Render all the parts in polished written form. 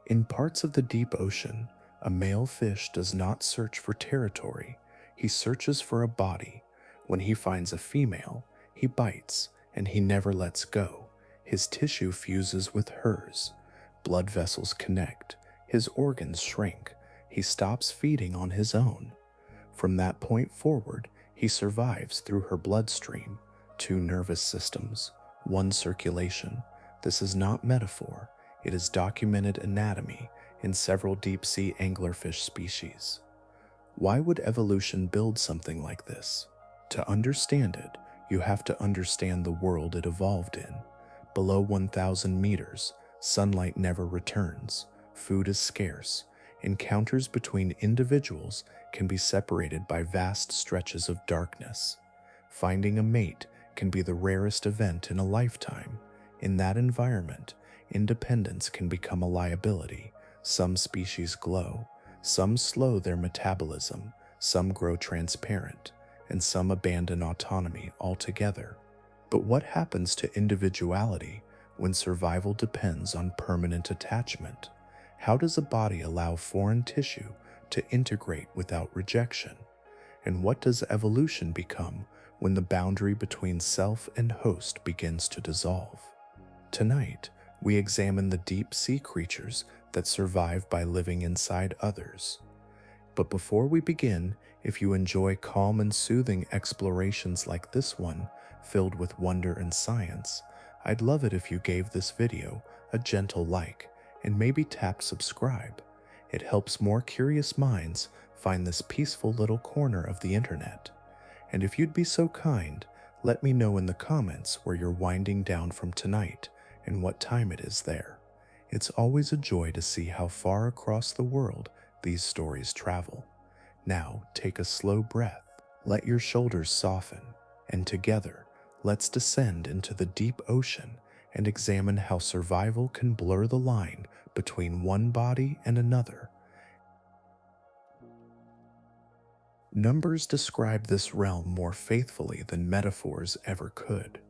In parts of the deep ocean, a male fish does not search for territory, he searches for a body. When he finds a female, he bites, and he never lets go. His tissue fuses with hers. Blood vessels connect. His organs shrink. He stops feeding on his own. From that point forward, he survives through her bloodstream, two nervous systems, one circulation. This is not metaphor. It is documented anatomy in several deep-sea anglerfish species. Why would evolution build something like this? To understand it, you have to understand the world it evolved in. Below 1,000 meters, sunlight never returns, food is scarce, encounters between individuals can be separated by vast stretches of darkness. Finding a mate can be the rarest event in a lifetime. In that environment, independence can become a liability. Some species glow, some slow their metabolism, some grow transparent, and some abandon autonomy altogether. But what happens to individuality when survival depends on permanent attachment? How does a body allow foreign tissue to integrate without rejection? And what does evolution become when the boundary between self and host begins to dissolve? Tonight, we examine the deep sea creatures that survive by living inside others. But before we begin, if you enjoy calm and soothing explorations like this one, filled with wonder and science, I'd love it if you gave this video a gentle like and maybe tapped subscribe. It helps more curious minds find this peaceful little corner of the internet. And if you'd be so kind, let me know in the comments where you're winding down from tonight and what time it is there. It's always a joy to see how far across the world these stories travel. Now take a slow breath, let your shoulders soften, and together, let's descend into the deep ocean and examine how survival can blur the line between one body and another. Numbers describe this realm more faithfully than metaphors ever could.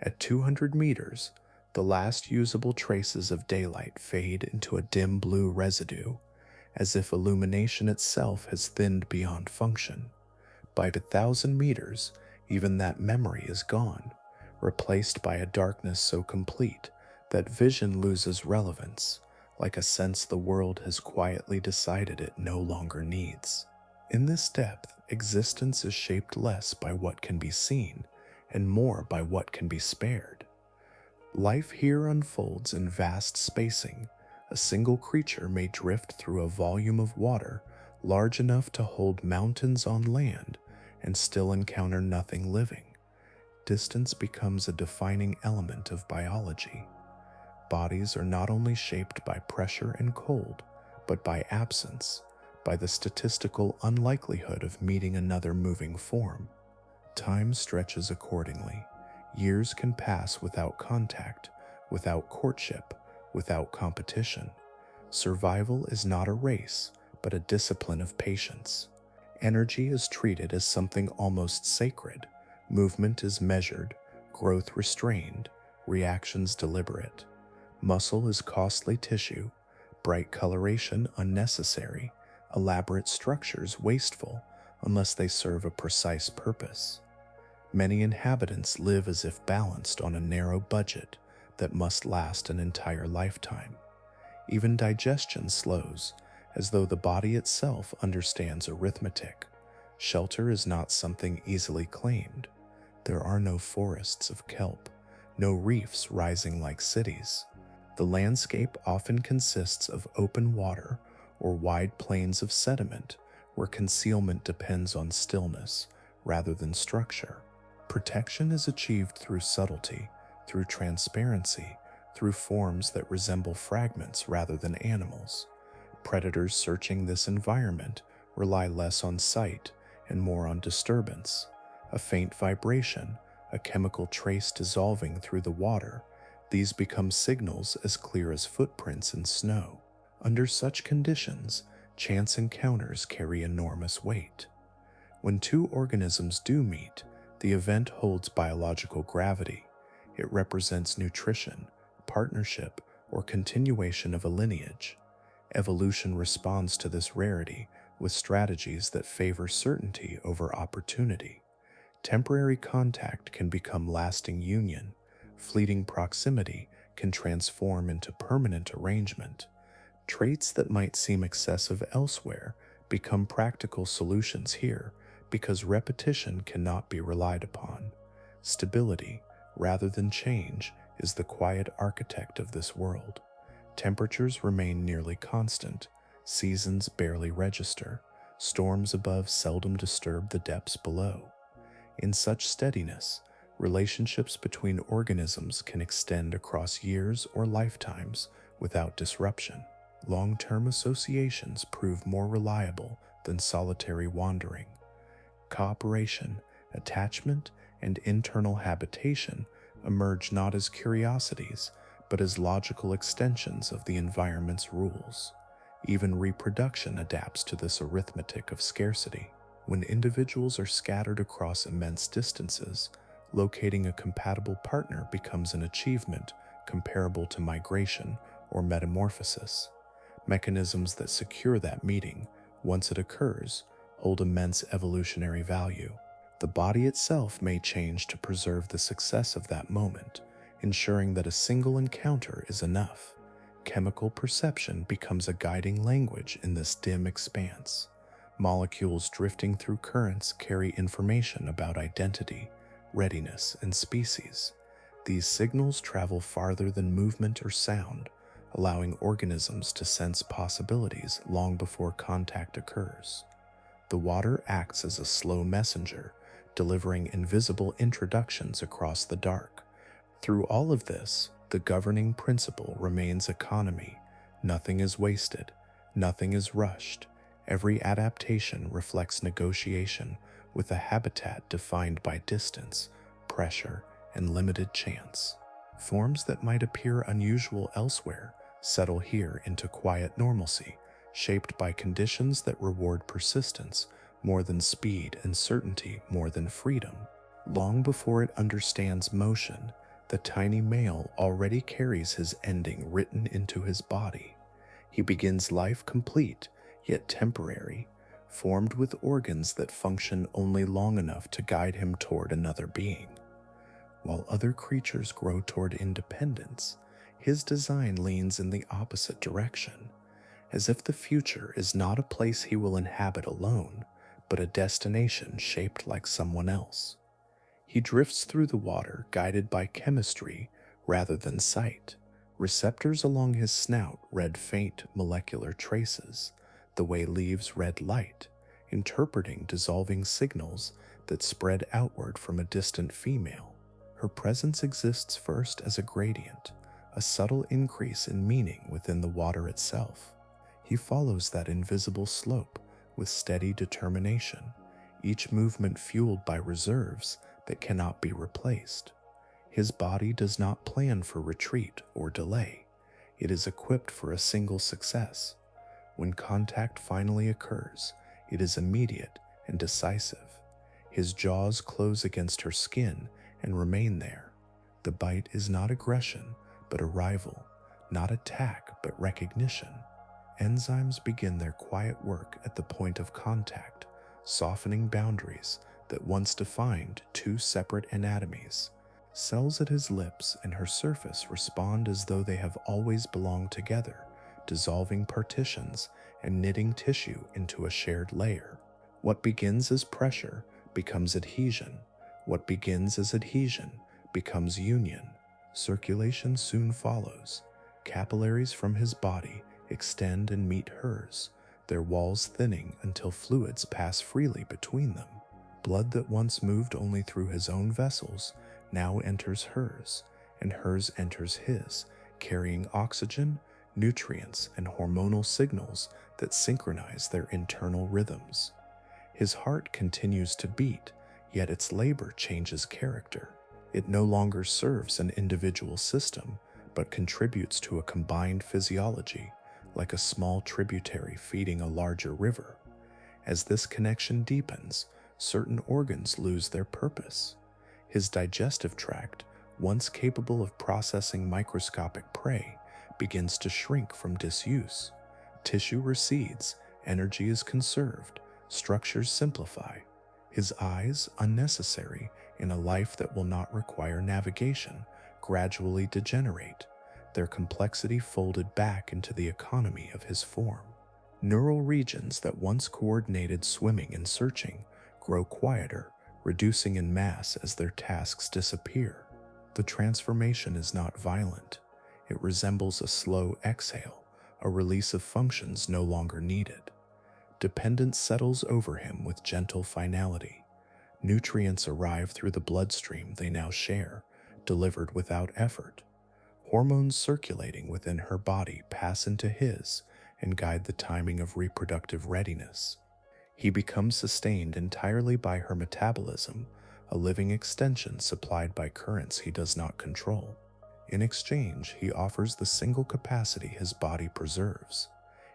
At 200 meters, the last usable traces of daylight fade into a dim blue residue, as if illumination itself has thinned beyond function. By 1,000 meters, even that memory is gone, replaced by a darkness so complete that vision loses relevance, like a sense the world has quietly decided it no longer needs. In this depth, existence is shaped less by what can be seen and more by what can be spared. Life here unfolds in vast spacing. A single creature may drift through a volume of water large enough to hold mountains on land and still encounter nothing living. Distance becomes a defining element of biology. Bodies are not only shaped by pressure and cold, but by absence, by the statistical unlikelihood of meeting another moving form. Time stretches accordingly. Years can pass without contact, without courtship, without competition. Survival is not a race, but a discipline of patience. Energy is treated as something almost sacred. Movement is measured, growth restrained, reactions deliberate. Muscle is costly tissue, bright coloration unnecessary, elaborate structures wasteful unless they serve a precise purpose. Many inhabitants live as if balanced on a narrow budget that must last an entire lifetime. Even digestion slows, as though the body itself understands arithmetic. Shelter is not something easily claimed. There are no forests of kelp, no reefs rising like cities. The landscape often consists of open water or wide plains of sediment where concealment depends on stillness rather than structure. Protection is achieved through subtlety, through transparency, through forms that resemble fragments rather than animals. Predators searching this environment rely less on sight and more on disturbance. A faint vibration, a chemical trace dissolving through the water, these become signals as clear as footprints in snow. Under such conditions, chance encounters carry enormous weight. When two organisms do meet, the event holds biological gravity. It represents nutrition, partnership, or continuation of a lineage. Evolution responds to this rarity with strategies that favor certainty over opportunity. Temporary contact can become lasting union. Fleeting proximity can transform into permanent arrangement. Traits that might seem excessive elsewhere become practical solutions here because repetition cannot be relied upon. Stability, rather than change, is the quiet architect of this world. Temperatures remain nearly constant, seasons barely register, storms above seldom disturb the depths below. In such steadiness, relationships between organisms can extend across years or lifetimes without disruption. Long-term associations prove more reliable than solitary wandering. Cooperation, attachment, and internal habitation emerge not as curiosities, but as logical extensions of the environment's rules. Even reproduction adapts to this arithmetic of scarcity. When individuals are scattered across immense distances, locating a compatible partner becomes an achievement comparable to migration or metamorphosis. Mechanisms that secure that meeting, once it occurs, hold immense evolutionary value. The body itself may change to preserve the success of that moment, ensuring that a single encounter is enough. Chemical perception becomes a guiding language in this dim expanse. Molecules drifting through currents carry information about identity, readiness, and species. These signals travel farther than movement or sound, allowing organisms to sense possibilities long before contact occurs. The water acts as a slow messenger, delivering invisible introductions across the dark. Through all of this, the governing principle remains economy. Nothing is wasted, nothing is rushed. Every adaptation reflects negotiation with a habitat defined by distance, pressure, and limited chance. Forms that might appear unusual elsewhere settle here into quiet normalcy, shaped by conditions that reward persistence more than speed and certainty more than freedom. Long before it understands motion, the tiny male already carries his ending written into his body. He begins life complete, yet temporary, formed with organs that function only long enough to guide him toward another being. While other creatures grow toward independence, his design leans in the opposite direction, as if the future is not a place he will inhabit alone, but a destination shaped like someone else. He drifts through the water guided by chemistry rather than sight. Receptors along his snout read faint molecular traces, the way leaves read light, interpreting dissolving signals that spread outward from a distant female. Her presence exists first as a gradient, a subtle increase in meaning within the water itself. He follows that invisible slope with steady determination, each movement fueled by reserves that cannot be replaced. His body does not plan for retreat or delay. It is equipped for a single success. When contact finally occurs, it is immediate and decisive. His jaws close against her skin and remain there. The bite is not aggression, but arrival, not attack, but recognition. Enzymes begin their quiet work at the point of contact, softening boundaries that once defined two separate anatomies. Cells at his lips and her surface respond as though they have always belonged together, dissolving partitions and knitting tissue into a shared layer. What begins as pressure becomes adhesion. What begins as adhesion becomes union. Circulation soon follows. Capillaries from his body extend and meet hers, their walls thinning until fluids pass freely between them. Blood that once moved only through his own vessels now enters hers, and hers enters his, carrying oxygen, nutrients, and hormonal signals that synchronize their internal rhythms. His heart continues to beat, yet its labor changes character. It no longer serves an individual system, but contributes to a combined physiology, like a small tributary feeding a larger river. As this connection deepens, certain organs lose their purpose. His digestive tract, once capable of processing microscopic prey, begins to shrink from disuse. Tissue recedes, energy is conserved, structures simplify. His eyes, unnecessary in a life that will not require navigation, gradually degenerate, their complexity folded back into the economy of his form. Neural regions that once coordinated swimming and searching grow quieter, reducing in mass as their tasks disappear. The transformation is not violent. It resembles a slow exhale, a release of functions no longer needed. Dependence settles over him with gentle finality. Nutrients arrive through the bloodstream they now share, delivered without effort. Hormones circulating within her body pass into his and guide the timing of reproductive readiness. He becomes sustained entirely by her metabolism, a living extension supplied by currents he does not control. In exchange, he offers the single capacity his body preserves.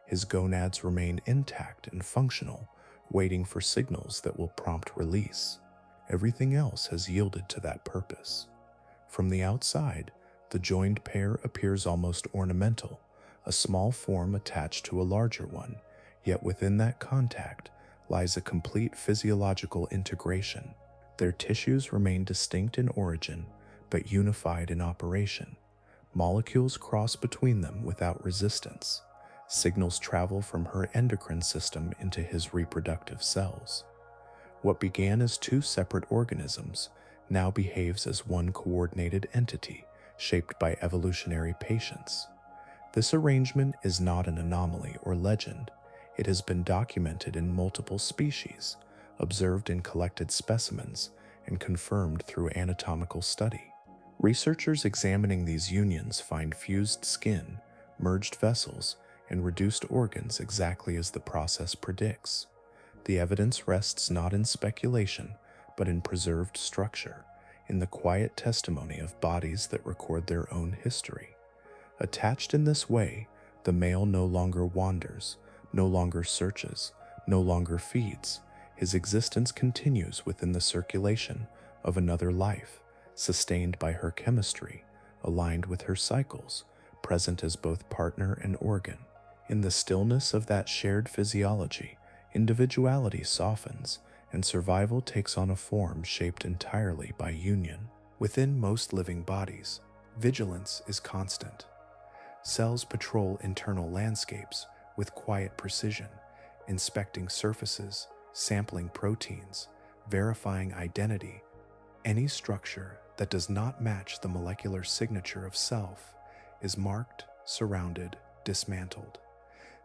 His gonads remain intact and functional, waiting for signals that will prompt release. Everything else has yielded to that purpose. From the outside, the joined pair appears almost ornamental, a small form attached to a larger one, yet within that contact lies a complete physiological integration. Their tissues remain distinct in origin, but unified in operation. Molecules cross between them without resistance. Signals travel from her endocrine system into his reproductive cells. What began as two separate organisms now behaves as one coordinated entity, shaped by evolutionary patience. This arrangement is not an anomaly or legend. It has been documented in multiple species, observed in collected specimens, and confirmed through anatomical study. Researchers examining these unions find fused skin, merged vessels, and reduced organs exactly as the process predicts. The evidence rests not in speculation, but in preserved structure, in the quiet testimony of bodies that record their own history. Attached in this way, the male no longer wanders, no longer searches, no longer feeds. His existence continues within the circulation of another life, sustained by her chemistry, aligned with her cycles, present as both partner and organ. In the stillness of that shared physiology, individuality softens, and survival takes on a form shaped entirely by union. Within most living bodies, vigilance is constant. Cells patrol internal landscapes with quiet precision, inspecting surfaces, sampling proteins, verifying identity. Any structure that does not match the molecular signature of self is marked, surrounded, dismantled.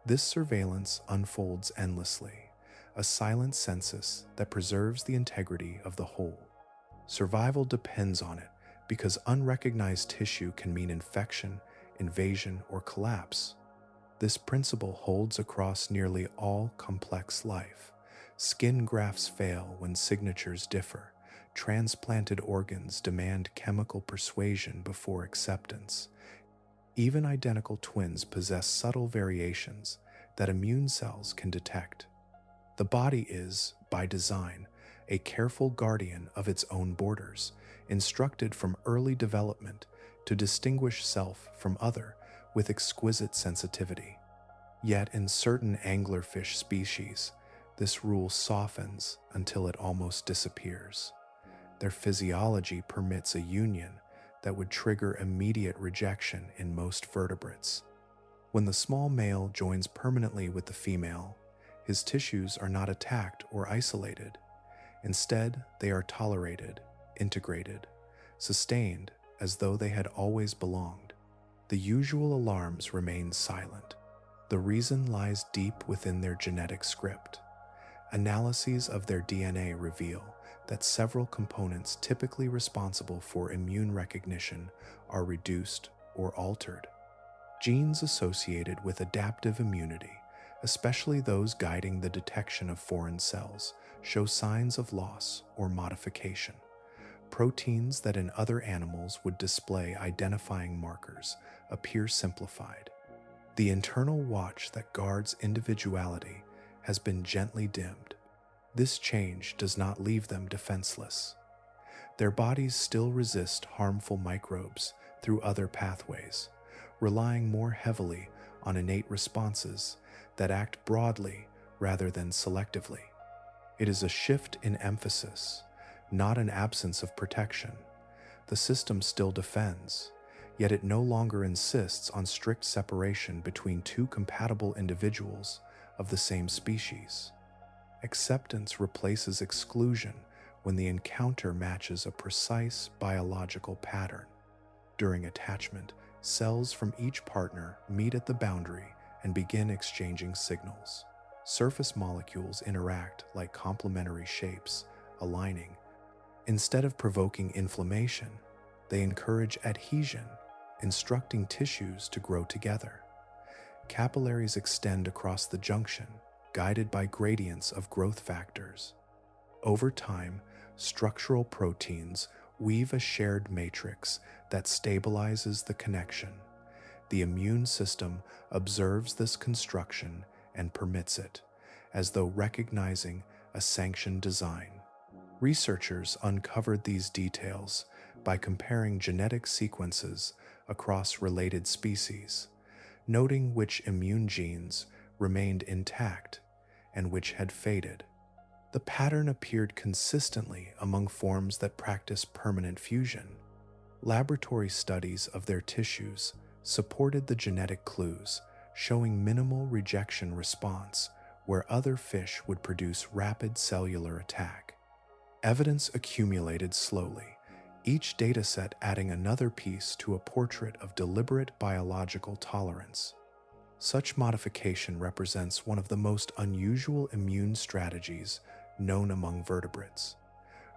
This surveillance unfolds endlessly, a silent census that preserves the integrity of the whole. Survival depends on it because unrecognized tissue can mean infection, invasion, or collapse. This principle holds across nearly all complex life. Skin grafts fail when signatures differ. Transplanted organs demand chemical persuasion before acceptance. Even identical twins possess subtle variations that immune cells can detect. The body is, by design, a careful guardian of its own borders, instructed from early development to distinguish self from other with exquisite sensitivity. Yet in certain anglerfish species, this rule softens until it almost disappears. Their physiology permits a union that would trigger immediate rejection in most vertebrates. When the small male joins permanently with the female, his tissues are not attacked or isolated. Instead, they are tolerated, integrated, sustained as though they had always belonged. The usual alarms remain silent. The reason lies deep within their genetic script. Analyses of their DNA reveal that several components typically responsible for immune recognition are reduced or altered. Genes associated with adaptive immunity, especially those guiding the detection of foreign cells, show signs of loss or modification. Proteins that in other animals would display identifying markers appear simplified. The internal watch that guards individuality has been gently dimmed. This change does not leave them defenseless. Their bodies still resist harmful microbes through other pathways, relying more heavily on innate responses that act broadly rather than selectively. It is a shift in emphasis, not an absence of protection. The system still defends, yet it no longer insists on strict separation between two compatible individuals of the same species. Acceptance replaces exclusion when the encounter matches a precise biological pattern. During attachment, cells from each partner meet at the boundary and begin exchanging signals. Surface molecules interact like complementary shapes, aligning. Instead of provoking inflammation, they encourage adhesion, instructing tissues to grow together. Capillaries extend across the junction, guided by gradients of growth factors. Over time, structural proteins weave a shared matrix that stabilizes the connection. The immune system observes this construction and permits it, as though recognizing a sanctioned design. Researchers uncovered these details by comparing genetic sequences across related species, noting which immune genes remained intact and which had faded. The pattern appeared consistently among forms that practice permanent fusion. Laboratory studies of their tissues supported the genetic clues, showing minimal rejection response where other fish would produce rapid cellular attack. Evidence accumulated slowly, each dataset adding another piece to a portrait of deliberate biological tolerance. Such modification represents one of the most unusual immune strategies known among vertebrates.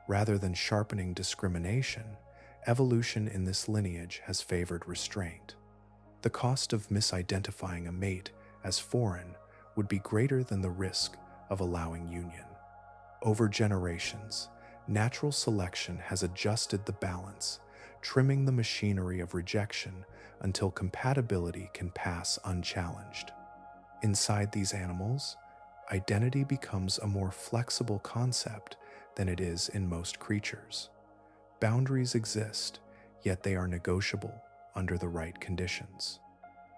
Rather than sharpening discrimination, evolution in this lineage has favored restraint. The cost of misidentifying a mate as foreign would be greater than the risk of allowing union. Over generations, natural selection has adjusted the balance, trimming the machinery of rejection until compatibility can pass unchallenged. Inside these animals, identity becomes a more flexible concept than it is in most creatures. Boundaries exist, yet they are negotiable under the right conditions.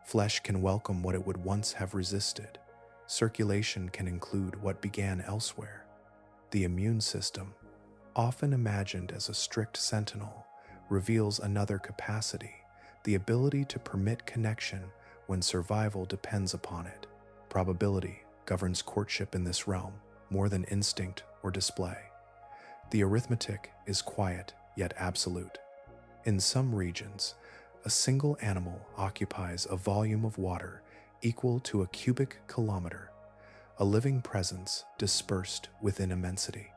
Flesh can welcome what it would once have resisted. Circulation can include what began elsewhere. The immune system, often imagined as a strict sentinel, reveals another capacity, the ability to permit connection when survival depends upon it. Probability governs courtship in this realm more than instinct or display. The arithmetic is quiet yet absolute. In some regions, a single animal occupies a volume of water equal to a cubic kilometer, a living presence dispersed within immensity.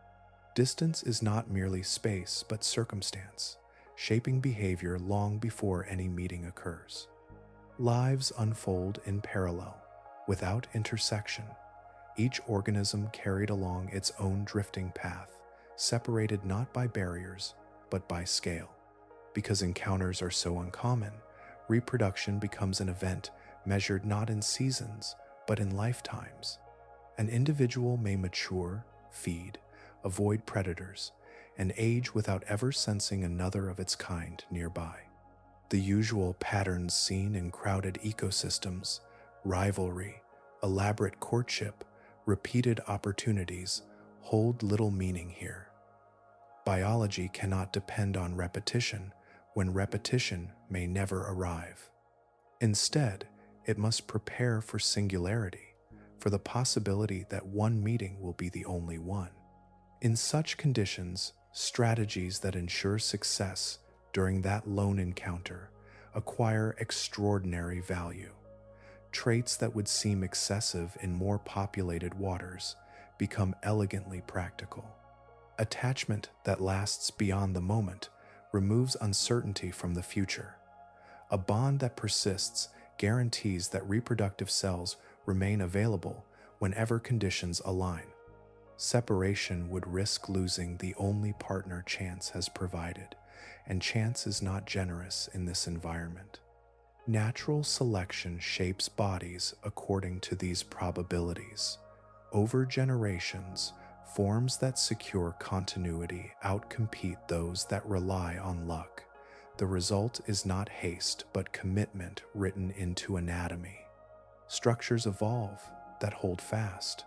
Distance is not merely space but circumstance, shaping behavior long before any meeting occurs. Lives unfold in parallel, without intersection, each organism carried along its own drifting path, separated not by barriers, but by scale. Because encounters are so uncommon, reproduction becomes an event measured not in seasons, but in lifetimes. An individual may mature, feed, avoid predators, and age without ever sensing another of its kind nearby. The usual patterns seen in crowded ecosystems, rivalry, elaborate courtship, repeated opportunities, hold little meaning here. Biology cannot depend on repetition when repetition may never arrive. Instead, it must prepare for singularity, for the possibility that one meeting will be the only one. In such conditions, strategies that ensure success during that lone encounter acquire extraordinary value. Traits that would seem excessive in more populated waters become elegantly practical. Attachment that lasts beyond the moment removes uncertainty from the future. A bond that persists guarantees that reproductive cells remain available whenever conditions align. Separation would risk losing the only partner chance has provided, and chance is not generous in this environment. Natural selection shapes bodies according to these probabilities. Over generations, forms that secure continuity outcompete those that rely on luck. The result is not haste but commitment written into anatomy. Structures evolve that hold fast.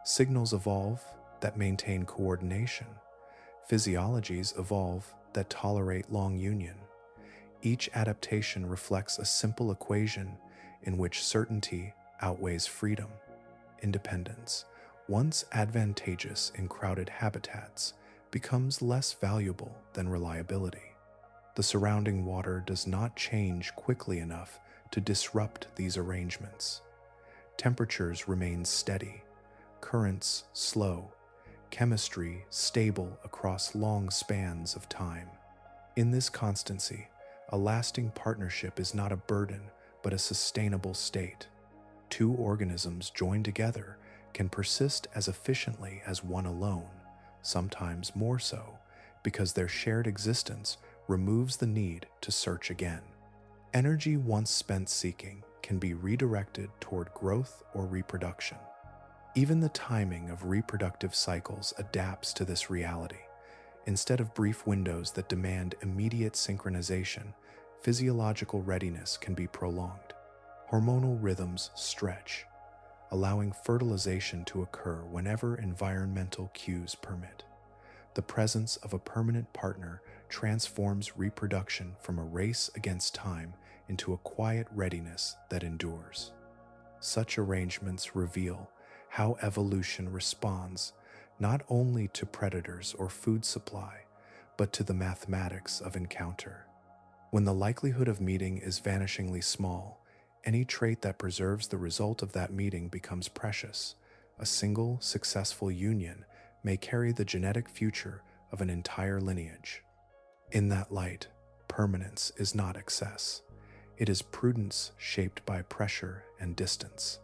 Signals evolve that maintain coordination. Physiologies evolve that tolerate long union. Each adaptation reflects a simple equation in which certainty outweighs freedom. Independence, once advantageous in crowded habitats, becomes less valuable than reliability. The surrounding water does not change quickly enough to disrupt these arrangements. Temperatures remain steady, currents slow, chemistry stable across long spans of time. In this constancy, a lasting partnership is not a burden but a sustainable state. Two organisms joined together can persist as efficiently as one alone, sometimes more so, because their shared existence removes the need to search again. Energy once spent seeking can be redirected toward growth or reproduction. Even the timing of reproductive cycles adapts to this reality. Instead of brief windows that demand immediate synchronization, physiological readiness can be prolonged. Hormonal rhythms stretch, allowing fertilization to occur whenever environmental cues permit. The presence of a permanent partner transforms reproduction from a race against time into a quiet readiness that endures. Such arrangements reveal how evolution responds not only to predators or food supply, but to the mathematics of encounter. When the likelihood of meeting is vanishingly small, any trait that preserves the result of that meeting becomes precious. A single, successful union may carry the genetic future of an entire lineage. In that light, permanence is not excess. It is prudence shaped by pressure and distance.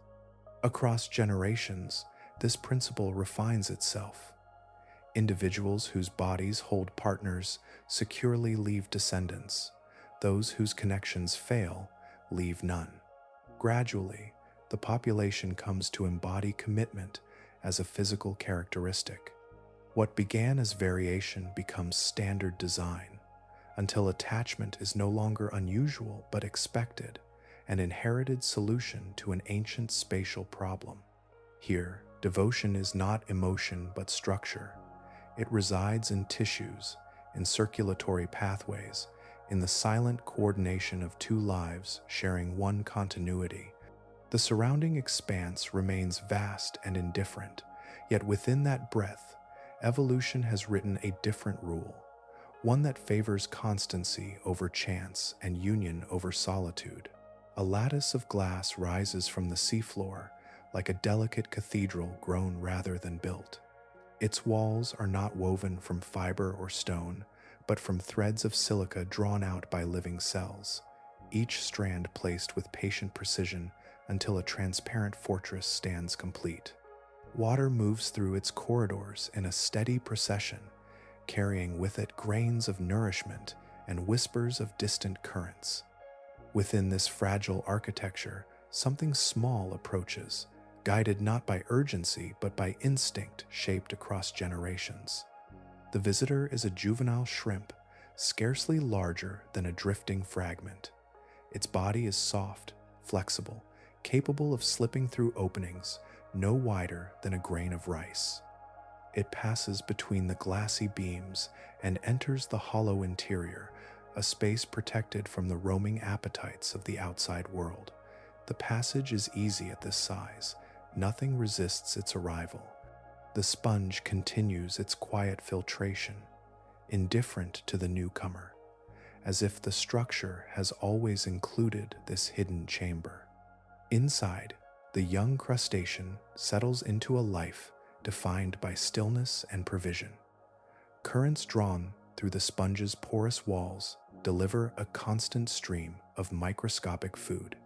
Across generations, this principle refines itself. Individuals whose bodies hold partners securely leave descendants. Those whose connections fail leave none. Gradually, the population comes to embody commitment as a physical characteristic. What began as variation becomes standard design, until attachment is no longer unusual but expected, an inherited solution to an ancient spatial problem. Here, devotion is not emotion but structure. It resides in tissues, in circulatory pathways, in the silent coordination of two lives sharing one continuity. The surrounding expanse remains vast and indifferent, yet within that breadth, evolution has written a different rule, one that favors constancy over chance and union over solitude. A lattice of glass rises from the seafloor like a delicate cathedral grown rather than built. Its walls are not woven from fiber or stone, but from threads of silica drawn out by living cells, each strand placed with patient precision until a transparent fortress stands complete. Water moves through its corridors in a steady procession, carrying with it grains of nourishment and whispers of distant currents. Within this fragile architecture, something small approaches, guided not by urgency but by instinct shaped across generations. The visitor is a juvenile shrimp, scarcely larger than a drifting fragment. Its body is soft, flexible, capable of slipping through openings no wider than a grain of rice. It passes between the glassy beams and enters the hollow interior, a space protected from the roaming appetites of the outside world. The passage is easy at this size. Nothing resists its arrival. The sponge continues its quiet filtration, indifferent to the newcomer, as if the structure has always included this hidden chamber. Inside, the young crustacean settles into a life defined by stillness and provision. Currents drawn through the sponge's porous walls deliver a constant stream of microscopic food.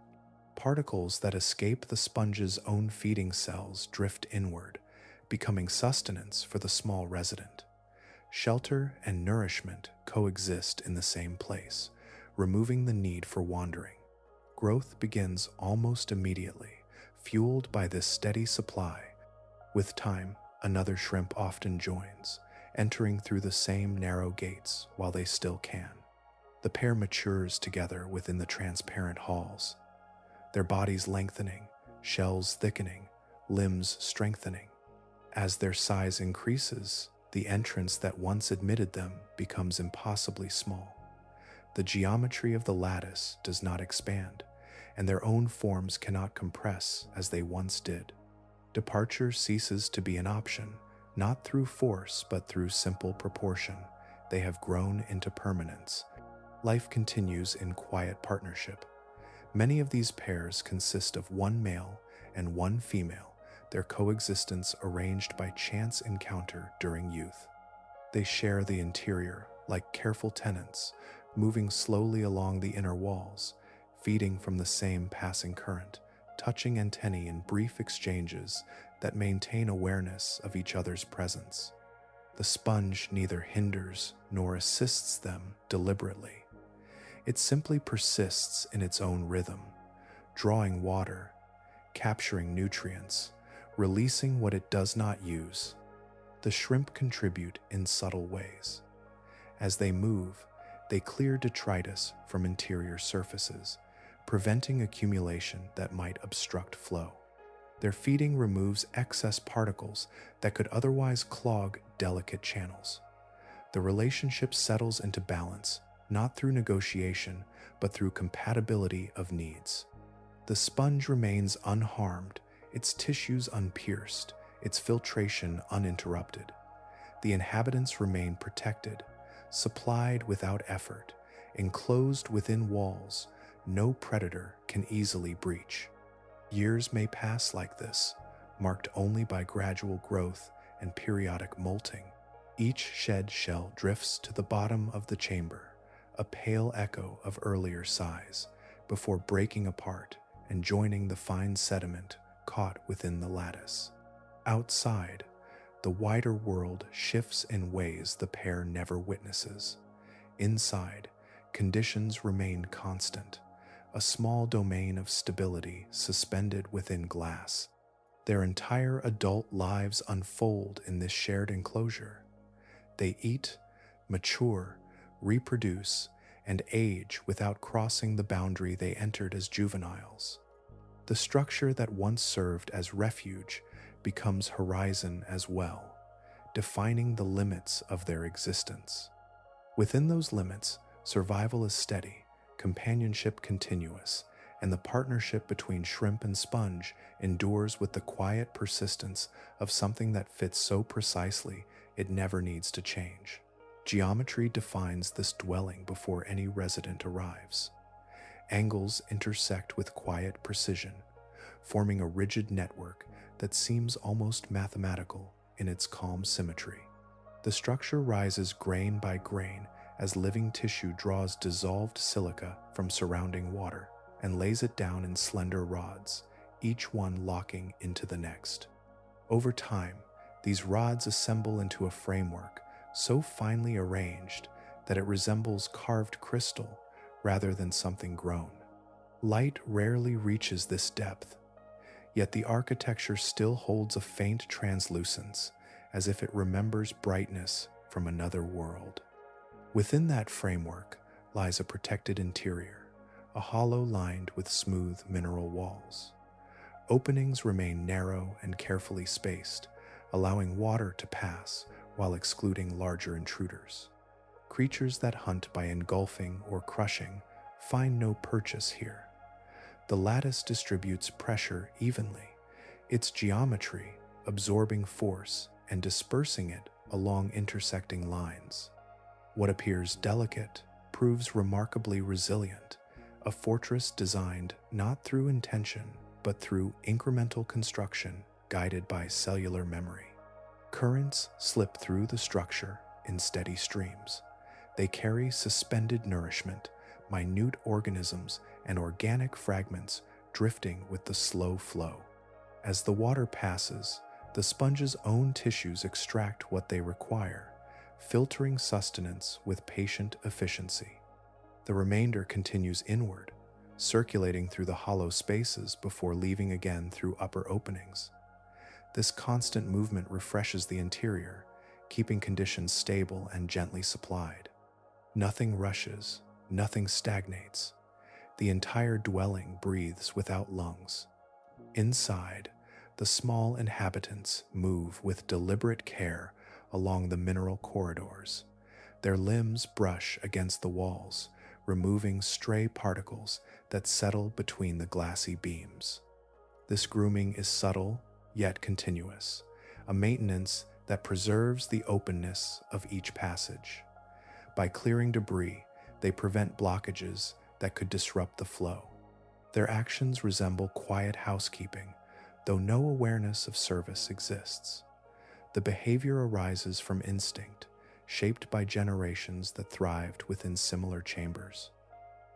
Particles that escape the sponge's own feeding cells drift inward, becoming sustenance for the small resident. Shelter and nourishment coexist in the same place, removing the need for wandering. Growth begins almost immediately, fueled by this steady supply. With time, another shrimp often joins, entering through the same narrow gates while they still can. The pair matures together within the transparent halls, their bodies lengthening, shells thickening, limbs strengthening. As their size increases, the entrance that once admitted them becomes impossibly small. The geometry of the lattice does not expand, and their own forms cannot compress as they once did. Departure ceases to be an option, not through force but through simple proportion. They have grown into permanence. Life continues in quiet partnership. Many of these pairs consist of one male and one female, their coexistence arranged by chance encounter during youth. They share the interior like careful tenants, moving slowly along the inner walls, feeding from the same passing current, touching antennae in brief exchanges that maintain awareness of each other's presence. The sponge neither hinders nor assists them deliberately. It simply persists in its own rhythm, drawing water, capturing nutrients, releasing what it does not use. The shrimp contribute in subtle ways. As they move, they clear detritus from interior surfaces, preventing accumulation that might obstruct flow. Their feeding removes excess particles that could otherwise clog delicate channels. The relationship settles into balance, not through negotiation, but through compatibility of needs. The sponge remains unharmed, its tissues unpierced, its filtration uninterrupted. The inhabitants remain protected, supplied without effort, enclosed within walls no predator can easily breach. Years may pass like this, marked only by gradual growth and periodic molting. Each shed shell drifts to the bottom of the chamber, a pale echo of earlier size, before breaking apart and joining the fine sediment caught within the lattice. Outside, the wider world shifts in ways the pair never witnesses. Inside, conditions remain constant, a small domain of stability suspended within glass. Their entire adult lives unfold in this shared enclosure. They eat, mature, reproduce, and age without crossing the boundary they entered as juveniles. The structure that once served as refuge becomes horizon as well, defining the limits of their existence. Within those limits, survival is steady, companionship continuous, and the partnership between shrimp and sponge endures with the quiet persistence of something that fits so precisely it never needs to change. Geometry defines this dwelling before any resident arrives. Angles intersect with quiet precision, forming a rigid network that seems almost mathematical in its calm symmetry. The structure rises grain by grain as living tissue draws dissolved silica from surrounding water and lays it down in slender rods, each one locking into the next. Over time, these rods assemble into a framework so finely arranged that it resembles carved crystal rather than something grown. Light rarely reaches this depth, yet the architecture still holds a faint translucence, as if it remembers brightness from another world. Within that framework lies a protected interior, a hollow lined with smooth mineral walls. Openings remain narrow and carefully spaced, allowing water to pass while excluding larger intruders. Creatures that hunt by engulfing or crushing find no purchase here. The lattice distributes pressure evenly, its geometry absorbing force and dispersing it along intersecting lines. What appears delicate proves remarkably resilient, a fortress designed not through intention, but through incremental construction guided by cellular memory. Currents slip through the structure in steady streams. They carry suspended nourishment, minute organisms, and organic fragments drifting with the slow flow. As the water passes, the sponge's own tissues extract what they require, filtering sustenance with patient efficiency. The remainder continues inward, circulating through the hollow spaces before leaving again through upper openings. This constant movement refreshes the interior, keeping conditions stable and gently supplied. Nothing rushes, nothing stagnates. The entire dwelling breathes without lungs. Inside, the small inhabitants move with deliberate care along the mineral corridors. Their limbs brush against the walls, removing stray particles that settle between the glassy beams. This grooming is subtle yet continuous, a maintenance that preserves the openness of each passage. By clearing debris, they prevent blockages that could disrupt the flow. Their actions resemble quiet housekeeping, though no awareness of service exists. The behavior arises from instinct, shaped by generations that thrived within similar chambers.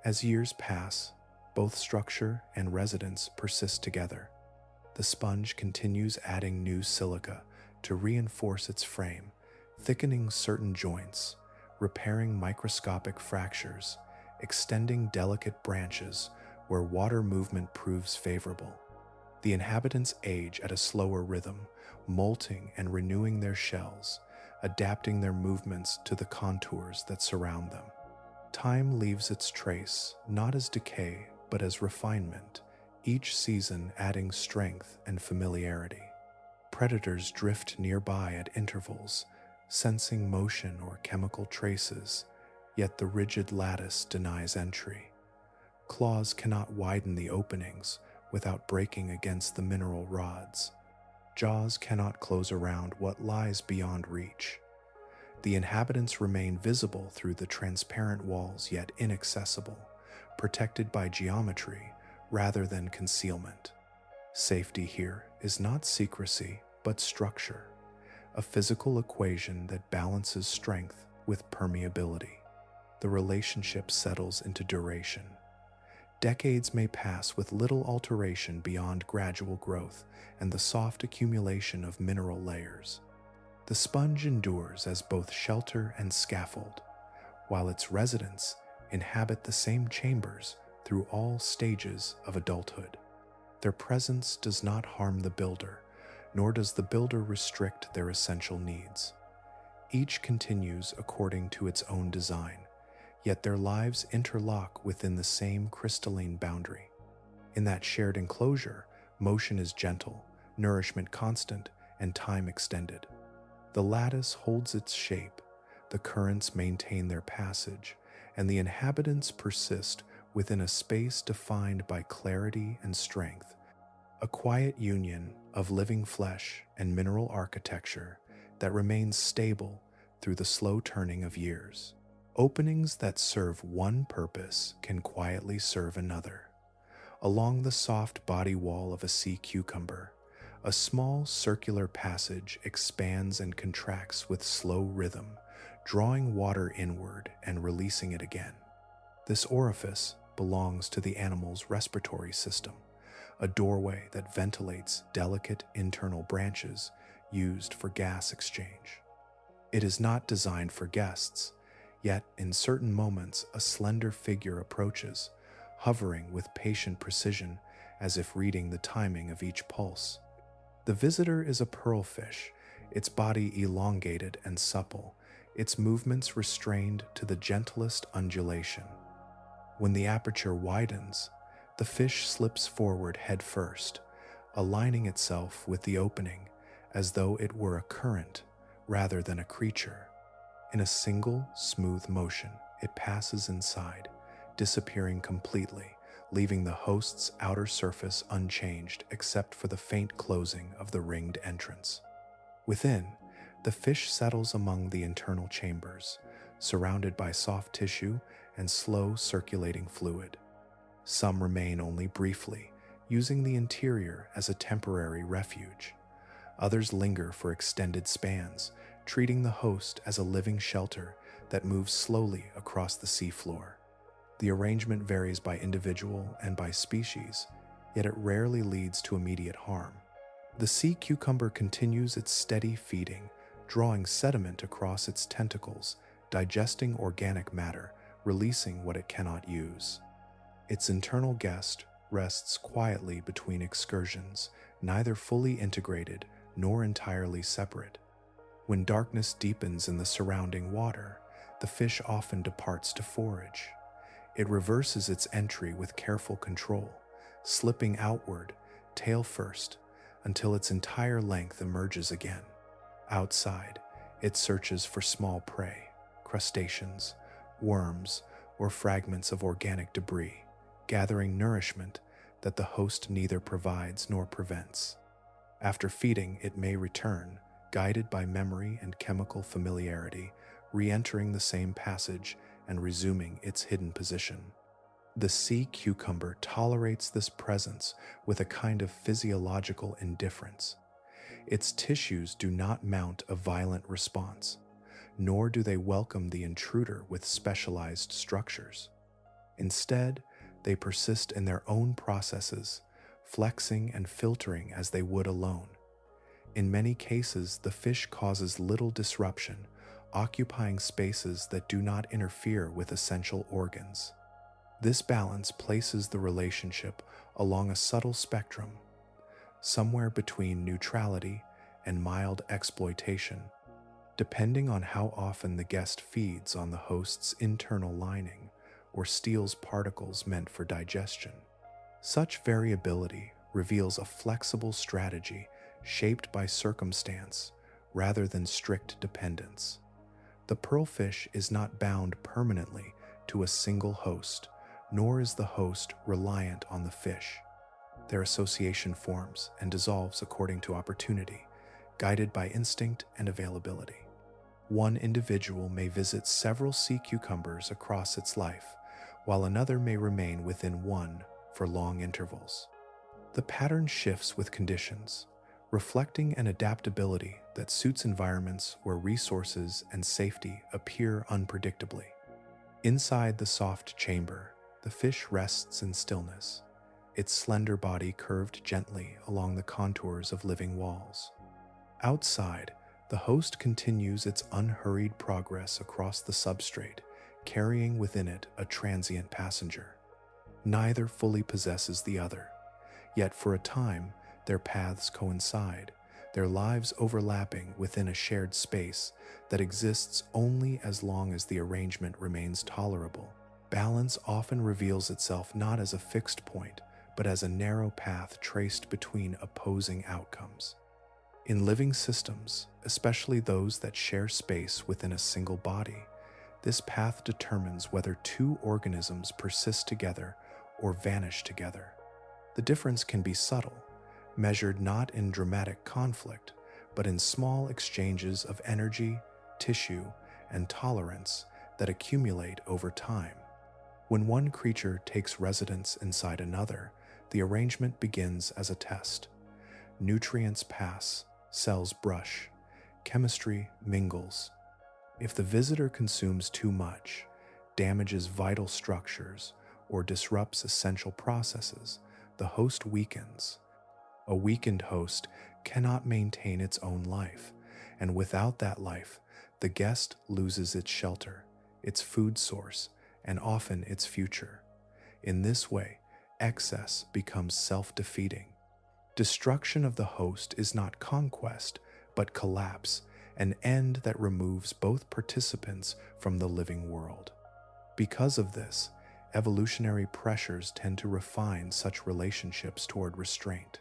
As years pass, both structure and residence persist together. The sponge continues adding new silica to reinforce its frame, thickening certain joints, repairing microscopic fractures, extending delicate branches where water movement proves favorable. The inhabitants age at a slower rhythm, molting and renewing their shells, adapting their movements to the contours that surround them. Time leaves its trace, not as decay, but as refinement, each season adding strength and familiarity. Predators drift nearby at intervals, sensing motion or chemical traces, yet the rigid lattice denies entry. Claws cannot widen the openings without breaking against the mineral rods. Jaws cannot close around what lies beyond reach. The inhabitants remain visible through the transparent walls yet inaccessible, protected by geometry rather than concealment. Safety here is not secrecy but structure, a physical equation that balances strength with permeability. The relationship settles into duration. Decades may pass with little alteration beyond gradual growth and the soft accumulation of mineral layers. The sponge endures as both shelter and scaffold, while its residents inhabit the same chambers through all stages of adulthood. Their presence does not harm the builder, nor does the builder restrict their essential needs. Each continues according to its own design, yet their lives interlock within the same crystalline boundary. In that shared enclosure, motion is gentle, nourishment constant, and time extended. The lattice holds its shape, the currents maintain their passage, and the inhabitants persist within a space defined by clarity and strength, a quiet union of living flesh and mineral architecture that remains stable through the slow turning of years. Openings that serve one purpose can quietly serve another. Along the soft body wall of a sea cucumber, a small circular passage expands and contracts with slow rhythm, drawing water inward and releasing it again. This orifice belongs to the animal's respiratory system, a doorway that ventilates delicate internal branches used for gas exchange. It is not designed for guests, yet in certain moments a slender figure approaches, hovering with patient precision as if reading the timing of each pulse. The visitor is a pearlfish, its body elongated and supple, its movements restrained to the gentlest undulation. When the aperture widens, the fish slips forward head first, aligning itself with the opening as though it were a current rather than a creature. In a single, smooth motion, it passes inside, disappearing completely, leaving the host's outer surface unchanged except for the faint closing of the ringed entrance. Within, the fish settles among the internal chambers, surrounded by soft tissue and slow circulating fluid. Some remain only briefly, using the interior as a temporary refuge. Others linger for extended spans, treating the host as a living shelter that moves slowly across the seafloor. The arrangement varies by individual and by species, yet it rarely leads to immediate harm. The sea cucumber continues its steady feeding, drawing sediment across its tentacles, digesting organic matter, releasing what it cannot use. Its internal guest rests quietly between excursions, neither fully integrated nor entirely separate. When darkness deepens in the surrounding water, the fish often departs to forage. It reverses its entry with careful control, slipping outward, tail first, until its entire length emerges again. Outside, it searches for small prey, crustaceans, worms, or fragments of organic debris, gathering nourishment that the host neither provides nor prevents. After feeding, it may return, guided by memory and chemical familiarity, re-entering the same passage and resuming its hidden position. The sea cucumber tolerates this presence with a kind of physiological indifference. Its tissues do not mount a violent response, nor do they welcome the intruder with specialized structures. Instead, they persist in their own processes, flexing and filtering as they would alone. In many cases, the fish causes little disruption, occupying spaces that do not interfere with essential organs. This balance places the relationship along a subtle spectrum, somewhere between neutrality and mild exploitation, depending on how often the guest feeds on the host's internal lining or steals particles meant for digestion. Such variability reveals a flexible strategy shaped by circumstance rather than strict dependence. The pearlfish is not bound permanently to a single host, nor is the host reliant on the fish. Their association forms and dissolves according to opportunity, guided by instinct and availability. One individual may visit several sea cucumbers across its life, while another may remain within one for long intervals. The pattern shifts with conditions, reflecting an adaptability that suits environments where resources and safety appear unpredictably. Inside the soft chamber, the fish rests in stillness, its slender body curved gently along the contours of living walls. Outside, the host continues its unhurried progress across the substrate, carrying within it a transient passenger. Neither fully possesses the other, yet for a time their paths coincide, their lives overlapping within a shared space that exists only as long as the arrangement remains tolerable. Balance often reveals itself not as a fixed point, but as a narrow path traced between opposing outcomes. In living systems, especially those that share space within a single body, this path determines whether two organisms persist together or vanish together. The difference can be subtle, measured not in dramatic conflict, but in small exchanges of energy, tissue, and tolerance that accumulate over time. When one creature takes residence inside another, the arrangement begins as a test. Nutrients pass, cells brush, chemistry mingles. If the visitor consumes too much, damages vital structures, or disrupts essential processes, the host weakens. A weakened host cannot maintain its own life, and without that life, the guest loses its shelter, its food source, and often its future. In this way, excess becomes self-defeating. Destruction of the host is not conquest, but collapse, an end that removes both participants from the living world. Because of this, evolutionary pressures tend to refine such relationships toward restraint.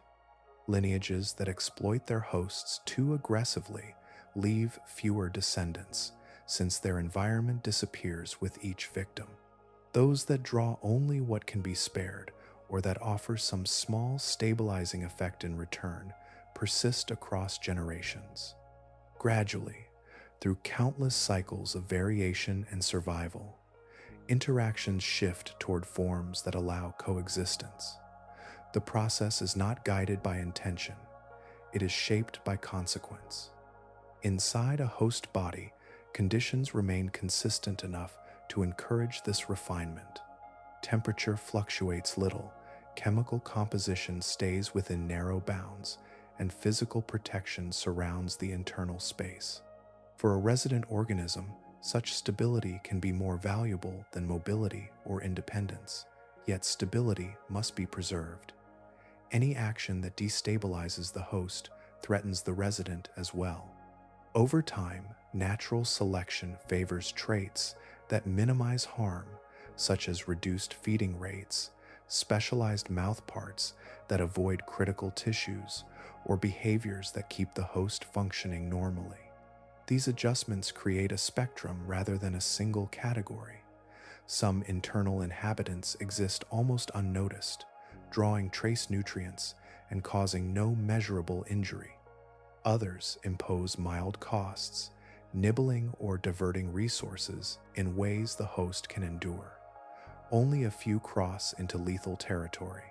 Lineages that exploit their hosts too aggressively leave fewer descendants, since their environment disappears with each victim. Those that draw only what can be spared, or that offer some small stabilizing effect in return, persist across generations. Gradually, through countless cycles of variation and survival, interactions shift toward forms that allow coexistence. The process is not guided by intention, it is shaped by consequence. Inside a host body, conditions remain consistent enough to encourage this refinement. Temperature fluctuates little, chemical composition stays within narrow bounds, and physical protection surrounds the internal space. For a resident organism, such stability can be more valuable than mobility or independence, yet stability must be preserved. Any action that destabilizes the host threatens the resident as well. Over time, natural selection favors traits that minimize harm, such as reduced feeding rates, specialized mouth parts that avoid critical tissues, or behaviors that keep the host functioning normally. These adjustments create a spectrum rather than a single category. Some internal inhabitants exist almost unnoticed, drawing trace nutrients and causing no measurable injury. Others impose mild costs, nibbling or diverting resources in ways the host can endure. Only a few cross into lethal territory,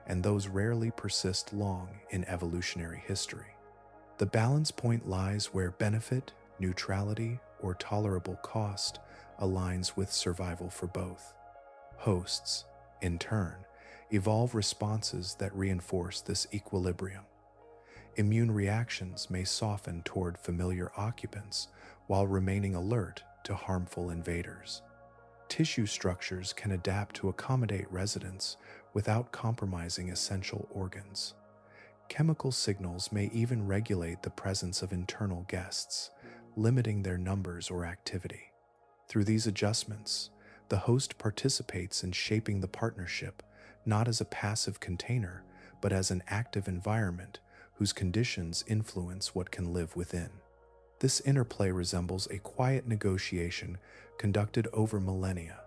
and those rarely persist long in evolutionary history. The balance point lies where benefit, neutrality, or tolerable cost aligns with survival for both. Hosts, in turn, evolve responses that reinforce this equilibrium. Immune reactions may soften toward familiar occupants while remaining alert to harmful invaders. Tissue structures can adapt to accommodate residents without compromising essential organs. Chemical signals may even regulate the presence of internal guests, limiting their numbers or activity. Through these adjustments, the host participates in shaping the partnership not as a passive container, but as an active environment whose conditions influence what can live within. This interplay resembles a quiet negotiation conducted over millennia.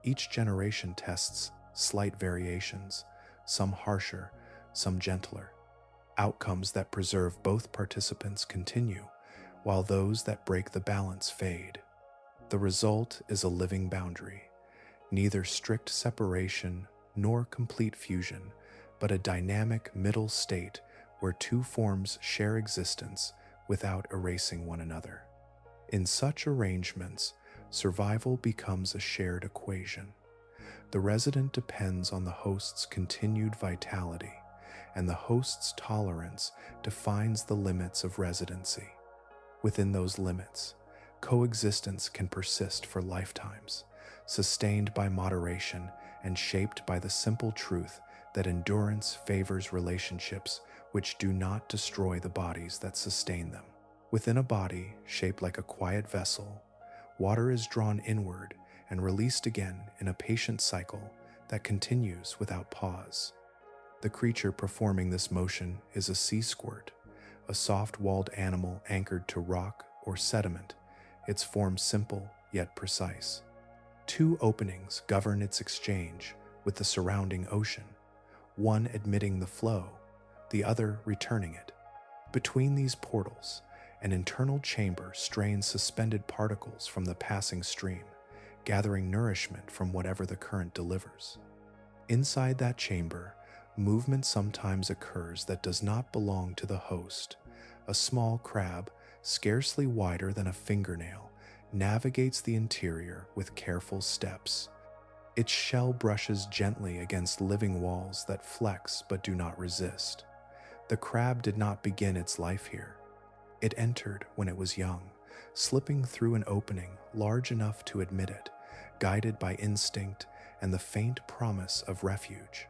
Each generation tests slight variations, some harsher, some gentler. Outcomes that preserve both participants continue, while those that break the balance fade. The result is a living boundary, neither strict separation nor complete fusion, but a dynamic middle state where two forms share existence without erasing one another. In such arrangements, survival becomes a shared equation. The resident depends on the host's continued vitality, and the host's tolerance defines the limits of residency. Within those limits, coexistence can persist for lifetimes, sustained by moderation and shaped by the simple truth that endurance favors relationships which do not destroy the bodies that sustain them. Within a body shaped like a quiet vessel, water is drawn inward and released again in a patient cycle that continues without pause. The creature performing this motion is a sea squirt, a soft-walled animal anchored to rock or sediment, its form simple yet precise. Two openings govern its exchange with the surrounding ocean, one admitting the flow, the other returning it. Between these portals, an internal chamber strains suspended particles from the passing stream, gathering nourishment from whatever the current delivers. Inside that chamber, movement sometimes occurs that does not belong to the host. A small crab, scarcely wider than a fingernail, navigates the interior with careful steps. Its shell brushes gently against living walls that flex but do not resist. The crab did not begin its life here. It entered when it was young, slipping through an opening large enough to admit it, guided by instinct and the faint promise of refuge.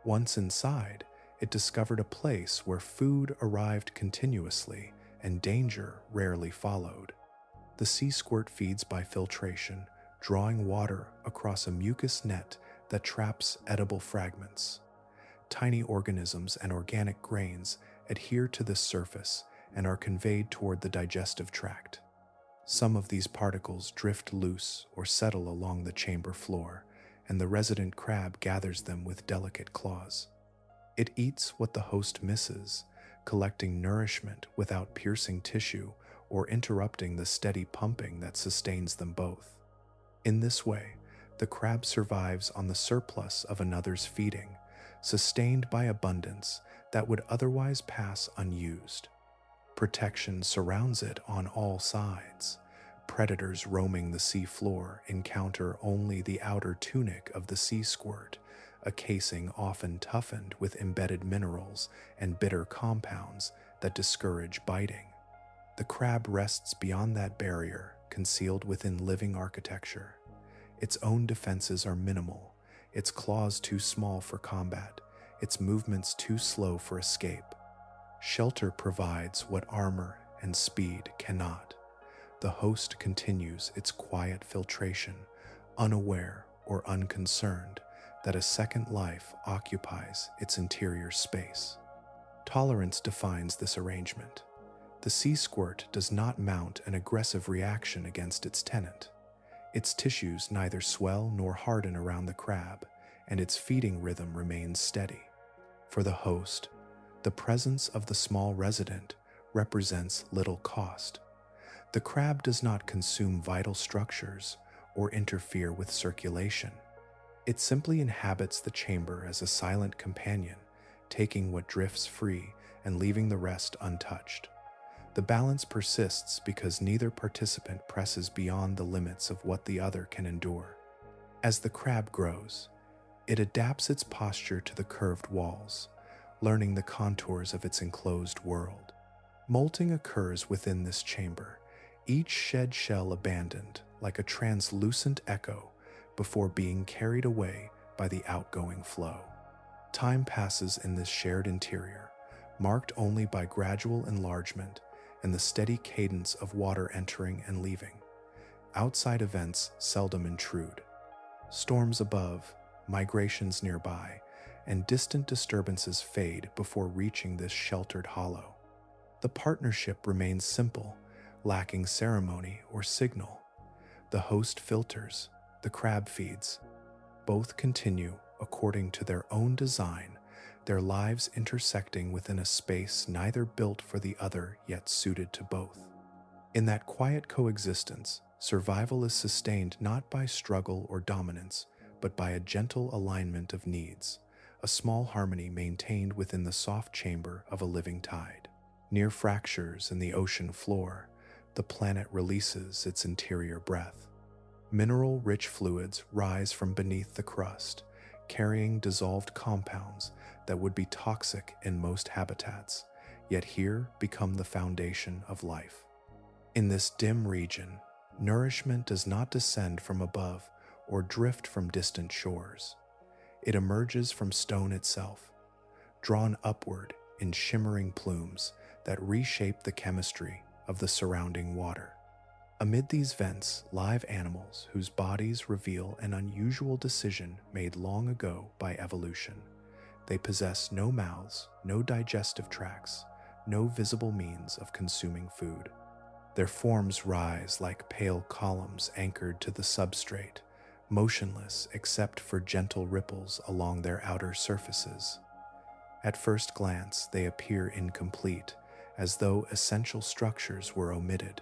Once inside, it discovered a place where food arrived continuously and danger rarely followed. The sea squirt feeds by filtration, drawing water across a mucus net that traps edible fragments. Tiny organisms and organic grains adhere to this surface and are conveyed toward the digestive tract. Some of these particles drift loose or settle along the chamber floor, and the resident crab gathers them with delicate claws. It eats what the host misses, collecting nourishment without piercing tissue or interrupting the steady pumping that sustains them both. In this way, the crab survives on the surplus of another's feeding, sustained by abundance that would otherwise pass unused. Protection surrounds it on all sides. Predators roaming the sea floor encounter only the outer tunic of the sea squirt, a casing often toughened with embedded minerals and bitter compounds that discourage biting. The crab rests beyond that barrier, concealed within living architecture. Its own defenses are minimal, its claws too small for combat, its movements too slow for escape. Shelter provides what armor and speed cannot. The host continues its quiet filtration, unaware or unconcerned, that a second life occupies its interior space. Tolerance defines this arrangement. The sea squirt does not mount an aggressive reaction against its tenant. Its tissues neither swell nor harden around the crab, and its feeding rhythm remains steady. For the host, the presence of the small resident represents little cost. The crab does not consume vital structures or interfere with circulation. It simply inhabits the chamber as a silent companion, taking what drifts free and leaving the rest untouched. The balance persists because neither participant presses beyond the limits of what the other can endure. As the crab grows, it adapts its posture to the curved walls, learning the contours of its enclosed world. Molting occurs within this chamber, each shed shell abandoned like a translucent echo before being carried away by the outgoing flow. Time passes in this shared interior, marked only by gradual enlargement and the steady cadence of water entering and leaving. Outside events seldom intrude. Storms above, migrations nearby, and distant disturbances fade before reaching this sheltered hollow. The partnership remains simple, lacking ceremony or signal. The host filters, the crab feeds. Both continue according to their own design, their lives intersecting within a space neither built for the other yet suited to both. In that quiet coexistence, survival is sustained not by struggle or dominance, but by a gentle alignment of needs, a small harmony maintained within the soft chamber of a living tide. Near fractures in the ocean floor, the planet releases its interior breath. Mineral-rich fluids rise from beneath the crust, carrying dissolved compounds that would be toxic in most habitats, yet here become the foundation of life. In this dim region, nourishment does not descend from above or drift from distant shores. It emerges from stone itself, drawn upward in shimmering plumes that reshape the chemistry of the surrounding water. Amid these vents, live animals whose bodies reveal an unusual decision made long ago by evolution. They possess no mouths, no digestive tracts, no visible means of consuming food. Their forms rise like pale columns anchored to the substrate, motionless except for gentle ripples along their outer surfaces. At first glance, they appear incomplete, as though essential structures were omitted.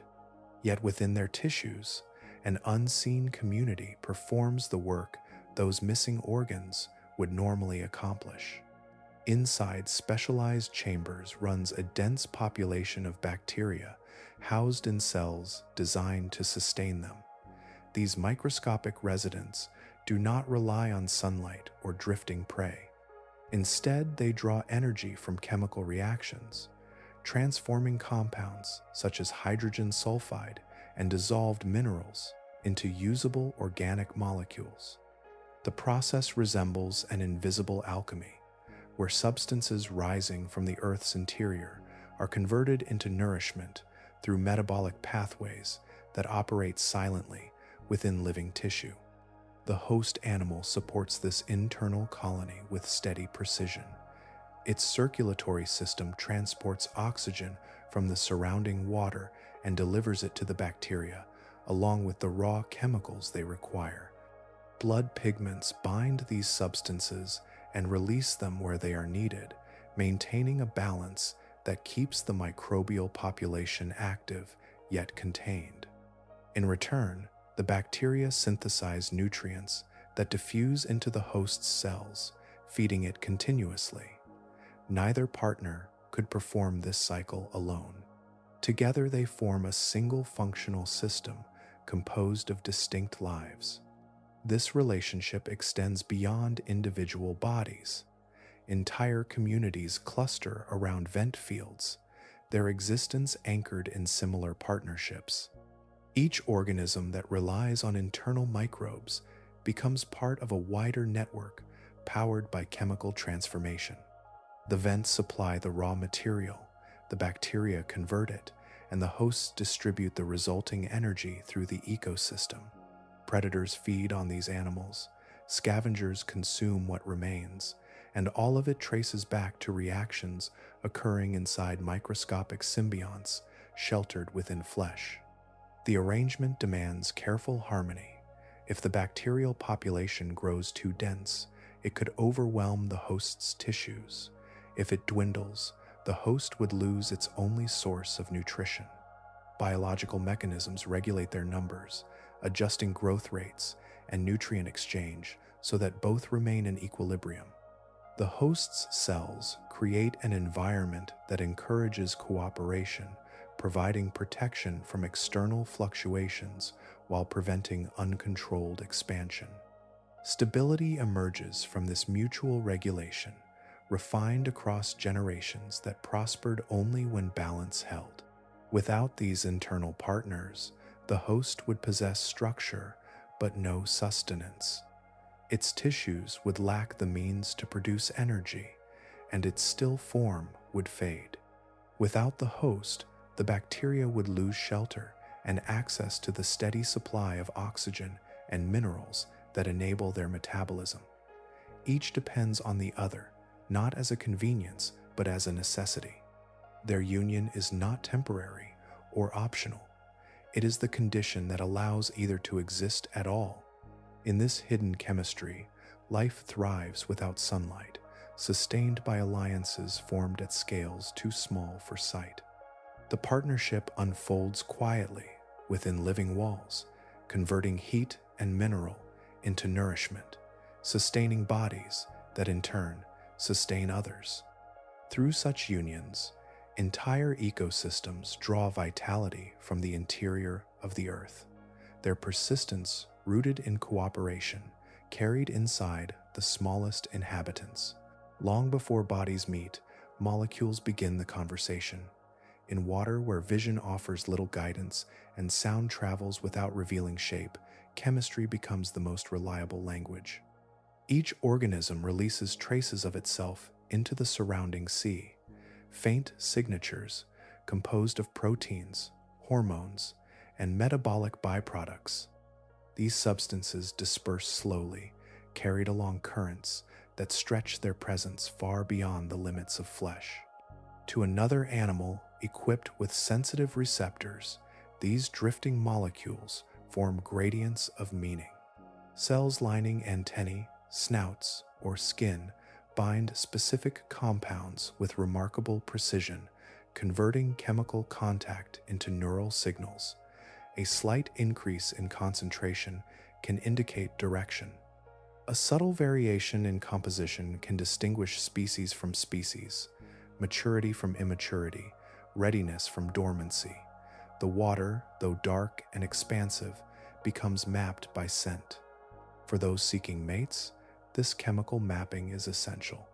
Yet within their tissues, an unseen community performs the work those missing organs would normally accomplish. Inside specialized chambers runs a dense population of bacteria housed in cells designed to sustain them. These microscopic residents do not rely on sunlight or drifting prey. Instead, they draw energy from chemical reactions, transforming compounds such as hydrogen sulfide and dissolved minerals into usable organic molecules. The process resembles an invisible alchemy, where substances rising from the Earth's interior are converted into nourishment through metabolic pathways that operate silently within living tissue. The host animal supports this internal colony with steady precision. Its circulatory system transports oxygen from the surrounding water and delivers it to the bacteria, along with the raw chemicals they require. Blood pigments bind these substances and release them where they are needed, maintaining a balance that keeps the microbial population active yet contained. In return, the bacteria synthesize nutrients that diffuse into the host's cells, feeding it continuously. Neither partner could perform this cycle alone. Together they form a single functional system composed of distinct lives. This relationship extends beyond individual bodies. Entire communities cluster around vent fields, their existence anchored in similar partnerships. Each organism that relies on internal microbes becomes part of a wider network powered by chemical transformation. The vents supply the raw material, the bacteria convert it, and the hosts distribute the resulting energy through the ecosystem. Predators feed on these animals, Scavengers consume what remains, and all of it traces back to reactions occurring inside microscopic symbionts sheltered within flesh. The arrangement demands careful harmony. If the bacterial population grows too dense, it could overwhelm the host's tissues. If it dwindles, the host would lose its only source of nutrition. Biological mechanisms regulate their numbers, adjusting growth rates and nutrient exchange so that both remain in equilibrium. The host's cells create an environment that encourages cooperation, providing protection from external fluctuations while preventing uncontrolled expansion. Stability emerges from this mutual regulation, refined across generations that prospered only when balance held. Without these internal partners, the host would possess structure but no sustenance. Its tissues would lack the means to produce energy, and its still form would fade. Without the host, the bacteria would lose shelter and access to the steady supply of oxygen and minerals that enable their metabolism. Each depends on the other, not as a convenience, but as a necessity. Their union is not temporary or optional. It is the condition that allows either to exist at all. In this hidden chemistry, life thrives without sunlight, sustained by alliances formed at scales too small for sight. The partnership unfolds quietly within living walls, converting heat and mineral into nourishment, sustaining bodies that in turn sustain others. Through such unions, entire ecosystems draw vitality from the interior of the earth, their persistence rooted in cooperation, carried inside the smallest inhabitants. Long before bodies meet, molecules begin the conversation. In water where vision offers little guidance and sound travels without revealing shape, chemistry becomes the most reliable language. Each organism releases traces of itself into the surrounding sea, faint signatures composed of proteins, hormones, and metabolic byproducts. These substances disperse slowly, carried along currents that stretch their presence far beyond the limits of flesh. To another animal equipped with sensitive receptors, these drifting molecules form gradients of meaning. Cells lining antennae, snouts, or skin bind specific compounds with remarkable precision, converting chemical contact into neural signals. A slight increase in concentration can indicate direction. A subtle variation in composition can distinguish species from species, maturity from immaturity, readiness from dormancy. The water, though dark and expansive, becomes mapped by scent. For those seeking mates, this chemical mapping is essential.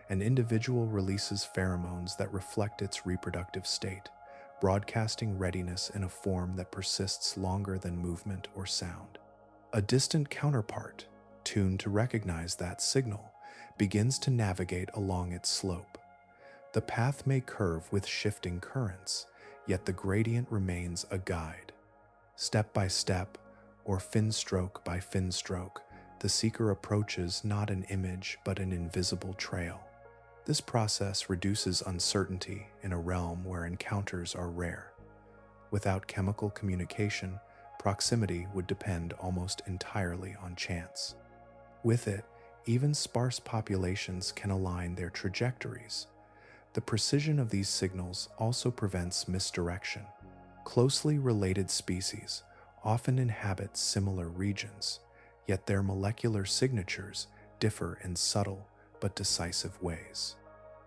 An individual releases pheromones that reflect its reproductive state, broadcasting readiness in a form that persists longer than movement or sound. A distant counterpart, tuned to recognize that signal, begins to navigate along its slope. The path may curve with shifting currents, yet the gradient remains a guide. Step by step, or fin stroke by fin stroke, the seeker approaches not an image but an invisible trail. This process reduces uncertainty in a realm where encounters are rare. Without chemical communication, proximity would depend almost entirely on chance. With it, even sparse populations can align their trajectories. The precision of these signals also prevents misdirection. Closely related species often inhabit similar regions, yet their molecular signatures differ in subtle but decisive ways.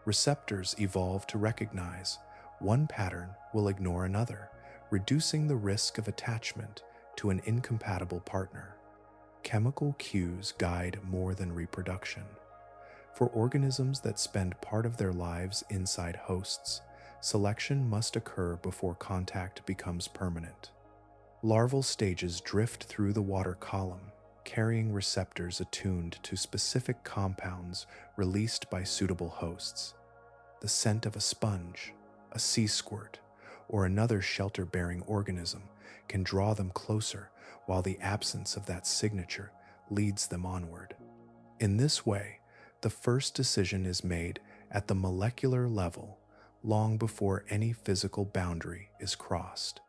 Receptors evolve to recognize one pattern will ignore another, reducing the risk of attachment to an incompatible partner. Chemical cues guide more than reproduction. For organisms that spend part of their lives inside hosts, selection must occur before contact becomes permanent. Larval stages drift through the water column, carrying receptors attuned to specific compounds released by suitable hosts. The scent of a sponge, a sea squirt, or another shelter-bearing organism can draw them closer, while the absence of that signature leads them onward. In this way, the first decision is made at the molecular level long before any physical boundary is crossed.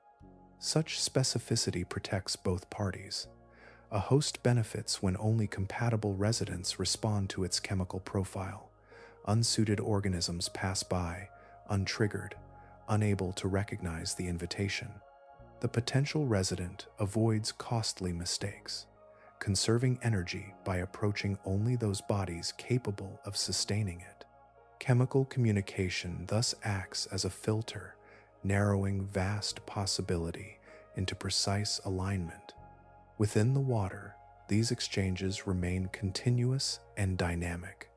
Such specificity protects both parties. A host benefits when only compatible residents respond to its chemical profile. Unsuited organisms pass by, untriggered, unable to recognize the invitation. The potential resident avoids costly mistakes, conserving energy by approaching only those bodies capable of sustaining it. Chemical communication thus acts as a filter, narrowing vast possibility into precise alignment. Within the water, these exchanges remain continuous and dynamic.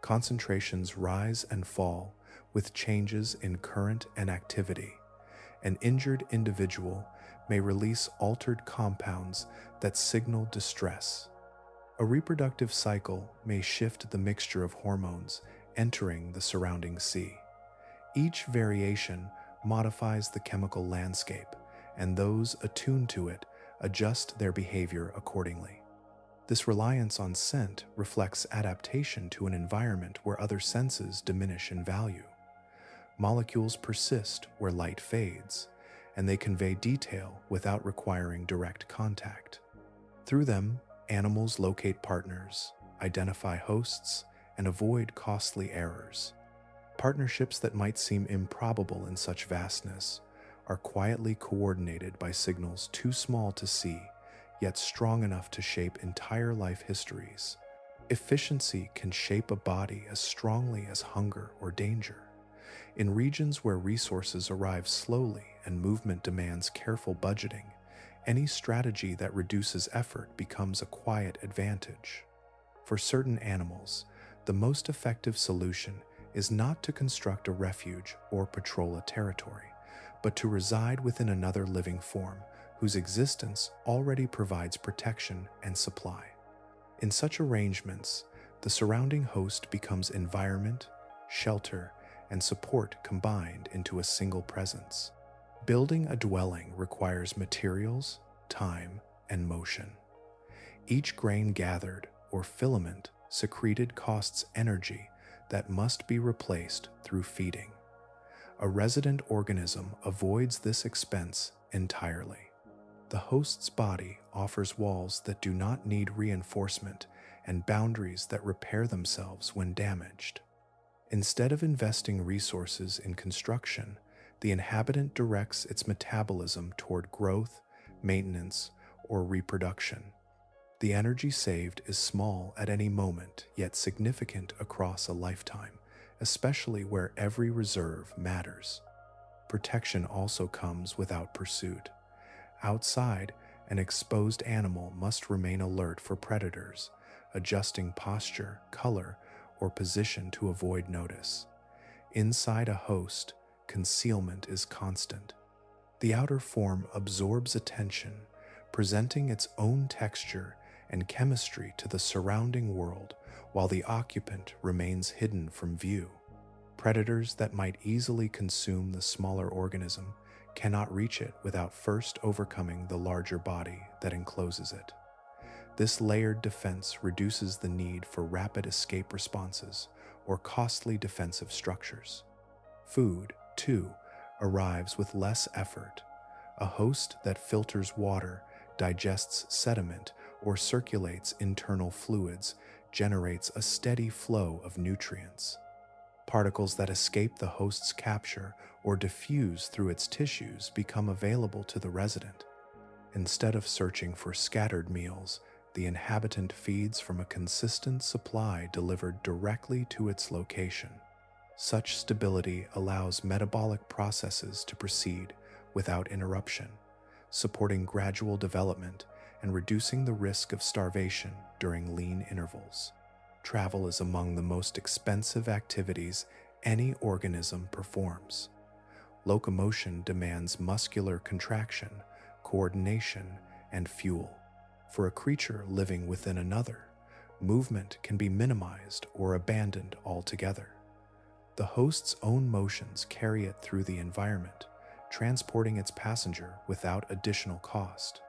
Concentrations rise and fall with changes in current and activity. An injured individual may release altered compounds that signal distress. A reproductive cycle may shift the mixture of hormones entering the surrounding sea. Each variation modifies the chemical landscape, and those attuned to it adjust their behavior accordingly. This reliance on scent reflects adaptation to an environment where other senses diminish in value. Molecules persist where light fades, and they convey detail without requiring direct contact. Through them, animals locate partners, identify hosts, and avoid costly errors. Partnerships that might seem improbable in such vastness are quietly coordinated by signals too small to see, yet strong enough to shape entire life histories. Efficiency can shape a body as strongly as hunger or danger. In regions where resources arrive slowly and movement demands careful budgeting, any strategy that reduces effort becomes a quiet advantage. For certain animals, the most effective solution is not to construct a refuge or patrol a territory, but to reside within another living form whose existence already provides protection and supply. In such arrangements, the surrounding host becomes environment, shelter, and support combined into a single presence. Building a dwelling requires materials, time, and motion. Each grain gathered or filament secreted costs energy that must be replaced through feeding. A resident organism avoids this expense entirely. The host's body offers walls that do not need reinforcement and boundaries that repair themselves when damaged. Instead of investing resources in construction, the inhabitant directs its metabolism toward growth, maintenance, or reproduction. The energy saved is small at any moment, yet significant across a lifetime, especially where every reserve matters. Protection also comes without pursuit. Outside, an exposed animal must remain alert for predators, adjusting posture, color, or position to avoid notice. Inside a host, concealment is constant. The outer form absorbs attention, presenting its own texture and chemistry to the surrounding world, while the occupant remains hidden from view. Predators that might easily consume the smaller organism cannot reach it without first overcoming the larger body that encloses it. This layered defense reduces the need for rapid escape responses or costly defensive structures. Food, too, arrives with less effort. A host that filters water, digests sediment, or circulates internal fluids generates a steady flow of nutrients. Particles that escape the host's capture or diffuse through its tissues become available to the resident. Instead of searching for scattered meals, the inhabitant feeds from a consistent supply delivered directly to its location. Such stability allows metabolic processes to proceed without interruption, supporting gradual development and reducing the risk of starvation during lean intervals. Travel is among the most expensive activities any organism performs. Locomotion demands muscular contraction, coordination, and fuel. For a creature living within another, movement can be minimized or abandoned altogether. The host's own motions carry it through the environment, transporting its passenger without additional cost.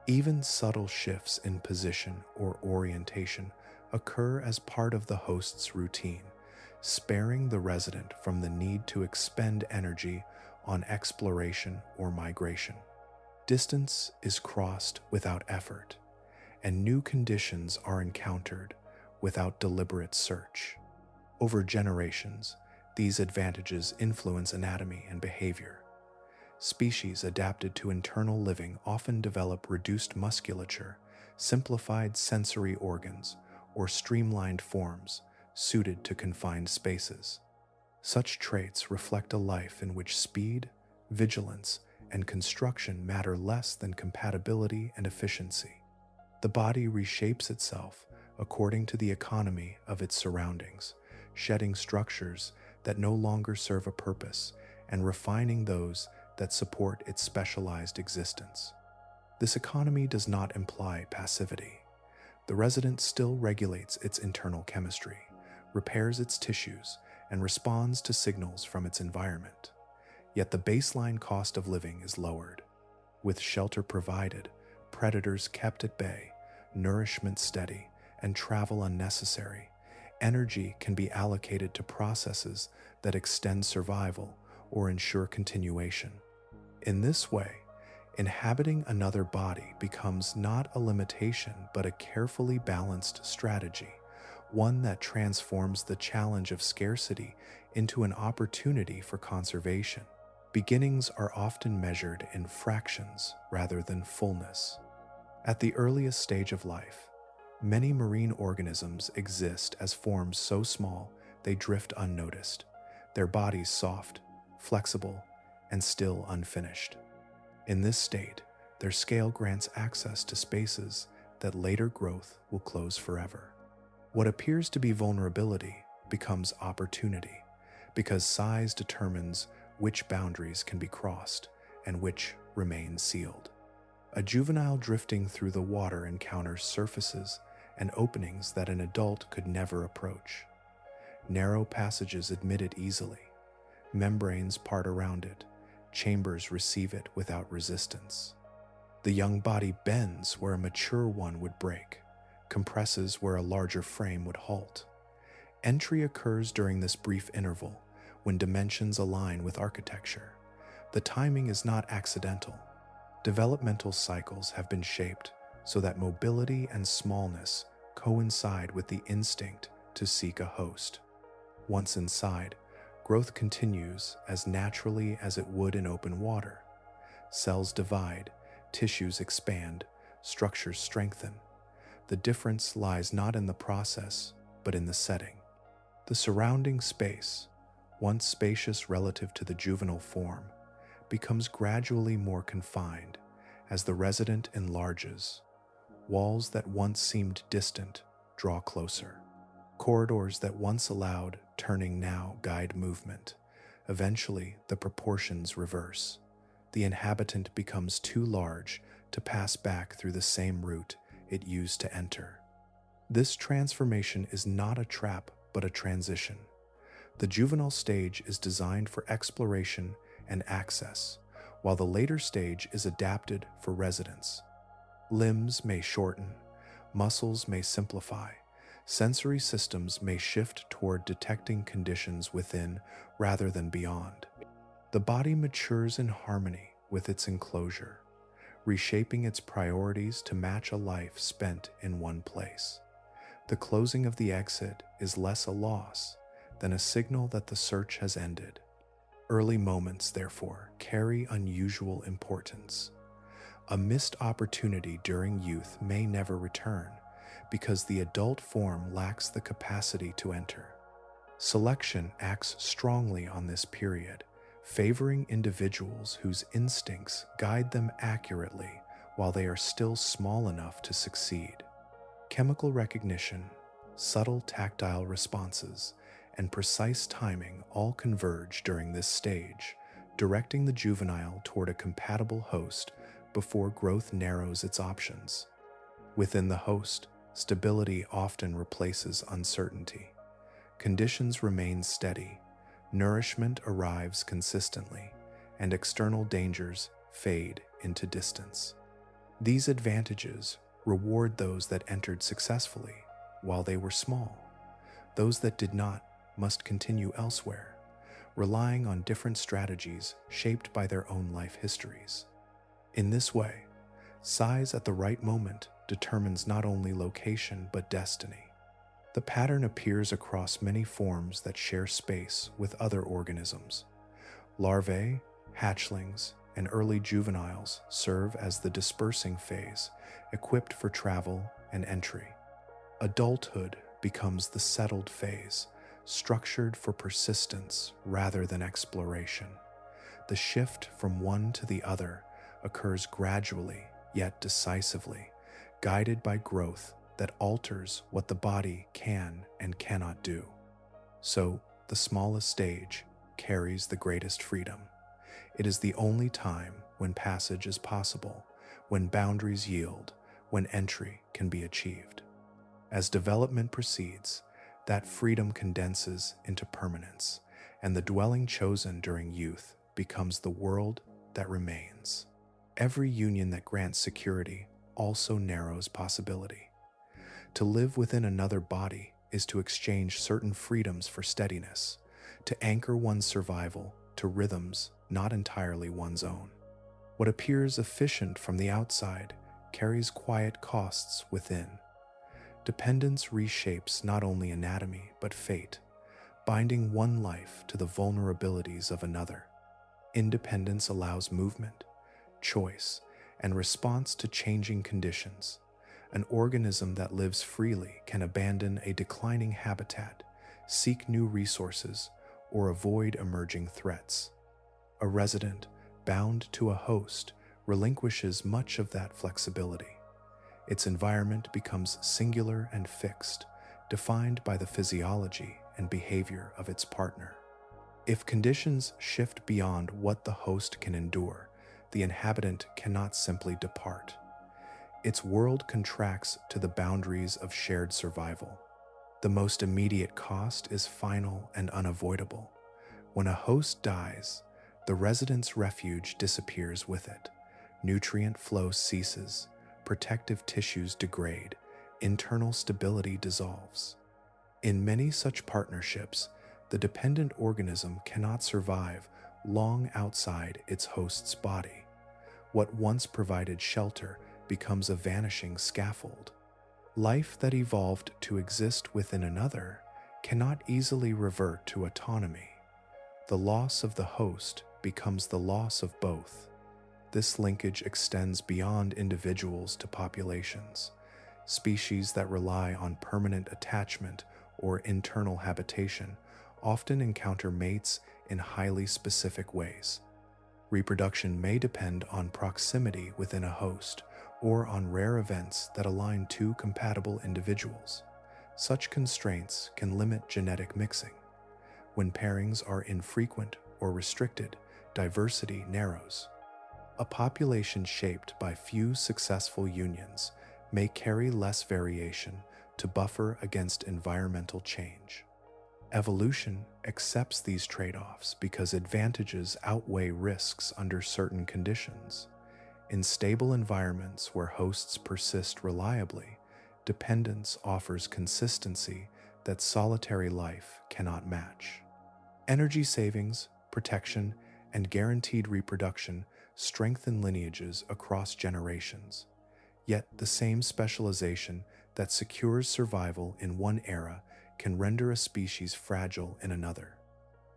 Even subtle shifts in position or orientation occur as part of the host's routine, sparing the resident from the need to expend energy on exploration or migration. Distance is crossed without effort, and new conditions are encountered without deliberate search. Over generations, these advantages influence anatomy and behavior. Species adapted to internal living often develop reduced musculature, simplified sensory organs, or streamlined forms suited to confined spaces. Such traits reflect a life in which speed, vigilance, and construction matter less than compatibility and efficiency. The body reshapes itself according to the economy of its surroundings, shedding structures that no longer serve a purpose and refining those that support its specialized existence. This economy does not imply passivity. The resident still regulates its internal chemistry, repairs its tissues, and responds to signals from its environment. Yet the baseline cost of living is lowered. With shelter provided, predators kept at bay, nourishment steady, and travel unnecessary, energy can be allocated to processes that extend survival or ensure continuation. In this way, inhabiting another body becomes not a limitation but a carefully balanced strategy, one that transforms the challenge of scarcity into an opportunity for conservation. Beginnings are often measured in fractions rather than fullness. At the earliest stage of life, many marine organisms exist as forms so small they drift unnoticed, their bodies soft, flexible, and still unfinished. In this state, their scale grants access to spaces that later growth will close forever. What appears to be vulnerability becomes opportunity, because size determines which boundaries can be crossed and which remain sealed. A juvenile drifting through the water encounters surfaces and openings that an adult could never approach. Narrow passages admit it easily. Membranes part around it. Chambers receive it without resistance. The young body bends where a mature one would break, compresses where a larger frame would halt. Entry occurs during this brief interval, when dimensions align with architecture. The timing is not accidental. Developmental cycles have been shaped so that mobility and smallness coincide with the instinct to seek a host. Once inside, growth continues as naturally as it would in open water. Cells divide, tissues expand, structures strengthen. The difference lies not in the process, but in the setting. The surrounding space, once spacious relative to the juvenile form, becomes gradually more confined as the resident enlarges. Walls that once seemed distant draw closer. Corridors that once allowed turning now guide movement. Eventually, the proportions reverse. The inhabitant becomes too large to pass back through the same route it used to enter. This transformation is not a trap, but a transition. The juvenile stage is designed for exploration and access, while the later stage is adapted for residence. Limbs may shorten, muscles may simplify, sensory systems may shift toward detecting conditions within rather than beyond. The body matures in harmony with its enclosure, reshaping its priorities to match a life spent in one place. The closing of the exit is less a loss than a signal that the search has ended. Early moments, therefore, carry unusual importance. A missed opportunity during youth may never return because the adult form lacks the capacity to enter. Selection acts strongly on this period, favoring individuals whose instincts guide them accurately while they are still small enough to succeed. Chemical recognition, subtle tactile responses, and precise timing all converge during this stage, directing the juvenile toward a compatible host before growth narrows its options. Within the host, stability often replaces uncertainty. Conditions remain steady, nourishment arrives consistently, and external dangers fade into distance. These advantages reward those that entered successfully while they were small. Those that did not must continue elsewhere, relying on different strategies shaped by their own life histories. In this way, size at the right moment determines not only location but destiny. The pattern appears across many forms that share space with other organisms. Larvae, hatchlings, and early juveniles serve as the dispersing phase, equipped for travel and entry. Adulthood becomes the settled phase, structured for persistence rather than exploration. The shift from one to the other occurs gradually yet decisively, guided by growth that alters what the body can and cannot do. So, the smallest stage carries the greatest freedom. It is the only time when passage is possible, when boundaries yield, when entry can be achieved. As development proceeds, that freedom condenses into permanence, and the dwelling chosen during youth becomes the world that remains. Every union that grants security also narrows possibility. To live within another body is to exchange certain freedoms for steadiness, to anchor one's survival to rhythms not entirely one's own. What appears efficient from the outside carries quiet costs within. Dependence reshapes not only anatomy but fate, binding one life to the vulnerabilities of another. Independence allows movement, choice, and response to changing conditions. An organism that lives freely can abandon a declining habitat, seek new resources, or avoid emerging threats. A resident, bound to a host, relinquishes much of that flexibility. Its environment becomes singular and fixed, defined by the physiology and behavior of its partner. If conditions shift beyond what the host can endure, the inhabitant cannot simply depart. Its world contracts to the boundaries of shared survival. The most immediate cost is final and unavoidable. When a host dies, the resident's refuge disappears with it. Nutrient flow ceases, protective tissues degrade, internal stability dissolves. In many such partnerships, the dependent organism cannot survive long outside its host's body. What once provided shelter becomes a vanishing scaffold. Life that evolved to exist within another cannot easily revert to autonomy. The loss of the host becomes the loss of both. This linkage extends beyond individuals to populations. Species that rely on permanent attachment or internal habitation often encounter mates in highly specific ways. Reproduction may depend on proximity within a host or on rare events that align two compatible individuals. Such constraints can limit genetic mixing. When pairings are infrequent or restricted, diversity narrows. A population shaped by few successful unions may carry less variation to buffer against environmental change. Evolution accepts these trade-offs because advantages outweigh risks under certain conditions. In stable environments where hosts persist reliably, dependence offers consistency that solitary life cannot match. Energy savings, protection, and guaranteed reproduction strengthen lineages across generations. Yet the same specialization that secures survival in one era can render a species fragile in another.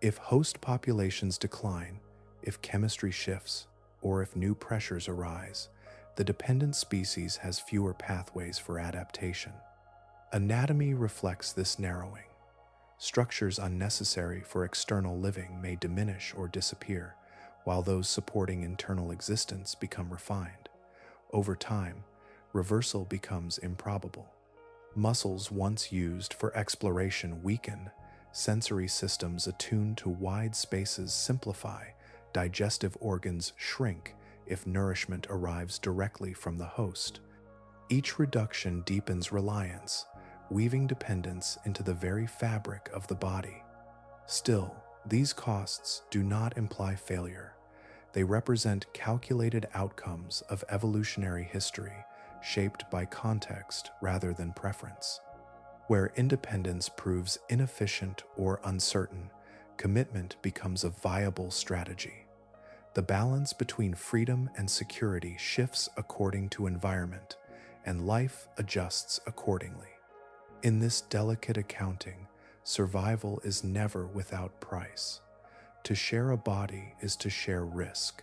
If host populations decline, if chemistry shifts, or if new pressures arise, the dependent species has fewer pathways for adaptation. Anatomy reflects this narrowing. Structures unnecessary for external living may diminish or disappear, while those supporting internal existence become refined. Over time, reversal becomes improbable. Muscles once used for exploration weaken, sensory systems attuned to wide spaces simplify, digestive organs shrink if nourishment arrives directly from the host. Each reduction deepens reliance, weaving dependence into the very fabric of the body. Still, these costs do not imply failure. They represent calculated outcomes of evolutionary history, shaped by context rather than preference. Where independence proves inefficient or uncertain, commitment becomes a viable strategy. The balance between freedom and security shifts according to environment, and life adjusts accordingly. In this delicate accounting, survival is never without price. To share a body is to share risk,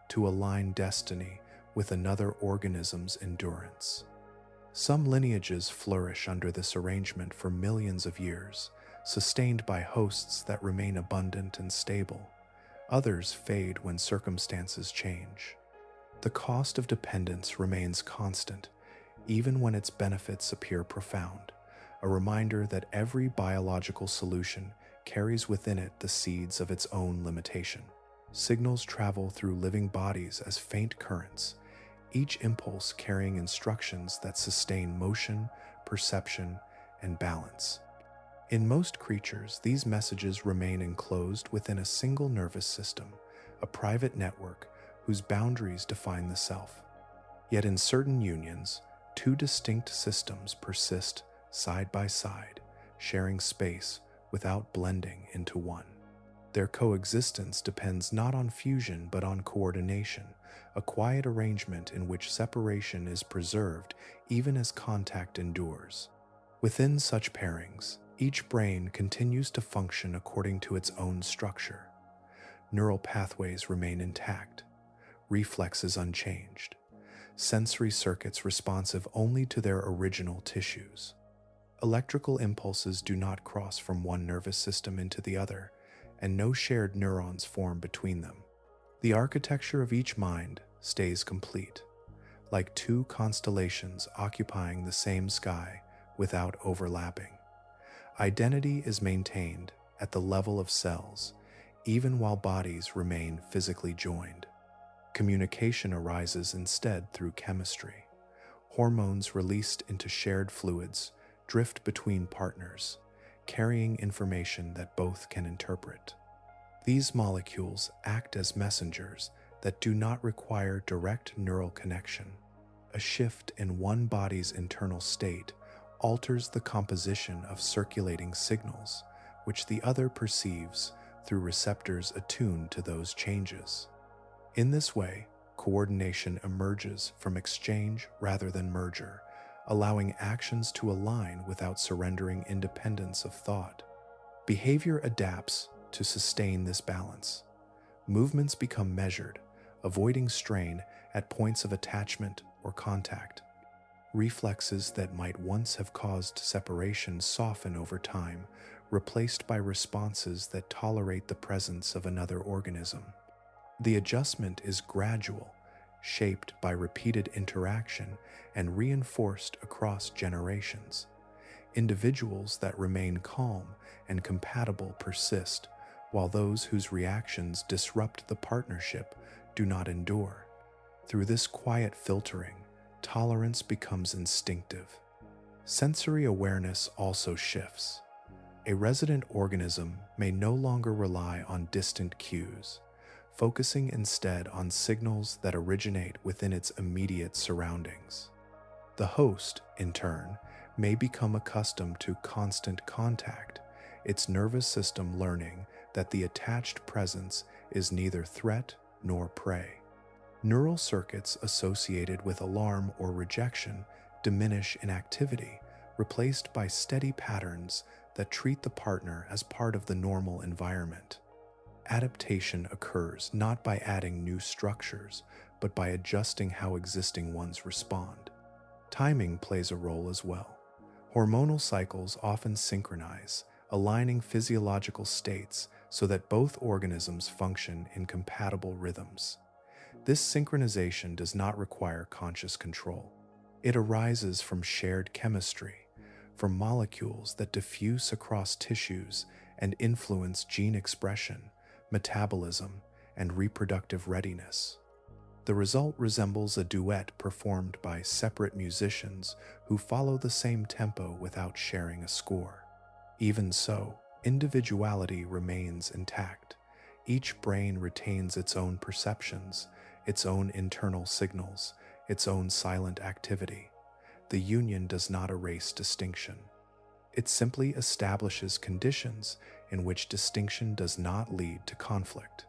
to align destiny with another organism's endurance. Some lineages flourish under this arrangement for millions of years, sustained by hosts that remain abundant and stable. Others fade when circumstances change. The cost of dependence remains constant, even when its benefits appear profound, a reminder that every biological solution carries within it the seeds of its own limitation. Signals travel through living bodies as faint currents, each impulse carrying instructions that sustain motion, perception, and balance. In most creatures, these messages remain enclosed within a single nervous system, a private network whose boundaries define the self. Yet in certain unions, two distinct systems persist side by side, sharing space without blending into one. Their coexistence depends not on fusion but on coordination, a quiet arrangement in which separation is preserved even as contact endures. Within such pairings, each brain continues to function according to its own structure. Neural pathways remain intact, reflexes unchanged, sensory circuits responsive only to their original tissues. Electrical impulses do not cross from one nervous system into the other, and no shared neurons form between them. The architecture of each mind stays complete, like two constellations occupying the same sky without overlapping. Identity is maintained at the level of cells, even while bodies remain physically joined. Communication arises instead through chemistry. Hormones released into shared fluids drift between partners, carrying information that both can interpret. These molecules act as messengers that do not require direct neural connection. A shift in one body's internal state alters the composition of circulating signals, which the other perceives through receptors attuned to those changes. In this way, coordination emerges from exchange rather than merger, allowing actions to align without surrendering independence of thought. Behavior adapts to sustain this balance. Movements become measured, avoiding strain at points of attachment or contact. Reflexes that might once have caused separation soften over time, replaced by responses that tolerate the presence of another organism. The adjustment is gradual, shaped by repeated interaction and reinforced across generations. Individuals that remain calm and compatible persist, while those whose reactions disrupt the partnership do not endure. Through this quiet filtering, tolerance becomes instinctive. Sensory awareness also shifts. A resident organism may no longer rely on distant cues, focusing instead on signals that originate within its immediate surroundings. The host, in turn, may become accustomed to constant contact, its nervous system learning that the attached presence is neither threat nor prey. Neural circuits associated with alarm or rejection diminish in activity, replaced by steady patterns that treat the partner as part of the normal environment. Adaptation occurs not by adding new structures, but by adjusting how existing ones respond. Timing plays a role as well. Hormonal cycles often synchronize, aligning physiological states so that both organisms function in compatible rhythms. This synchronization does not require conscious control. It arises from shared chemistry, from molecules that diffuse across tissues and influence gene expression, metabolism, and reproductive readiness. The result resembles a duet performed by separate musicians who follow the same tempo without sharing a score. Even so, individuality remains intact. Each brain retains its own perceptions, its own internal signals, its own silent activity. The union does not erase distinction. It simply establishes conditions in which distinction does not lead to conflict.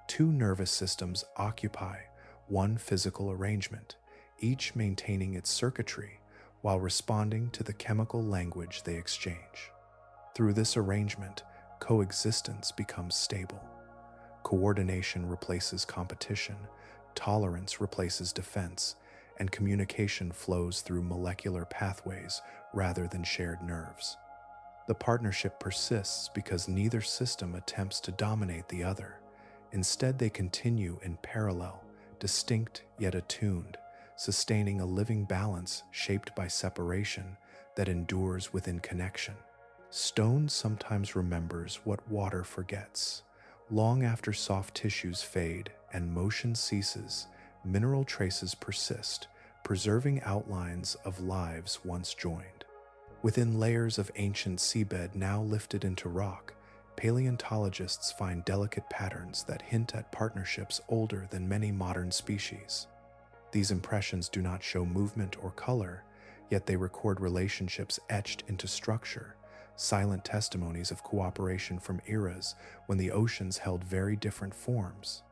Two nervous systems occupy one physical arrangement, each maintaining its circuitry while responding to the chemical language they exchange. Through this arrangement, coexistence becomes stable. Coordination replaces competition, tolerance replaces defense, and communication flows through molecular pathways rather than shared nerves. The partnership persists because neither system attempts to dominate the other. Instead, they continue in parallel, distinct yet attuned, sustaining a living balance shaped by separation that endures within connection. Stone sometimes remembers what water forgets. Long after soft tissues fade and motion ceases, mineral traces persist, preserving outlines of lives once joined. Within layers of ancient seabed now lifted into rock, paleontologists find delicate patterns that hint at partnerships older than many modern species. These impressions do not show movement or color, yet they record relationships etched into structure, silent testimonies of cooperation from eras when the oceans held very different forms.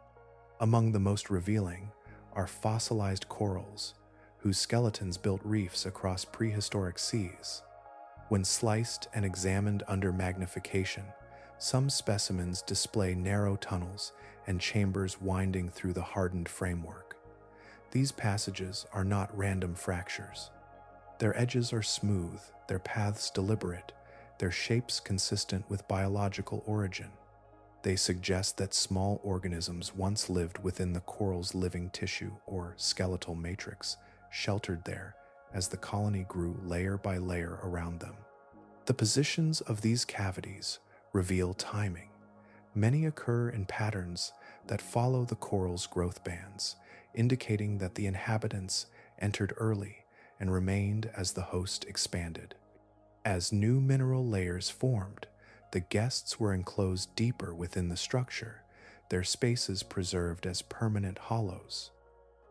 Among the most revealing are fossilized corals, whose skeletons built reefs across prehistoric seas. When sliced and examined under magnification, some specimens display narrow tunnels and chambers winding through the hardened framework. These passages are not random fractures. Their edges are smooth, their paths deliberate, their shapes consistent with biological origin. They suggest that small organisms once lived within the coral's living tissue or skeletal matrix, sheltered there as the colony grew layer by layer around them. The positions of these cavities reveal timing. Many occur in patterns that follow the coral's growth bands, indicating that the inhabitants entered early and remained as the host expanded. As new mineral layers formed, the guests were enclosed deeper within the structure, their spaces preserved as permanent hollows.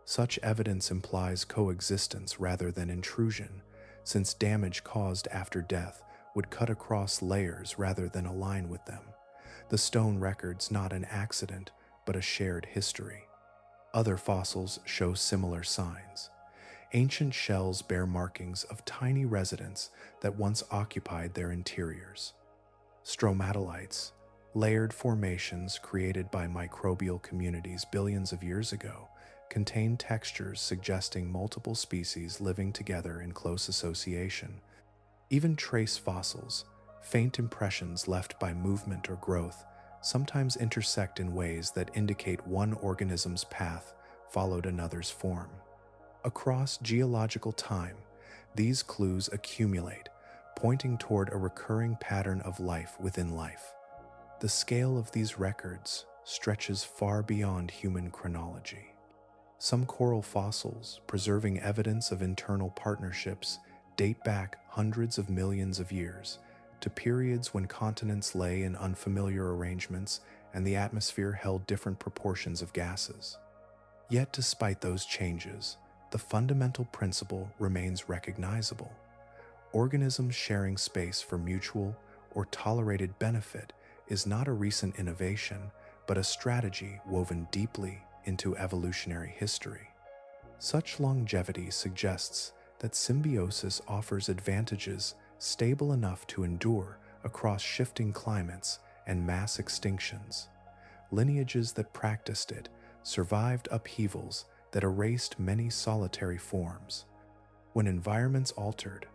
Such evidence implies coexistence rather than intrusion, since damage caused after death would cut across layers rather than align with them. The stone record's not an accident, but a shared history. Other fossils show similar signs. Ancient shells bear markings of tiny residents that once occupied their interiors. Stromatolites, layered formations created by microbial communities billions of years ago, contain textures suggesting multiple species living together in close association. Even trace fossils, faint impressions left by movement or growth, sometimes intersect in ways that indicate one organism's path followed another's form. Across geological time, these clues accumulate, pointing toward a recurring pattern of life within life. The scale of these records stretches far beyond human chronology. Some coral fossils, preserving evidence of internal partnerships, date back hundreds of millions of years to periods when continents lay in unfamiliar arrangements and the atmosphere held different proportions of gases. Yet despite those changes, the fundamental principle remains recognizable. Organisms sharing space for mutual or tolerated benefit is not a recent innovation, but a strategy woven deeply into evolutionary history. Such longevity suggests that symbiosis offers advantages stable enough to endure across shifting climates and mass extinctions. Lineages that practiced it survived upheavals that erased many solitary forms. When environments altered,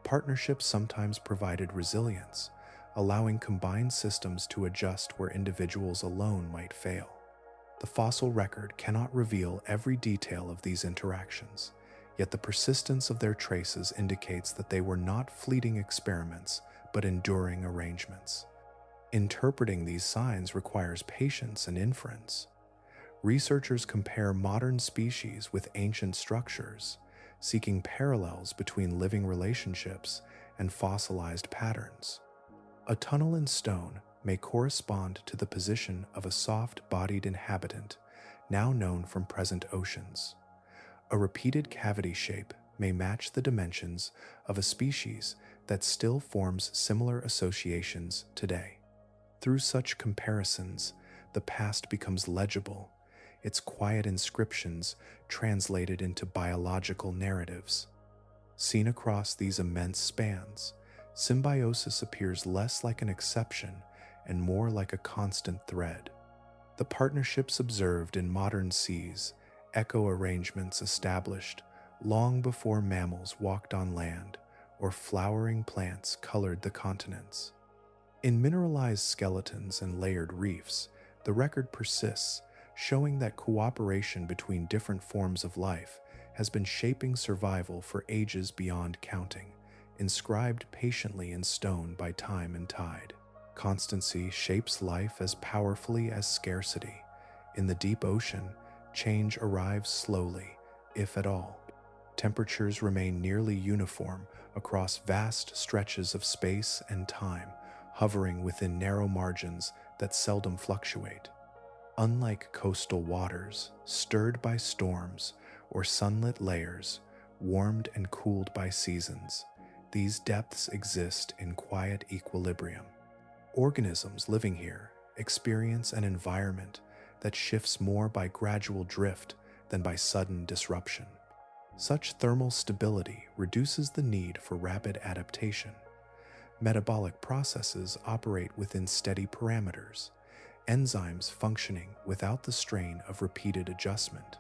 partnerships sometimes provided resilience, allowing combined systems to adjust where individuals alone might fail. The fossil record cannot reveal every detail of these interactions, yet the persistence of their traces indicates that they were not fleeting experiments, but enduring arrangements. Interpreting these signs requires patience and inference. Researchers compare modern species with ancient structures, seeking parallels between living relationships and fossilized patterns. A tunnel in stone may correspond to the position of a soft-bodied inhabitant now known from present oceans. A repeated cavity shape may match the dimensions of a species that still forms similar associations today. Through such comparisons, the past becomes legible, its quiet inscriptions translated into biological narratives. Seen across these immense spans, symbiosis appears less like an exception and more like a constant thread. The partnerships observed in modern seas echo arrangements established long before mammals walked on land or flowering plants colored the continents. In mineralized skeletons and layered reefs, the record persists, showing that cooperation between different forms of life has been shaping survival for ages beyond counting, inscribed patiently in stone by time and tide. Constancy shapes life as powerfully as scarcity. In the deep ocean, change arrives slowly, if at all. Temperatures remain nearly uniform across vast stretches of space and time, hovering within narrow margins that seldom fluctuate. Unlike coastal waters, stirred by storms, or sunlit layers, warmed and cooled by seasons, these depths exist in quiet equilibrium. Organisms living here experience an environment that shifts more by gradual drift than by sudden disruption. Such thermal stability reduces the need for rapid adaptation. Metabolic processes operate within steady parameters, enzymes functioning without the strain of repeated adjustment.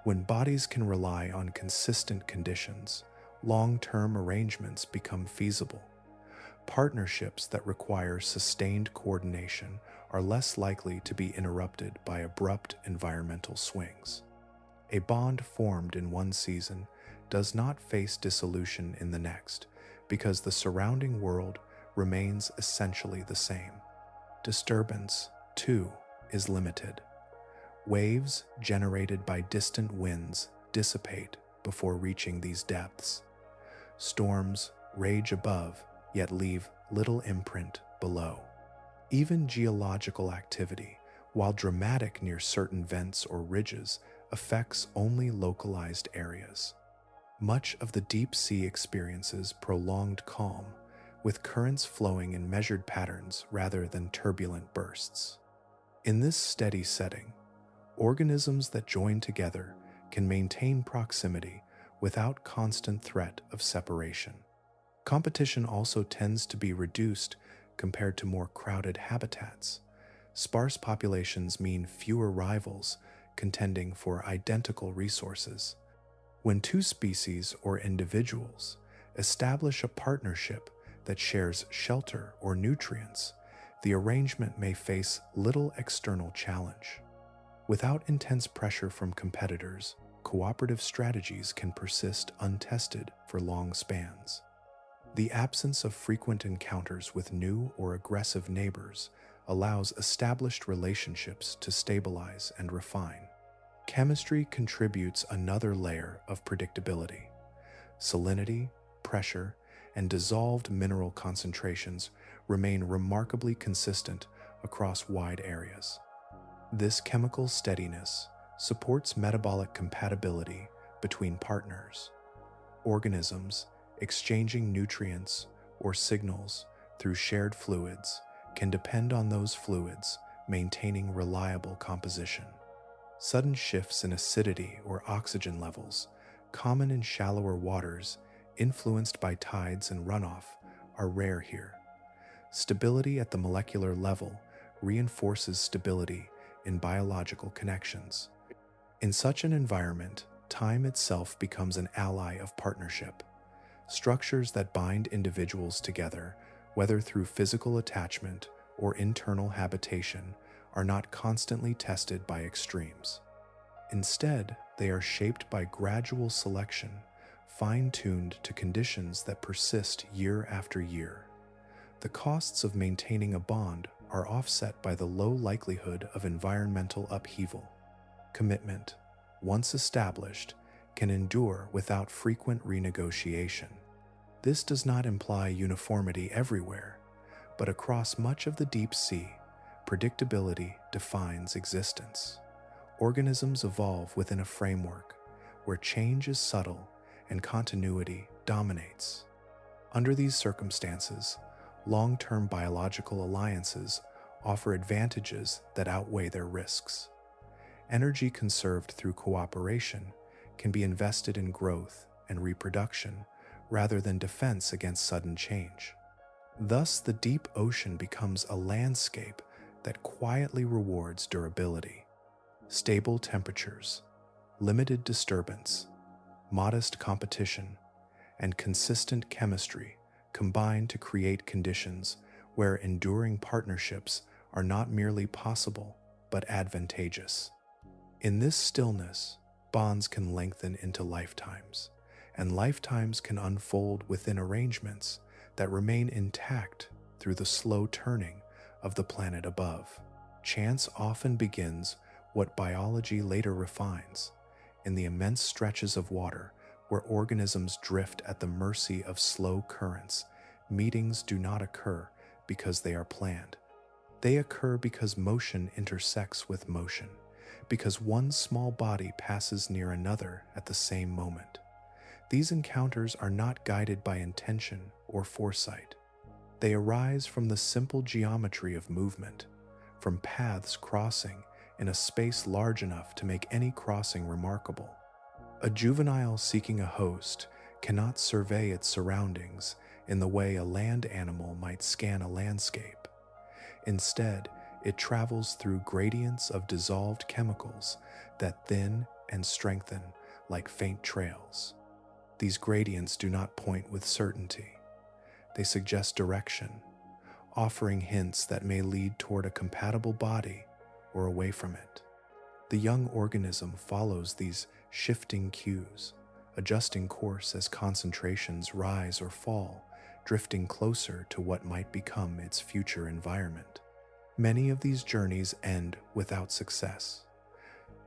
When bodies can rely on consistent conditions, long-term arrangements become feasible. Partnerships that require sustained coordination are less likely to be interrupted by abrupt environmental swings. A bond formed in one season does not face dissolution in the next, because the surrounding world remains essentially the same. Disturbance, too, is limited. Waves generated by distant winds dissipate before reaching these depths. Storms rage above, yet leave little imprint below. Even geological activity, while dramatic near certain vents or ridges, affects only localized areas. Much of the deep sea experiences prolonged calm, with currents flowing in measured patterns rather than turbulent bursts. In this steady setting, organisms that join together can maintain proximity without constant threat of separation. Competition also tends to be reduced compared to more crowded habitats. Sparse populations mean fewer rivals contending for identical resources. When two species or individuals establish a partnership that shares shelter or nutrients, the arrangement may face little external challenge. Without intense pressure from competitors, cooperative strategies can persist untested for long spans. The absence of frequent encounters with new or aggressive neighbors allows established relationships to stabilize and refine. Chemistry contributes another layer of predictability. Salinity, pressure, and dissolved mineral concentrations remain remarkably consistent across wide areas. This chemical steadiness supports metabolic compatibility between partners. Organisms exchanging nutrients or signals through shared fluids can depend on those fluids maintaining reliable composition. Sudden shifts in acidity or oxygen levels, common in shallower waters influenced by tides and runoff, are rare here. Stability at the molecular level reinforces stability in biological connections. In such an environment, time itself becomes an ally of partnership. Structures that bind individuals together, whether through physical attachment or internal habitation, are not constantly tested by extremes. Instead, they are shaped by gradual selection, fine-tuned to conditions that persist year after year. The costs of maintaining a bond are offset by the low likelihood of environmental upheaval. Commitment, once established, can endure without frequent renegotiation. This does not imply uniformity everywhere, But across much of the deep sea, predictability defines existence. Organisms evolve within a framework where change is subtle and continuity dominates. Under these circumstances, long-term biological alliances offer advantages that outweigh their risks. Energy conserved through cooperation can be invested in growth and reproduction rather than defense against sudden change. Thus, the deep ocean becomes a landscape that quietly rewards durability. Stable temperatures, limited disturbance, modest competition, and consistent chemistry combine to create conditions where enduring partnerships are not merely possible but advantageous. In this stillness, bonds can lengthen into lifetimes, and lifetimes can unfold within arrangements that remain intact through the slow turning of the planet above. Chance often begins what biology later refines, in the immense stretches of water where organisms drift at the mercy of slow currents. Meetings do not occur because they are planned. They occur because motion intersects with motion, because one small body passes near another at the same moment. These encounters are not guided by intention or foresight. They arise from the simple geometry of movement, from paths crossing in a space large enough to make any crossing remarkable. A juvenile seeking a host cannot survey its surroundings in the way a land animal might scan a landscape. Instead, it travels through gradients of dissolved chemicals that thin and strengthen like faint trails. These gradients do not point with certainty. They suggest direction, offering hints that may lead toward a compatible body or away from it. The young organism follows these shifting cues, adjusting course as concentrations rise or fall, drifting closer to what might become its future environment. Many of these journeys end without success.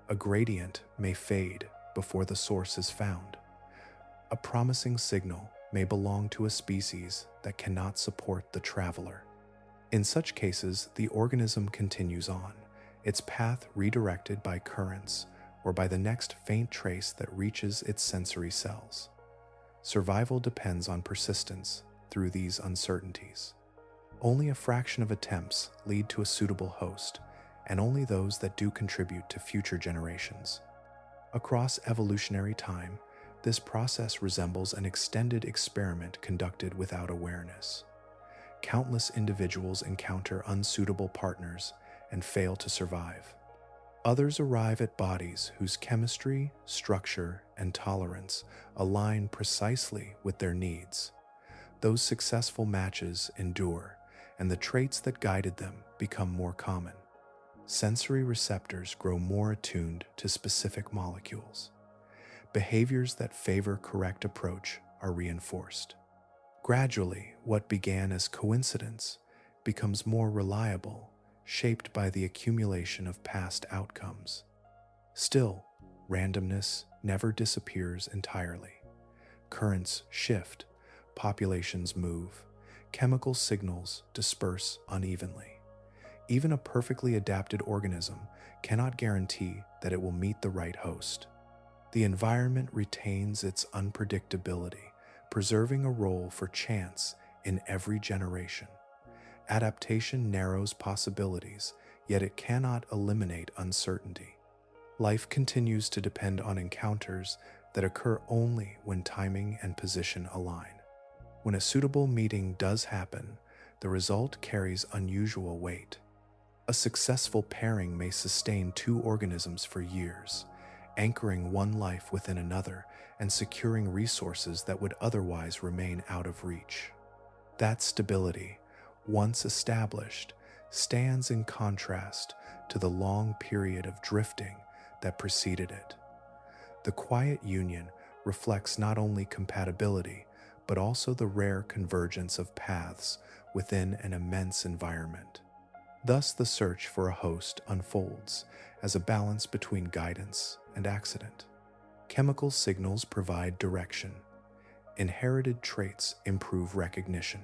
A gradient may fade before the source is found. A promising signal may belong to a species that cannot support the traveler. In such cases, the organism continues on, its path redirected by currents or by the next faint trace that reaches its sensory cells. Survival depends on persistence through these uncertainties. Only a fraction of attempts lead to a suitable host, and only those that do contribute to future generations. Across evolutionary time, this process resembles an extended experiment conducted without awareness. Countless individuals encounter unsuitable partners and fail to survive. Others arrive at bodies whose chemistry, structure, and tolerance align precisely with their needs. Those successful matches endure, and the traits that guided them become more common. Sensory receptors grow more attuned to specific molecules. Behaviors that favor correct approach are reinforced. Gradually, what began as coincidence becomes more reliable, shaped by the accumulation of past outcomes. Still, randomness never disappears entirely. Currents shift, populations move, chemical signals disperse unevenly. Even a perfectly adapted organism cannot guarantee that it will meet the right host. The environment retains its unpredictability, preserving a role for chance in every generation. Adaptation narrows possibilities, yet it cannot eliminate uncertainty. Life continues to depend on encounters that occur only when timing and position align. When a suitable meeting does happen, the result carries unusual weight. A successful pairing may sustain two organisms for years, anchoring one life within another and securing resources that would otherwise remain out of reach. That stability, once established, stands in contrast to the long period of drifting that preceded it. The quiet union reflects not only compatibility, but also the rare convergence of paths within an immense environment. Thus, the search for a host unfolds as a balance between guidance and accident. Chemical signals provide direction. Inherited traits improve recognition.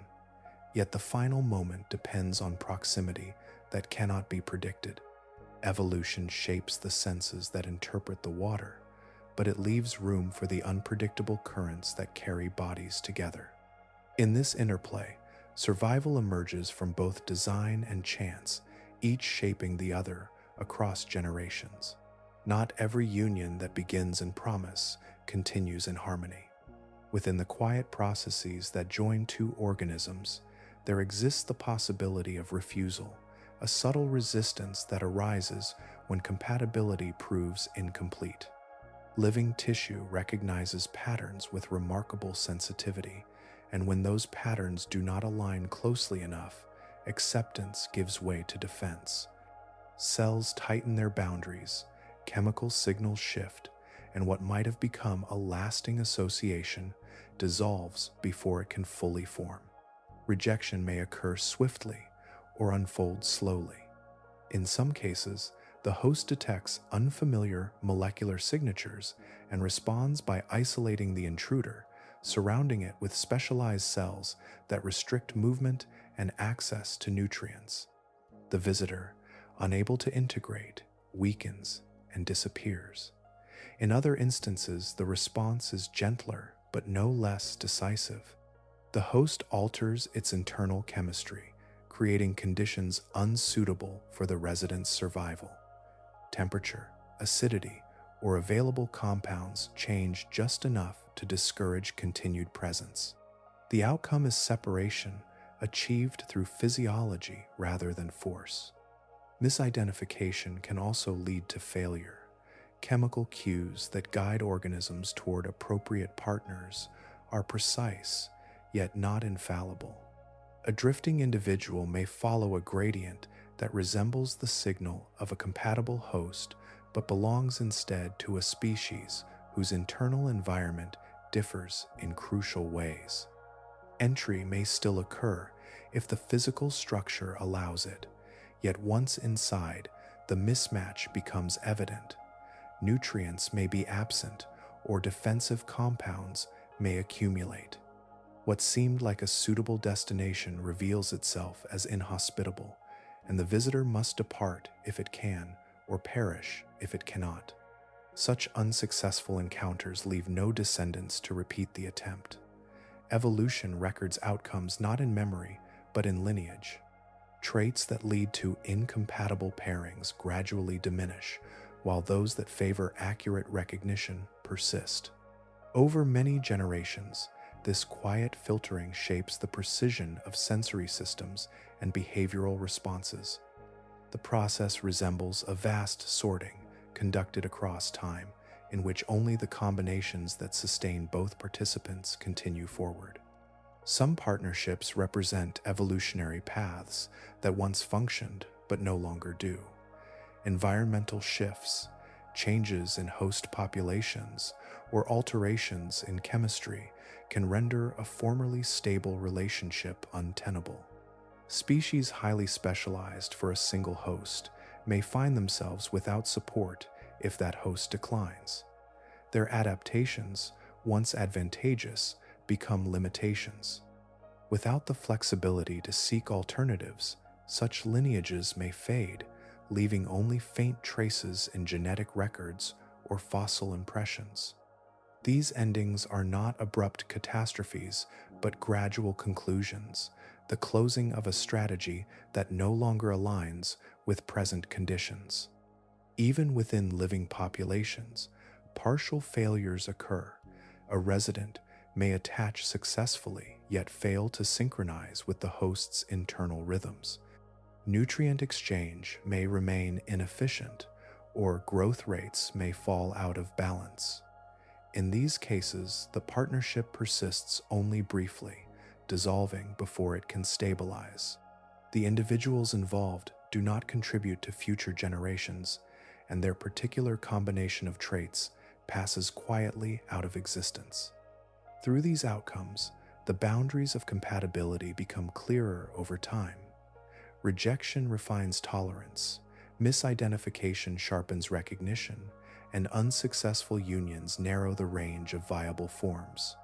Yet the final moment depends on proximity that cannot be predicted. Evolution shapes the senses that interpret the water, but it leaves room for the unpredictable currents that carry bodies together. In this interplay, survival emerges from both design and chance, each shaping the other across generations. Not every union that begins in promise continues in harmony. Within the quiet processes that join two organisms, there exists the possibility of refusal, a subtle resistance that arises when compatibility proves incomplete. Living tissue recognizes patterns with remarkable sensitivity, and when those patterns do not align closely enough, acceptance gives way to defense. Cells tighten their boundaries, chemical signals shift, and what might have become a lasting association dissolves before it can fully form. Rejection may occur swiftly or unfold slowly. In some cases, the host detects unfamiliar molecular signatures and responds by isolating the intruder, surrounding it with specialized cells that restrict movement and access to nutrients. The visitor, unable to integrate, weakens and disappears. In other instances, the response is gentler but no less decisive. The host alters its internal chemistry, creating conditions unsuitable for the resident's survival. Temperature, acidity, or available compounds change just enough to discourage continued presence. The outcome is separation, achieved through physiology rather than force. Misidentification can also lead to failure. Chemical cues that guide organisms toward appropriate partners are precise, yet not infallible. A drifting individual may follow a gradient that resembles the signal of a compatible host but belongs instead to a species whose internal environment differs in crucial ways. Entry may still occur if the physical structure allows it, yet once inside, the mismatch becomes evident. Nutrients may be absent, or defensive compounds may accumulate. What seemed like a suitable destination reveals itself as inhospitable, and the visitor must depart if it can, or perish if it cannot. Such unsuccessful encounters leave no descendants to repeat the attempt. Evolution records outcomes not in memory, but in lineage. Traits that lead to incompatible pairings gradually diminish, while those that favor accurate recognition persist. Over many generations, this quiet filtering shapes the precision of sensory systems and behavioral responses. The process resembles a vast sorting conducted across time, in which only the combinations that sustain both participants continue forward. Some partnerships represent evolutionary paths that once functioned but no longer do. Environmental shifts, changes in host populations, or alterations in chemistry can render a formerly stable relationship untenable. Species highly specialized for a single host may find themselves without support if that host declines. Their adaptations, once advantageous, become limitations. Without the flexibility to seek alternatives, such lineages may fade, leaving only faint traces in genetic records or fossil impressions. These endings are not abrupt catastrophes, but gradual conclusions, the closing of a strategy that no longer aligns with present conditions. Even within living populations, partial failures occur. A resident may attach successfully, yet fail to synchronize with the host's internal rhythms. Nutrient exchange may remain inefficient, or growth rates may fall out of balance. In these cases, the partnership persists only briefly, dissolving before it can stabilize. The individuals involved do not contribute to future generations, and their particular combination of traits passes quietly out of existence. Through these outcomes, the boundaries of compatibility become clearer over time. Rejection refines tolerance, misidentification sharpens recognition, and unsuccessful unions narrow the range of viable forms.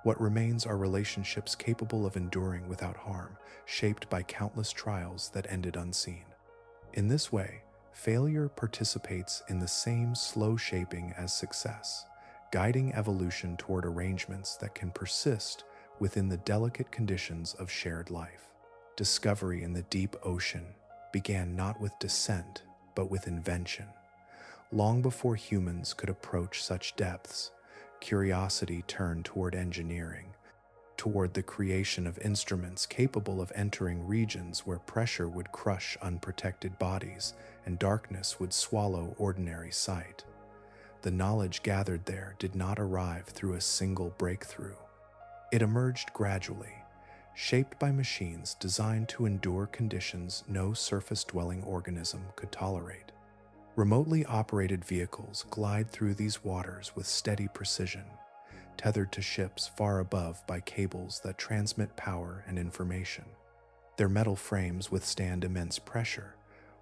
What remains are relationships capable of enduring without harm, shaped by countless trials that ended unseen. In this way, failure participates in the same slow shaping as success, guiding evolution toward arrangements that can persist within the delicate conditions of shared life. Discovery in the deep ocean began not with descent, but with invention. Long before humans could approach such depths, curiosity turned toward engineering, toward the creation of instruments capable of entering regions where pressure would crush unprotected bodies and darkness would swallow ordinary sight. The knowledge gathered there did not arrive through a single breakthrough. It emerged gradually, shaped by machines designed to endure conditions no surface-dwelling organism could tolerate. Remotely operated vehicles glide through these waters with steady precision, tethered to ships far above by cables that transmit power and information. Their metal frames withstand immense pressure,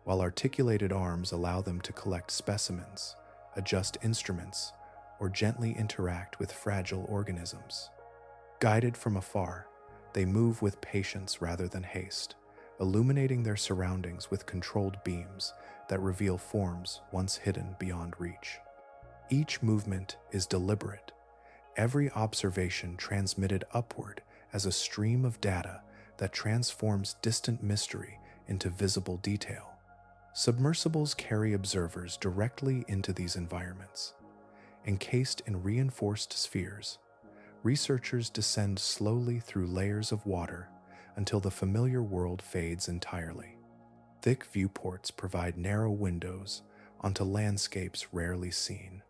while articulated arms allow them to collect specimens, adjust instruments, or gently interact with fragile organisms. Guided from afar, they move with patience rather than haste, illuminating their surroundings with controlled beams that reveal forms once hidden beyond reach. Each movement is deliberate, every observation transmitted upward as a stream of data that transforms distant mystery into visible detail. Submersibles carry observers directly into these environments. Encased in reinforced spheres, researchers descend slowly through layers of water until the familiar world fades entirely. Thick viewports provide narrow windows onto landscapes rarely seen,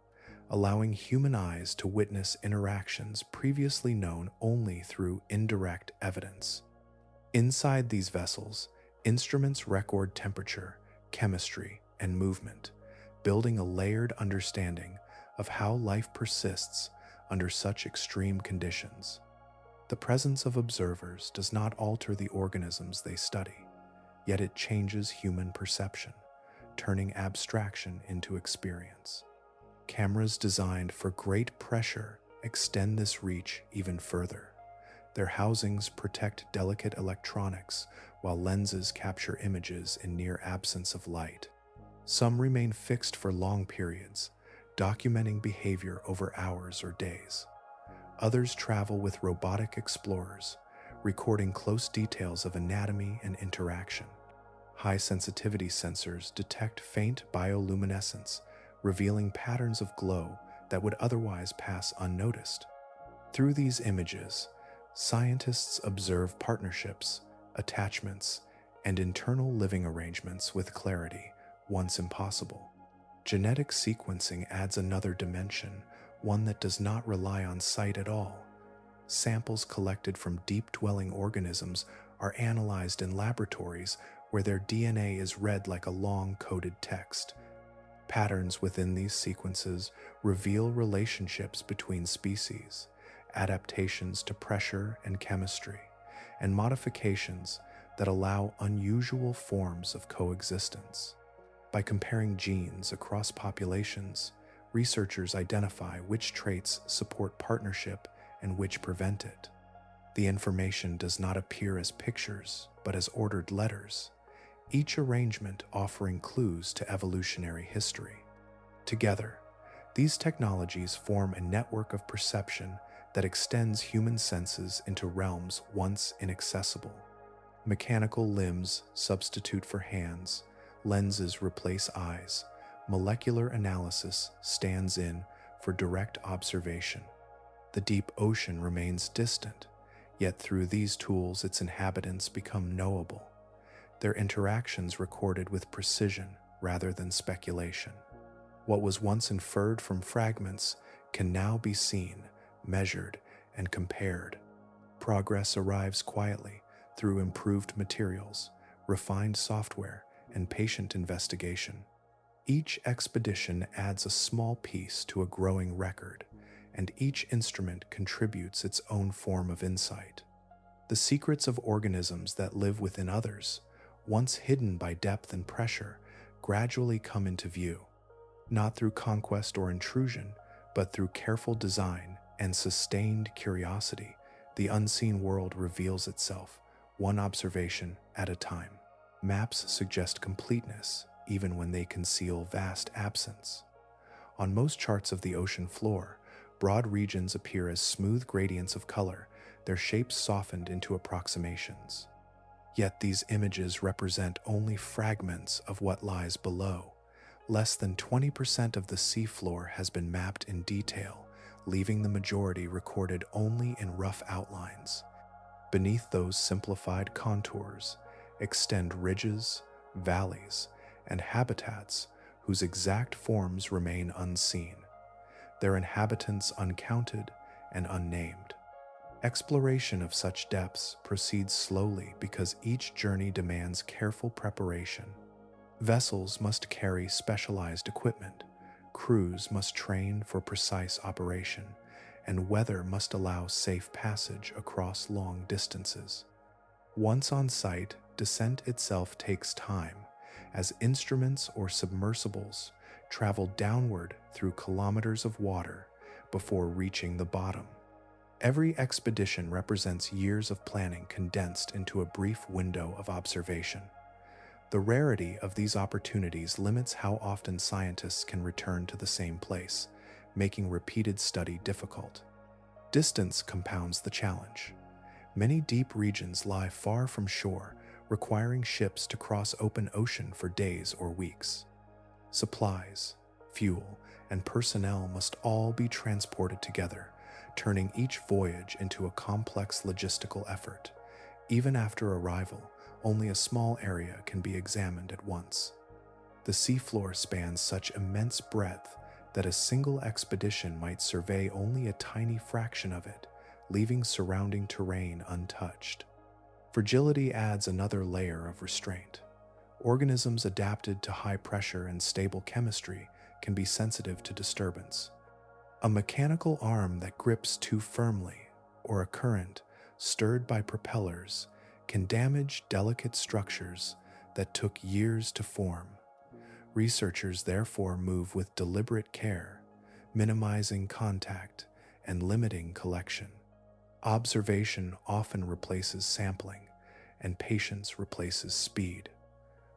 allowing human eyes to witness interactions previously known only through indirect evidence. Inside these vessels, instruments record temperature, chemistry, and movement, building a layered understanding of how life persists under such extreme conditions. The presence of observers does not alter the organisms they study, yet it changes human perception, turning abstraction into experience. Cameras designed for great pressure extend this reach even further. Their housings protect delicate electronics, while lenses capture images in near absence of light. Some remain fixed for long periods, documenting behavior over hours or days. Others travel with robotic explorers, recording close details of anatomy and interaction. High-sensitivity sensors detect faint bioluminescence, revealing patterns of glow that would otherwise pass unnoticed. Through these images, scientists observe partnerships, attachments, and internal living arrangements with clarity once impossible. Genetic sequencing adds another dimension, one that does not rely on sight at all. Samples collected from deep-dwelling organisms are analyzed in laboratories where their DNA is read like a long coded text. Patterns within these sequences reveal relationships between species, adaptations to pressure and chemistry, and modifications that allow unusual forms of coexistence. By comparing genes across populations, researchers identify which traits support partnership and which prevent it. The information does not appear as pictures, but as ordered letters, each arrangement offering clues to evolutionary history. Together, these technologies form a network of perception that extends human senses into realms once inaccessible. Mechanical limbs substitute for hands, lenses replace eyes, molecular analysis stands in for direct observation. The deep ocean remains distant, yet through these tools its inhabitants become knowable, their interactions recorded with precision rather than speculation. What was once inferred from fragments can now be seen, measured, and compared. Progress arrives quietly through improved materials, refined software, and patient investigation. Each expedition adds a small piece to a growing record, and each instrument contributes its own form of insight. The secrets of organisms that live within others, once hidden by depth and pressure, gradually come into view, not through conquest or intrusion, but through careful design and sustained curiosity, the unseen world reveals itself, one observation at a time. Maps suggest completeness, even when they conceal vast absence. On most charts of the ocean floor, broad regions appear as smooth gradients of color, their shapes softened into approximations. Yet these images represent only fragments of what lies below. Less than 20% of the seafloor has been mapped in detail, leaving the majority recorded only in rough outlines. Beneath those simplified contours extend ridges, valleys, and habitats whose exact forms remain unseen, their inhabitants uncounted and unnamed. Exploration of such depths proceeds slowly because each journey demands careful preparation. Vessels must carry specialized equipment, crews must train for precise operation, and weather must allow safe passage across long distances. Once on site, descent itself takes time, as instruments or submersibles travel downward through kilometers of water before reaching the bottom. Every expedition represents years of planning condensed into a brief window of observation. The rarity of these opportunities limits how often scientists can return to the same place, making repeated study difficult. Distance compounds the challenge. Many deep regions lie far from shore, requiring ships to cross open ocean for days or weeks. Supplies, fuel, and personnel must all be transported together, turning each voyage into a complex logistical effort. Even after arrival, only a small area can be examined at once. The seafloor spans such immense breadth that a single expedition might survey only a tiny fraction of it, leaving surrounding terrain untouched. Fragility adds another layer of restraint. Organisms adapted to high pressure and stable chemistry can be sensitive to disturbance. A mechanical arm that grips too firmly, or a current stirred by propellers, can damage delicate structures that took years to form. Researchers therefore move with deliberate care, minimizing contact and limiting collection. Observation often replaces sampling, and patience replaces speed.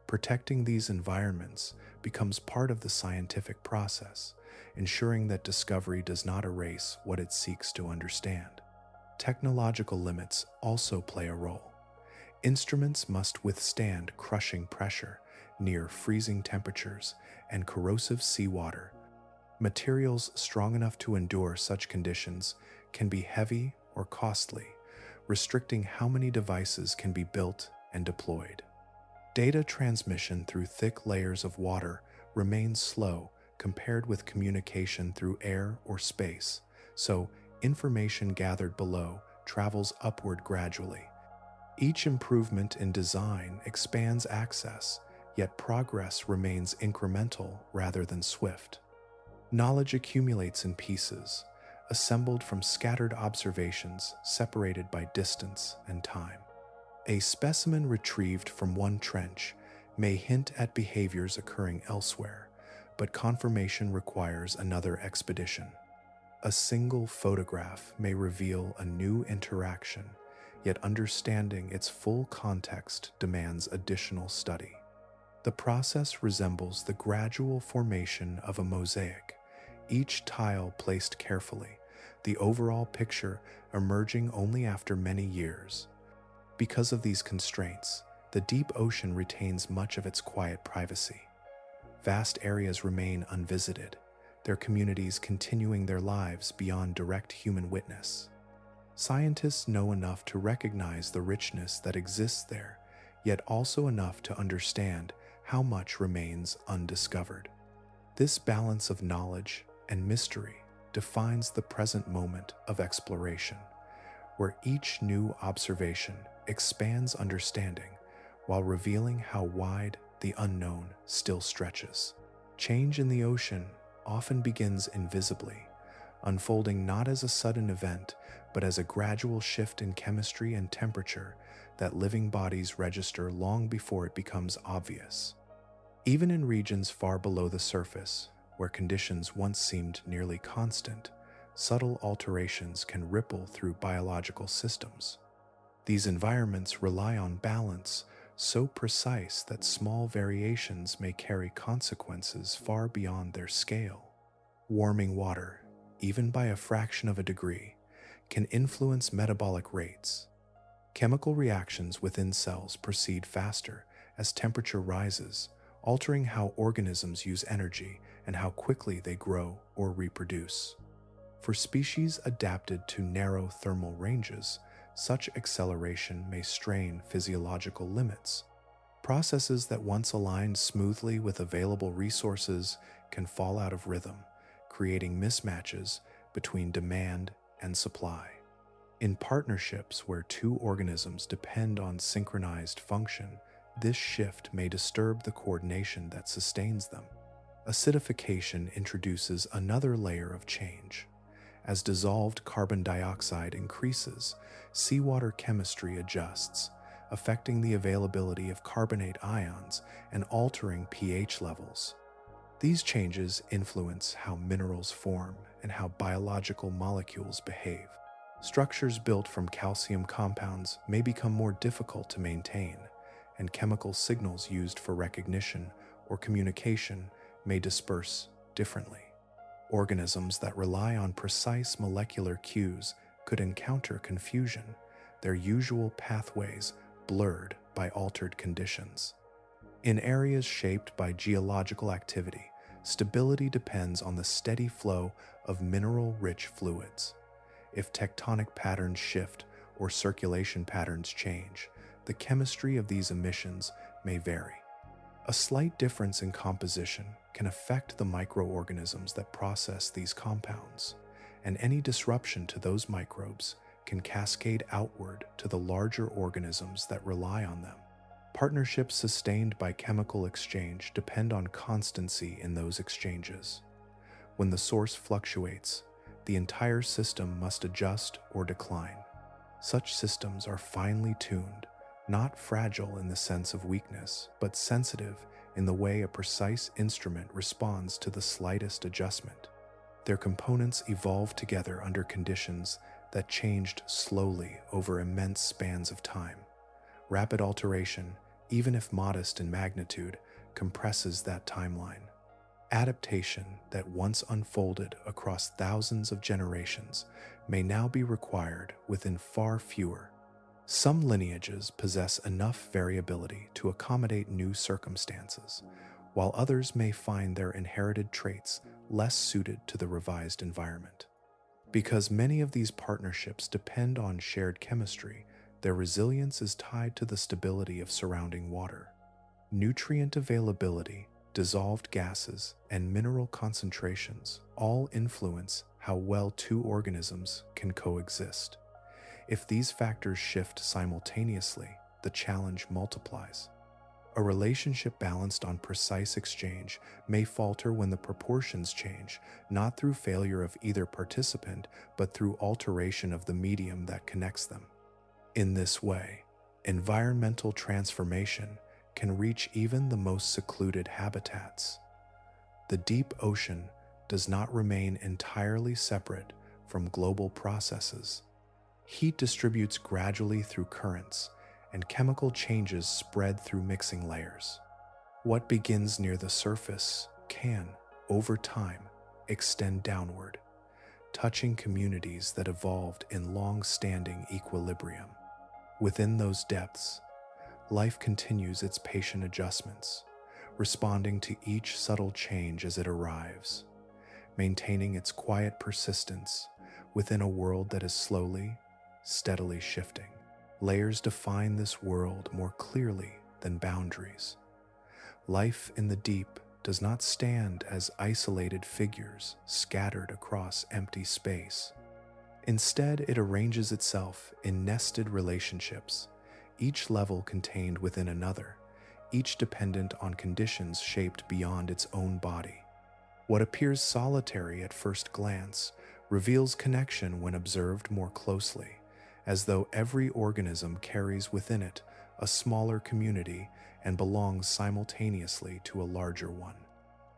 Protecting these environments becomes part of the scientific process, ensuring that discovery does not erase what it seeks to understand. Technological limits also play a role. Instruments must withstand crushing pressure, near freezing temperatures, and corrosive seawater. Materials strong enough to endure such conditions can be heavy or costly, restricting how many devices can be built and deployed. Data transmission through thick layers of water remains slow compared with communication through air or space, so information gathered below travels upward gradually. Each improvement in design expands access, yet progress remains incremental rather than swift. Knowledge accumulates in pieces, assembled from scattered observations separated by distance and time. A specimen retrieved from one trench may hint at behaviors occurring elsewhere, but confirmation requires another expedition. A single photograph may reveal a new interaction, yet understanding its full context demands additional study. The process resembles the gradual formation of a mosaic, each tile placed carefully, the overall picture emerging only after many years. Because of these constraints, the deep ocean retains much of its quiet privacy. Vast areas remain unvisited, their communities continuing their lives beyond direct human witness. Scientists know enough to recognize the richness that exists there, yet also enough to understand how much remains undiscovered. This balance of knowledge and mystery defines the present moment of exploration, where each new observation expands understanding while revealing how wide the unknown still stretches. Change in the ocean often begins invisibly, unfolding not as a sudden event, but as a gradual shift in chemistry and temperature that living bodies register long before it becomes obvious. Even in regions far below the surface, where conditions once seemed nearly constant, subtle alterations can ripple through biological systems. These environments rely on balance so precise that small variations may carry consequences far beyond their scale. Warming water, even by a fraction of a degree, can influence metabolic rates. Chemical reactions within cells proceed faster as temperature rises, altering how organisms use energy and how quickly they grow or reproduce. For species adapted to narrow thermal ranges, such acceleration may strain physiological limits. Processes that once aligned smoothly with available resources can fall out of rhythm, creating mismatches between demand and supply. In partnerships where two organisms depend on synchronized function, this shift may disturb the coordination that sustains them. Acidification introduces another layer of change. As dissolved carbon dioxide increases, seawater chemistry adjusts, affecting the availability of carbonate ions and altering pH levels. These changes influence how minerals form and how biological molecules behave. Structures built from calcium compounds may become more difficult to maintain, and chemical signals used for recognition or communication may disperse differently. Organisms that rely on precise molecular cues could encounter confusion, their usual pathways blurred by altered conditions. In areas shaped by geological activity, stability depends on the steady flow of mineral-rich fluids. If tectonic patterns shift or circulation patterns change, the chemistry of these emissions may vary. A slight difference in composition can affect the microorganisms that process these compounds, and any disruption to those microbes can cascade outward to the larger organisms that rely on them. Partnerships sustained by chemical exchange depend on constancy in those exchanges. When the source fluctuates, the entire system must adjust or decline. Such systems are finely tuned, not fragile in the sense of weakness, but sensitive in the way a precise instrument responds to the slightest adjustment. Their components evolved together under conditions that changed slowly over immense spans of time. Rapid alteration, even if modest in magnitude, compresses that timeline. Adaptation that once unfolded across thousands of generations may now be required within far fewer. Some lineages possess enough variability to accommodate new circumstances, while others may find their inherited traits less suited to the revised environment. Because many of these partnerships depend on shared chemistry, their resilience is tied to the stability of surrounding water. Nutrient availability, dissolved gases, and mineral concentrations all influence how well two organisms can coexist. If these factors shift simultaneously, the challenge multiplies. A relationship balanced on precise exchange may falter when the proportions change, not through failure of either participant, but through alteration of the medium that connects them. In this way, environmental transformation can reach even the most secluded habitats. The deep ocean does not remain entirely separate from global processes. Heat distributes gradually through currents, and chemical changes spread through mixing layers. What begins near the surface can, over time, extend downward, touching communities that evolved in long-standing equilibrium. Within those depths, life continues its patient adjustments, responding to each subtle change as it arrives, maintaining its quiet persistence within a world that is slowly, steadily shifting. Layers define this world more clearly than boundaries. Life in the deep does not stand as isolated figures scattered across empty space. Instead, it arranges itself in nested relationships, each level contained within another, each dependent on conditions shaped beyond its own body. What appears solitary at first glance reveals connection when observed more closely, as though every organism carries within it a smaller community and belongs simultaneously to a larger one.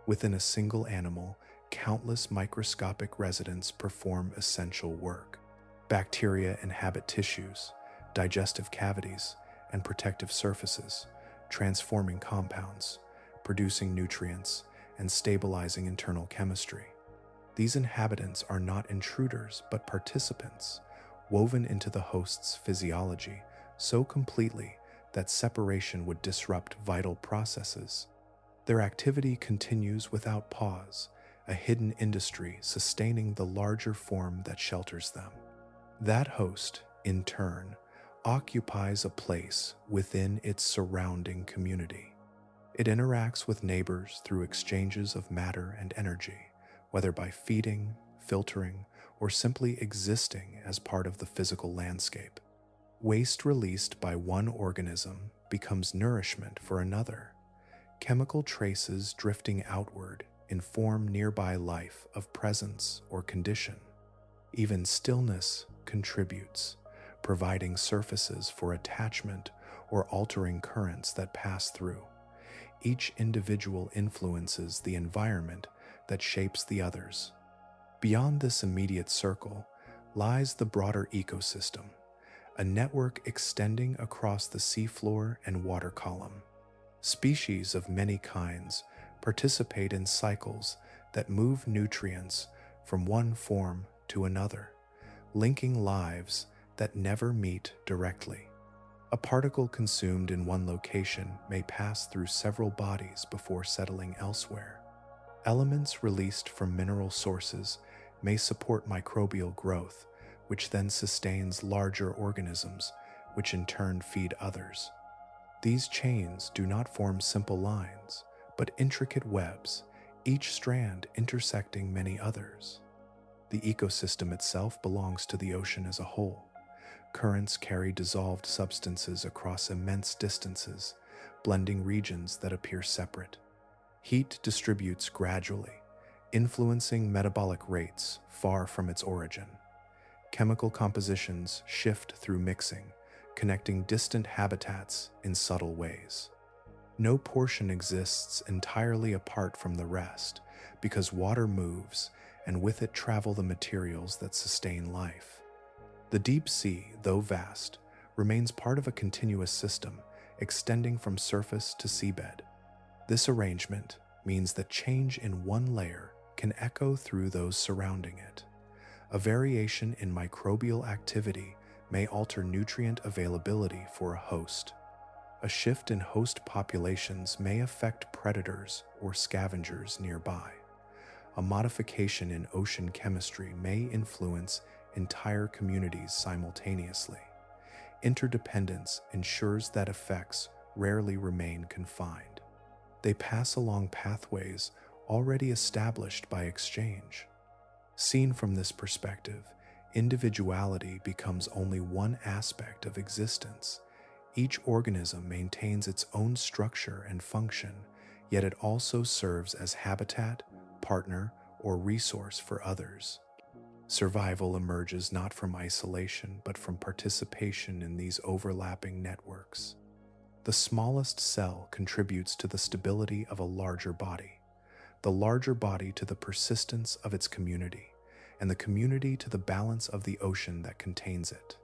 Within a single animal, countless microscopic residents perform essential work. Bacteria inhabit tissues, digestive cavities, and protective surfaces, transforming compounds, producing nutrients, and stabilizing internal chemistry. These inhabitants are not intruders but participants, woven into the host's physiology so completely that separation would disrupt vital processes. Their activity continues without pause, a hidden industry sustaining the larger form that shelters them. That host, in turn, occupies a place within its surrounding community. It interacts with neighbors through exchanges of matter and energy, whether by feeding, filtering, or simply existing as part of the physical landscape. Waste released by one organism becomes nourishment for another. Chemical traces drifting outward inform nearby life of presence or condition. Even stillness contributes, providing surfaces for attachment or altering currents that pass through. Each individual influences the environment that shapes the others. Beyond this immediate circle lies the broader ecosystem, a network extending across the seafloor and water column. Species of many kinds participate in cycles that move nutrients from one form to another, linking lives that never meet directly. A particle consumed in one location may pass through several bodies before settling elsewhere. Elements released from mineral sources may support microbial growth, which then sustains larger organisms, which in turn feed others. These chains do not form simple lines, but intricate webs, each strand intersecting many others. The ecosystem itself belongs to the ocean as a whole. Currents carry dissolved substances across immense distances, blending regions that appear separate. Heat distributes gradually, influencing metabolic rates far from its origin. Chemical compositions shift through mixing, connecting distant habitats in subtle ways. No portion exists entirely apart from the rest, because water moves, and with it travel the materials that sustain life. The deep sea, though vast, remains part of a continuous system, extending from surface to seabed. This arrangement means that change in one layer can echo through those surrounding it. A variation in microbial activity may alter nutrient availability for a host. A shift in host populations may affect predators or scavengers nearby. A modification in ocean chemistry may influence entire communities simultaneously. Interdependence ensures that effects rarely remain confined. They pass along pathways already established by exchange. Seen from this perspective, individuality becomes only one aspect of existence. Each organism maintains its own structure and function, yet it also serves as habitat, partner, or resource for others. Survival emerges not from isolation, but from participation in these overlapping networks. The smallest cell contributes to the stability of a larger body, the larger body to the persistence of its community, and the community to the balance of the ocean that contains it.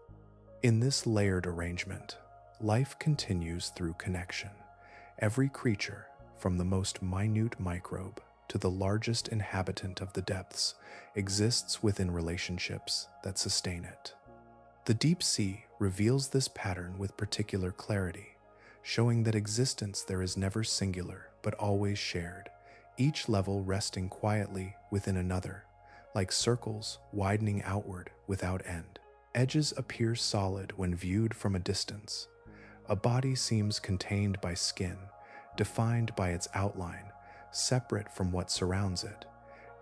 In this layered arrangement, life continues through connection. Every creature, from the most minute microbe to the largest inhabitant of the depths, exists within relationships that sustain it. The deep sea reveals this pattern with particular clarity, showing that existence there is never singular but always shared, each level resting quietly within another, like circles widening outward without end. Edges appear solid when viewed from a distance. A body seems contained by skin, defined by its outline, separate from what surrounds it.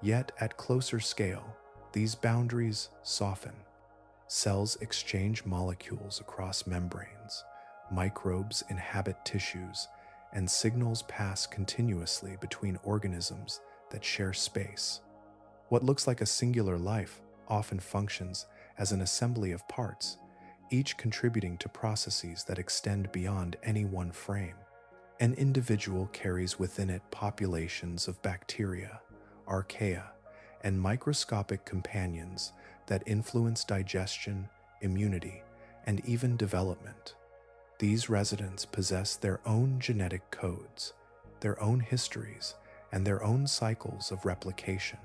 Yet at closer scale, these boundaries soften. Cells exchange molecules across membranes, microbes inhabit tissues, and signals pass continuously between organisms that share space. What looks like a singular life often functions as an assembly of parts, each contributing to processes that extend beyond any one frame. An individual carries within it populations of bacteria, archaea, and microscopic companions that influence digestion, immunity, and even development. These residents possess their own genetic codes, their own histories, and their own cycles of replication.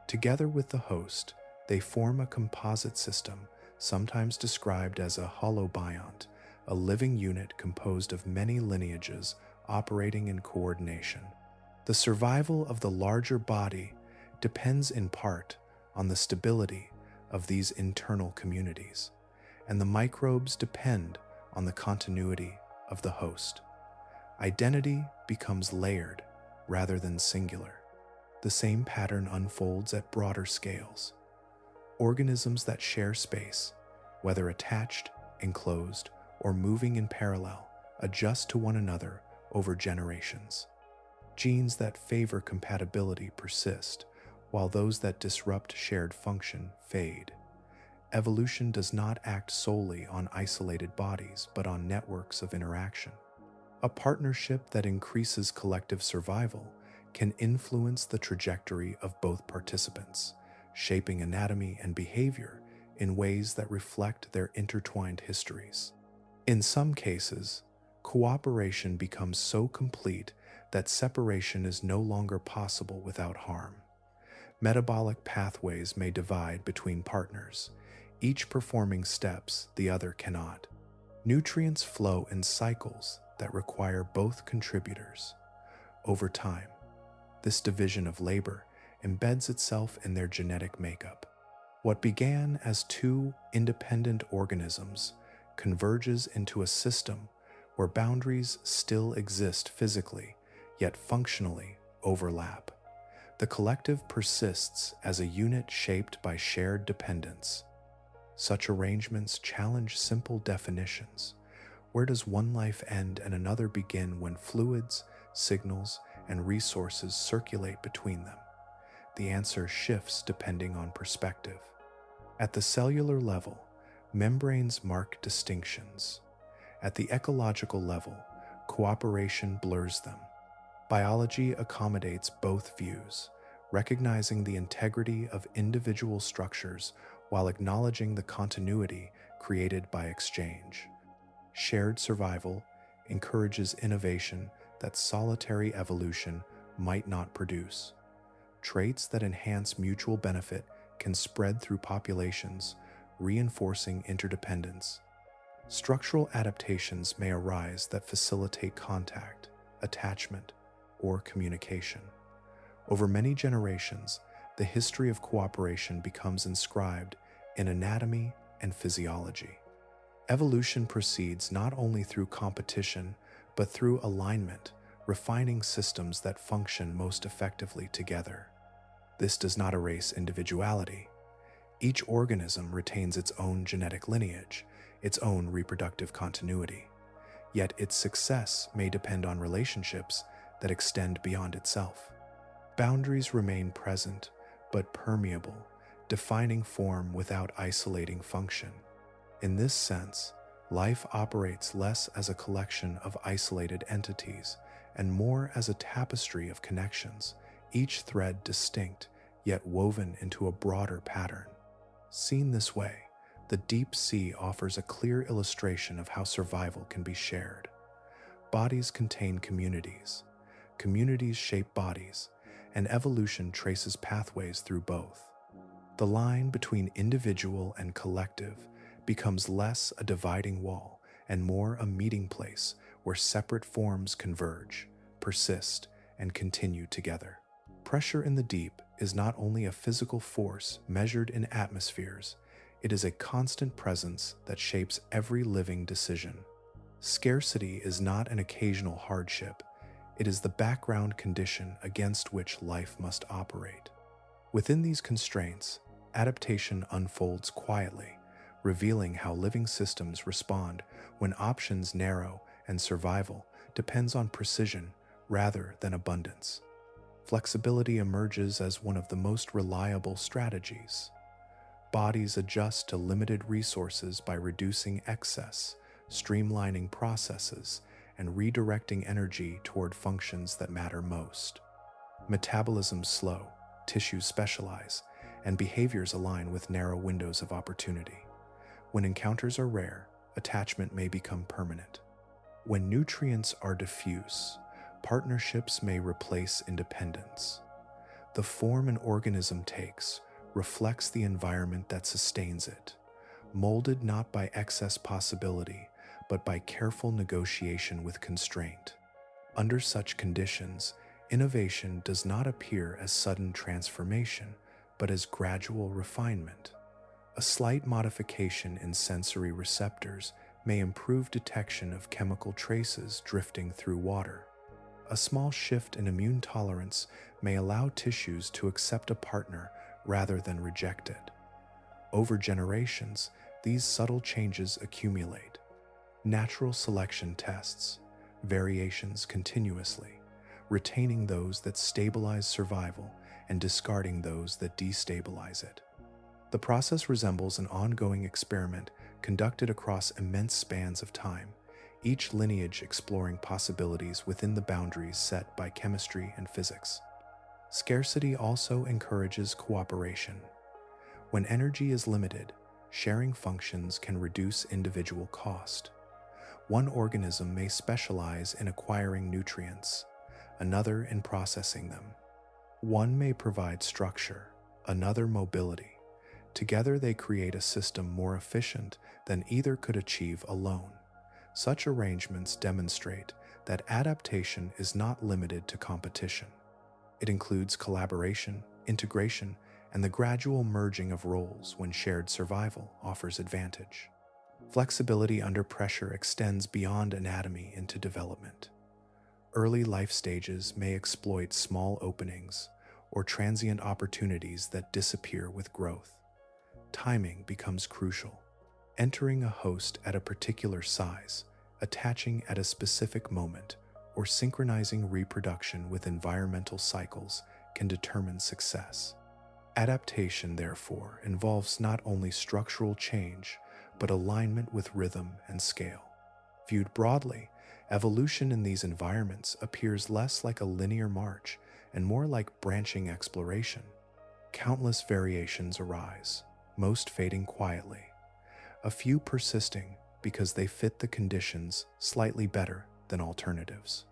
Together with the host, they form a composite system, sometimes described as a holobiont, a living unit composed of many lineages operating in coordination. The survival of the larger body depends in part on the stability of these internal communities, and the microbes depend on the continuity of the host. Identity becomes layered rather than singular. The same pattern unfolds at broader scales. Organisms that share space, whether attached, enclosed, or moving in parallel, adjust to one another over generations. Genes that favor compatibility persist, while those that disrupt shared function fade. Evolution does not act solely on isolated bodies, but on networks of interaction. A partnership that increases collective survival can influence the trajectory of both participants, shaping anatomy and behavior in ways that reflect their intertwined histories. In some cases, cooperation becomes so complete that separation is no longer possible without harm. Metabolic pathways may divide between partners, each performing steps the other cannot. Nutrients flow in cycles that require both contributors. Over time, this division of labor embeds itself in their genetic makeup. What began as two independent organisms converges into a system where boundaries still exist physically, yet functionally overlap. The collective persists as a unit shaped by shared dependence. Such arrangements challenge simple definitions. Where does one life end and another begin when fluids, signals, and resources circulate between them? The answer shifts depending on perspective. At the cellular level, membranes mark distinctions. At the ecological level, cooperation blurs them. Biology accommodates both views, recognizing the integrity of individual structures while acknowledging the continuity created by exchange. Shared survival encourages innovation that solitary evolution might not produce. Traits that enhance mutual benefit can spread through populations, reinforcing interdependence. Structural adaptations may arise that facilitate contact, attachment, or communication. Over many generations, the history of cooperation becomes inscribed in anatomy and physiology. Evolution proceeds not only through competition, but through alignment, refining systems that function most effectively together. This does not erase individuality. Each organism retains its own genetic lineage, its own reproductive continuity. Yet its success may depend on relationships that extend beyond itself. Boundaries remain present, but permeable, defining form without isolating function. In this sense, life operates less as a collection of isolated entities and more as a tapestry of connections, each thread distinct yet woven into a broader pattern. Seen this way, the deep sea offers a clear illustration of how survival can be shared. Bodies contain communities. Communities shape bodies, and evolution traces pathways through both. The line between individual and collective becomes less a dividing wall and more a meeting place where separate forms converge, persist, and continue together. Pressure in the deep is not only a physical force measured in atmospheres, it is a constant presence that shapes every living decision. Scarcity is not an occasional hardship, it is the background condition against which life must operate. Within these constraints, adaptation unfolds quietly, revealing how living systems respond when options narrow and survival depends on precision rather than abundance. Flexibility emerges as one of the most reliable strategies. Bodies adjust to limited resources by reducing excess, streamlining processes, and redirecting energy toward functions that matter most. Metabolism slow, tissues specialize, and behaviors align with narrow windows of opportunity. When encounters are rare, attachment may become permanent. When nutrients are diffuse, partnerships may replace independence. The form an organism takes reflects the environment that sustains it, molded not by excess possibility, but by careful negotiation with constraint. Under such conditions, innovation does not appear as sudden transformation, but as gradual refinement. A slight modification in sensory receptors may improve detection of chemical traces drifting through water. A small shift in immune tolerance may allow tissues to accept a partner rather than reject it. Over generations, these subtle changes accumulate. Natural selection tests variations continuously, retaining those that stabilize survival and discarding those that destabilize it. The process resembles an ongoing experiment conducted across immense spans of time, each lineage exploring possibilities within the boundaries set by chemistry and physics. Scarcity also encourages cooperation. When energy is limited, sharing functions can reduce individual cost. One organism may specialize in acquiring nutrients, another in processing them. One may provide structure, another mobility. Together they create a system more efficient than either could achieve alone. Such arrangements demonstrate that adaptation is not limited to competition. It includes collaboration, integration, and the gradual merging of roles when shared survival offers advantage. Flexibility under pressure extends beyond anatomy into development. Early life stages may exploit small openings or transient opportunities that disappear with growth. Timing becomes crucial. Entering a host at a particular size, attaching at a specific moment, or synchronizing reproduction with environmental cycles can determine success. Adaptation, therefore, involves not only structural change, but alignment with rhythm and scale. Viewed broadly, evolution in these environments appears less like a linear march and more like branching exploration. Countless variations arise, most fading quietly, a few persisting because they fit the conditions slightly better than alternatives.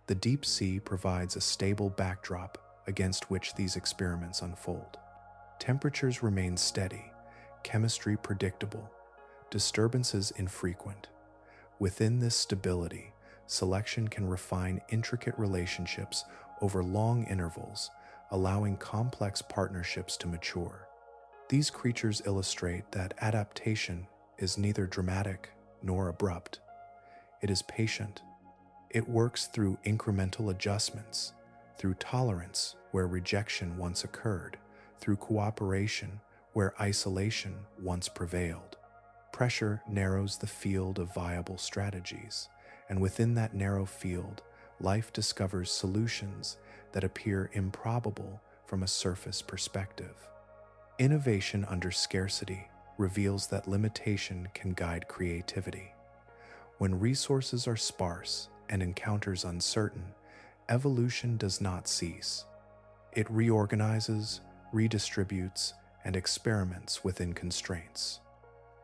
The deep sea provides a stable backdrop against which these experiments unfold. Temperatures remain steady, chemistry predictable, disturbances infrequent. Within this stability, selection can refine intricate relationships over long intervals, allowing complex partnerships to mature. These creatures illustrate that adaptation is neither dramatic nor abrupt. It is patient. It works through incremental adjustments, through tolerance where rejection once occurred, through cooperation where isolation once prevailed. Pressure narrows the field of viable strategies, and within that narrow field, life discovers solutions that appear improbable from a surface perspective. Innovation under scarcity reveals that limitation can guide creativity. When resources are sparse and encounters uncertain, evolution does not cease. It reorganizes, redistributes, and experiments within constraints.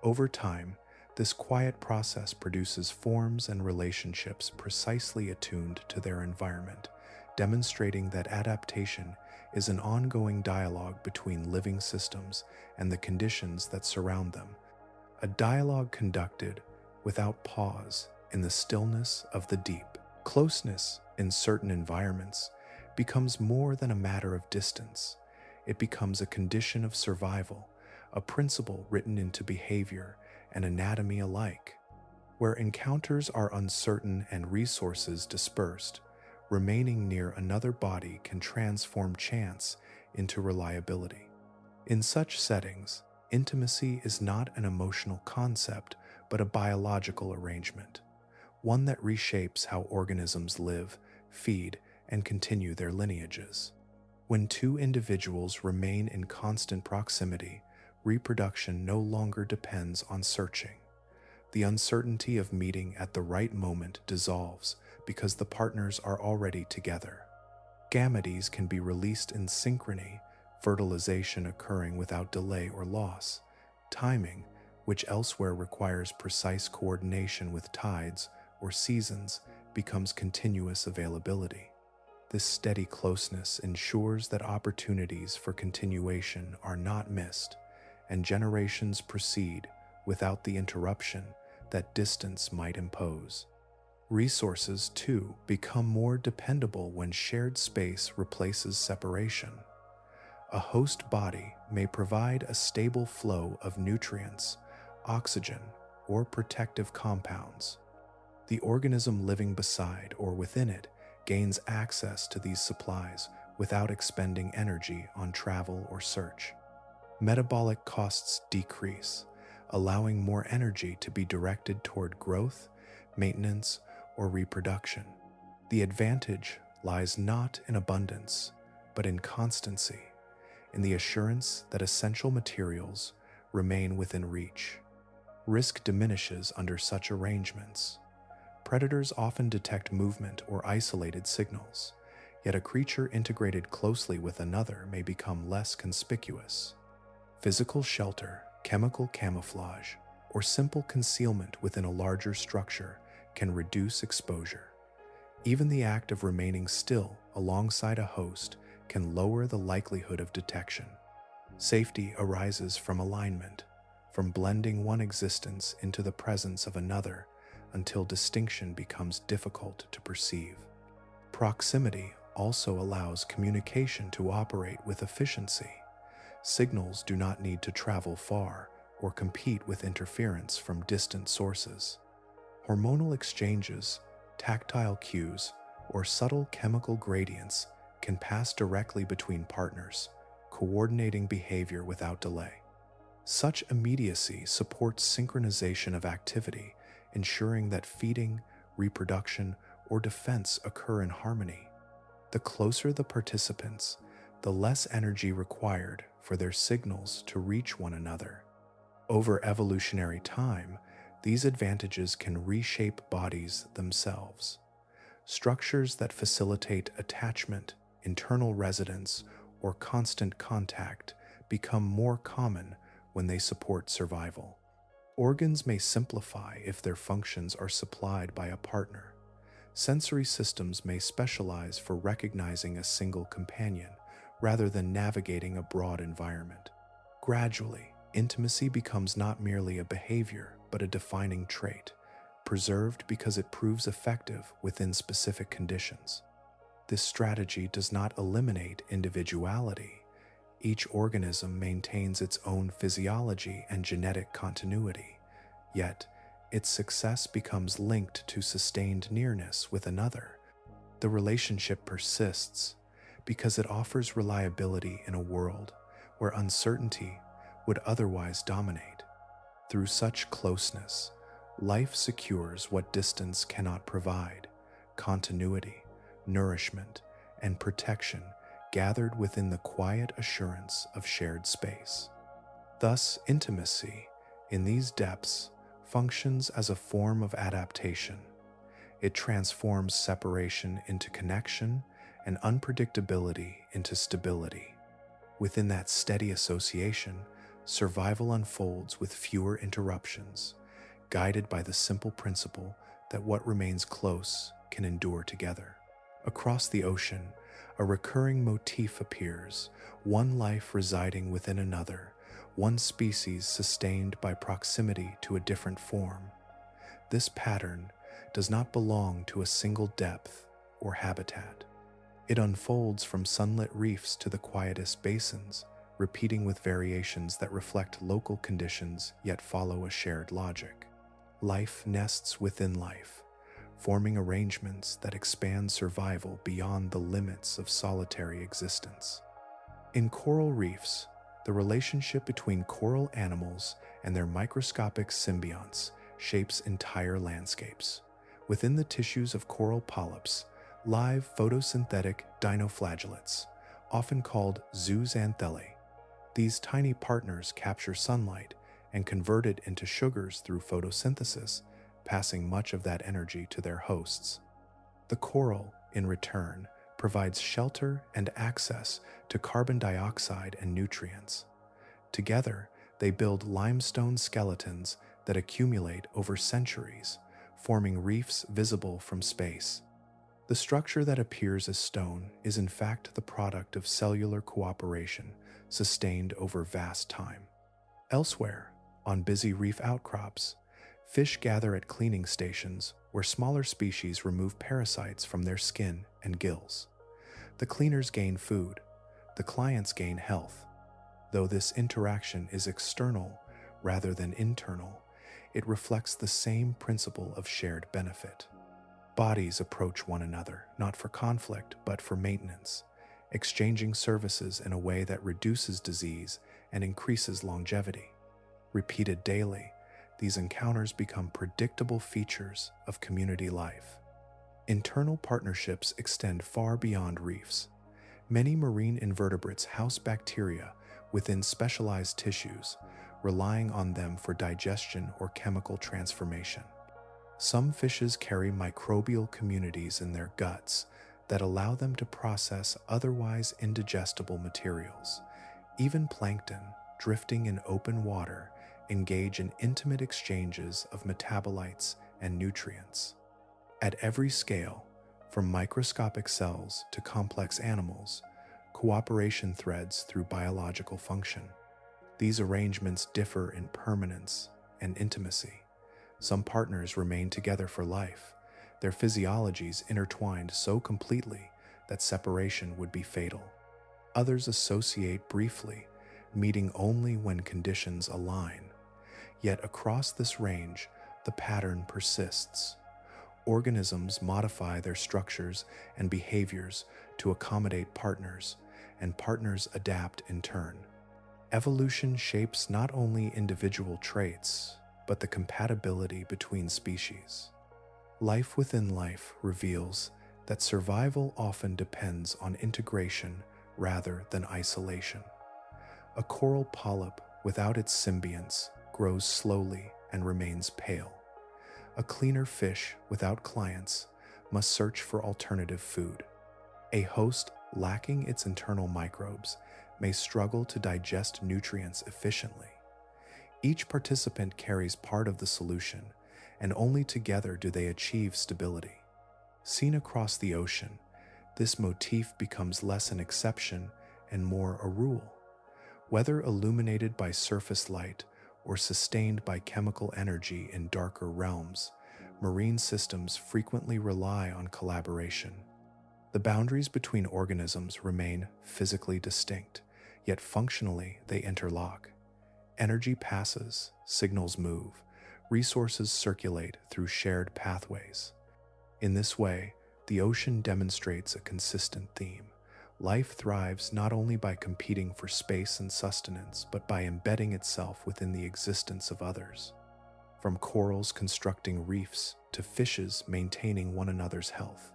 Over time, this quiet process produces forms and relationships precisely attuned to their environment, demonstrating that adaptation is an ongoing dialogue between living systems and the conditions that surround them, a dialogue conducted without pause in the stillness of the deep. Closeness in certain environments becomes more than a matter of distance. It becomes a condition of survival, a principle written into behavior and anatomy alike. Where encounters are uncertain and resources dispersed, remaining near another body can transform chance into reliability. In such settings, intimacy is not an emotional concept, but a biological arrangement, one that reshapes how organisms live, feed, and continue their lineages. When two individuals remain in constant proximity, reproduction no longer depends on searching. The uncertainty of meeting at the right moment dissolves because the partners are already together. Gametes can be released in synchrony, fertilization occurring without delay or loss. Timing, which elsewhere requires precise coordination with tides or seasons, becomes continuous availability. This steady closeness ensures that opportunities for continuation are not missed, and generations proceed without the interruption that distance might impose. Resources, too, become more dependable when shared space replaces separation. A host body may provide a stable flow of nutrients, oxygen, or protective compounds. The organism living beside or within it gains access to these supplies without expending energy on travel or search. Metabolic costs decrease, allowing more energy to be directed toward growth, maintenance, or reproduction. The advantage lies not in abundance, but in constancy, in the assurance that essential materials remain within reach. Risk diminishes under such arrangements. Predators often detect movement or isolated signals, yet a creature integrated closely with another may become less conspicuous. Physical shelter, chemical camouflage, or simple concealment within a larger structure can reduce exposure. Even the act of remaining still alongside a host can lower the likelihood of detection. Safety arises from alignment, from blending one existence into the presence of another until distinction becomes difficult to perceive. Proximity also allows communication to operate with efficiency. Signals do not need to travel far or compete with interference from distant sources. Hormonal exchanges, tactile cues, or subtle chemical gradients can pass directly between partners, coordinating behavior without delay. Such immediacy supports synchronization of activity, ensuring that feeding, reproduction, or defense occur in harmony. The closer the participants, the less energy required for their signals to reach one another. Over evolutionary time, these advantages can reshape bodies themselves. Structures that facilitate attachment, internal residence, or constant contact become more common when they support survival. Organs may simplify if their functions are supplied by a partner. Sensory systems may specialize for recognizing a single companion rather than navigating a broad environment. Gradually, intimacy becomes not merely a behavior but a defining trait, preserved because it proves effective within specific conditions. This strategy does not eliminate individuality. Each organism maintains its own physiology and genetic continuity, yet its success becomes linked to sustained nearness with another. The relationship persists because it offers reliability in a world where uncertainty would otherwise dominate. Through such closeness, life secures what distance cannot provide: continuity, nourishment, and protection gathered within the quiet assurance of shared space. Thus, intimacy, in these depths, functions as a form of adaptation. It transforms separation into connection and unpredictability into stability. Within that steady association, survival unfolds with fewer interruptions, guided by the simple principle that what remains close can endure together. Across the ocean, a recurring motif appears, one life residing within another, one species sustained by proximity to a different form. This pattern does not belong to a single depth or habitat. It unfolds from sunlit reefs to the quietest basins, repeating with variations that reflect local conditions yet follow a shared logic. Life nests within life, forming arrangements that expand survival beyond the limits of solitary existence. In coral reefs, the relationship between coral animals and their microscopic symbionts shapes entire landscapes. Within the tissues of coral polyps, live photosynthetic dinoflagellates, often called zooxanthellae. These tiny partners capture sunlight and convert it into sugars through photosynthesis, passing much of that energy to their hosts. The coral, in return, provides shelter and access to carbon dioxide and nutrients. Together, they build limestone skeletons that accumulate over centuries, forming reefs visible from space. The structure that appears as stone is in fact the product of cellular cooperation sustained over vast time. Elsewhere, on busy reef outcrops, fish gather at cleaning stations where smaller species remove parasites from their skin and gills. The cleaners gain food, the clients gain health. Though this interaction is external rather than internal, it reflects the same principle of shared benefit. Bodies approach one another not for conflict but for maintenance, exchanging services in a way that reduces disease and increases longevity. Repeated daily, these encounters become predictable features of community life. Internal partnerships extend far beyond reefs. Many marine invertebrates house bacteria within specialized tissues, relying on them for digestion or chemical transformation. Some fishes carry microbial communities in their guts that allow them to process otherwise indigestible materials. Even plankton, drifting in open water, engage in intimate exchanges of metabolites and nutrients. At every scale, from microscopic cells to complex animals, cooperation threads through biological function. These arrangements differ in permanence and intimacy. Some partners remain together for life, their physiologies intertwined so completely that separation would be fatal. Others associate briefly, meeting only when conditions align. Yet across this range, the pattern persists. Organisms modify their structures and behaviors to accommodate partners, and partners adapt in turn. Evolution shapes not only individual traits, but the compatibility between species. Life within life reveals that survival often depends on integration rather than isolation. A coral polyp without its symbionts grows slowly and remains pale. A cleaner fish without clients must search for alternative food. A host lacking its internal microbes may struggle to digest nutrients efficiently. Each participant carries part of the solution, and only together do they achieve stability. Seen across the ocean, this motif becomes less an exception and more a rule. Whether illuminated by surface light or sustained by chemical energy in darker realms, marine systems frequently rely on collaboration. The boundaries between organisms remain physically distinct, yet functionally they interlock. Energy passes, signals move, resources circulate through shared pathways. In this way, the ocean demonstrates a consistent theme. Life thrives not only by competing for space and sustenance, but by embedding itself within the existence of others. From corals constructing reefs to fishes maintaining one another's health.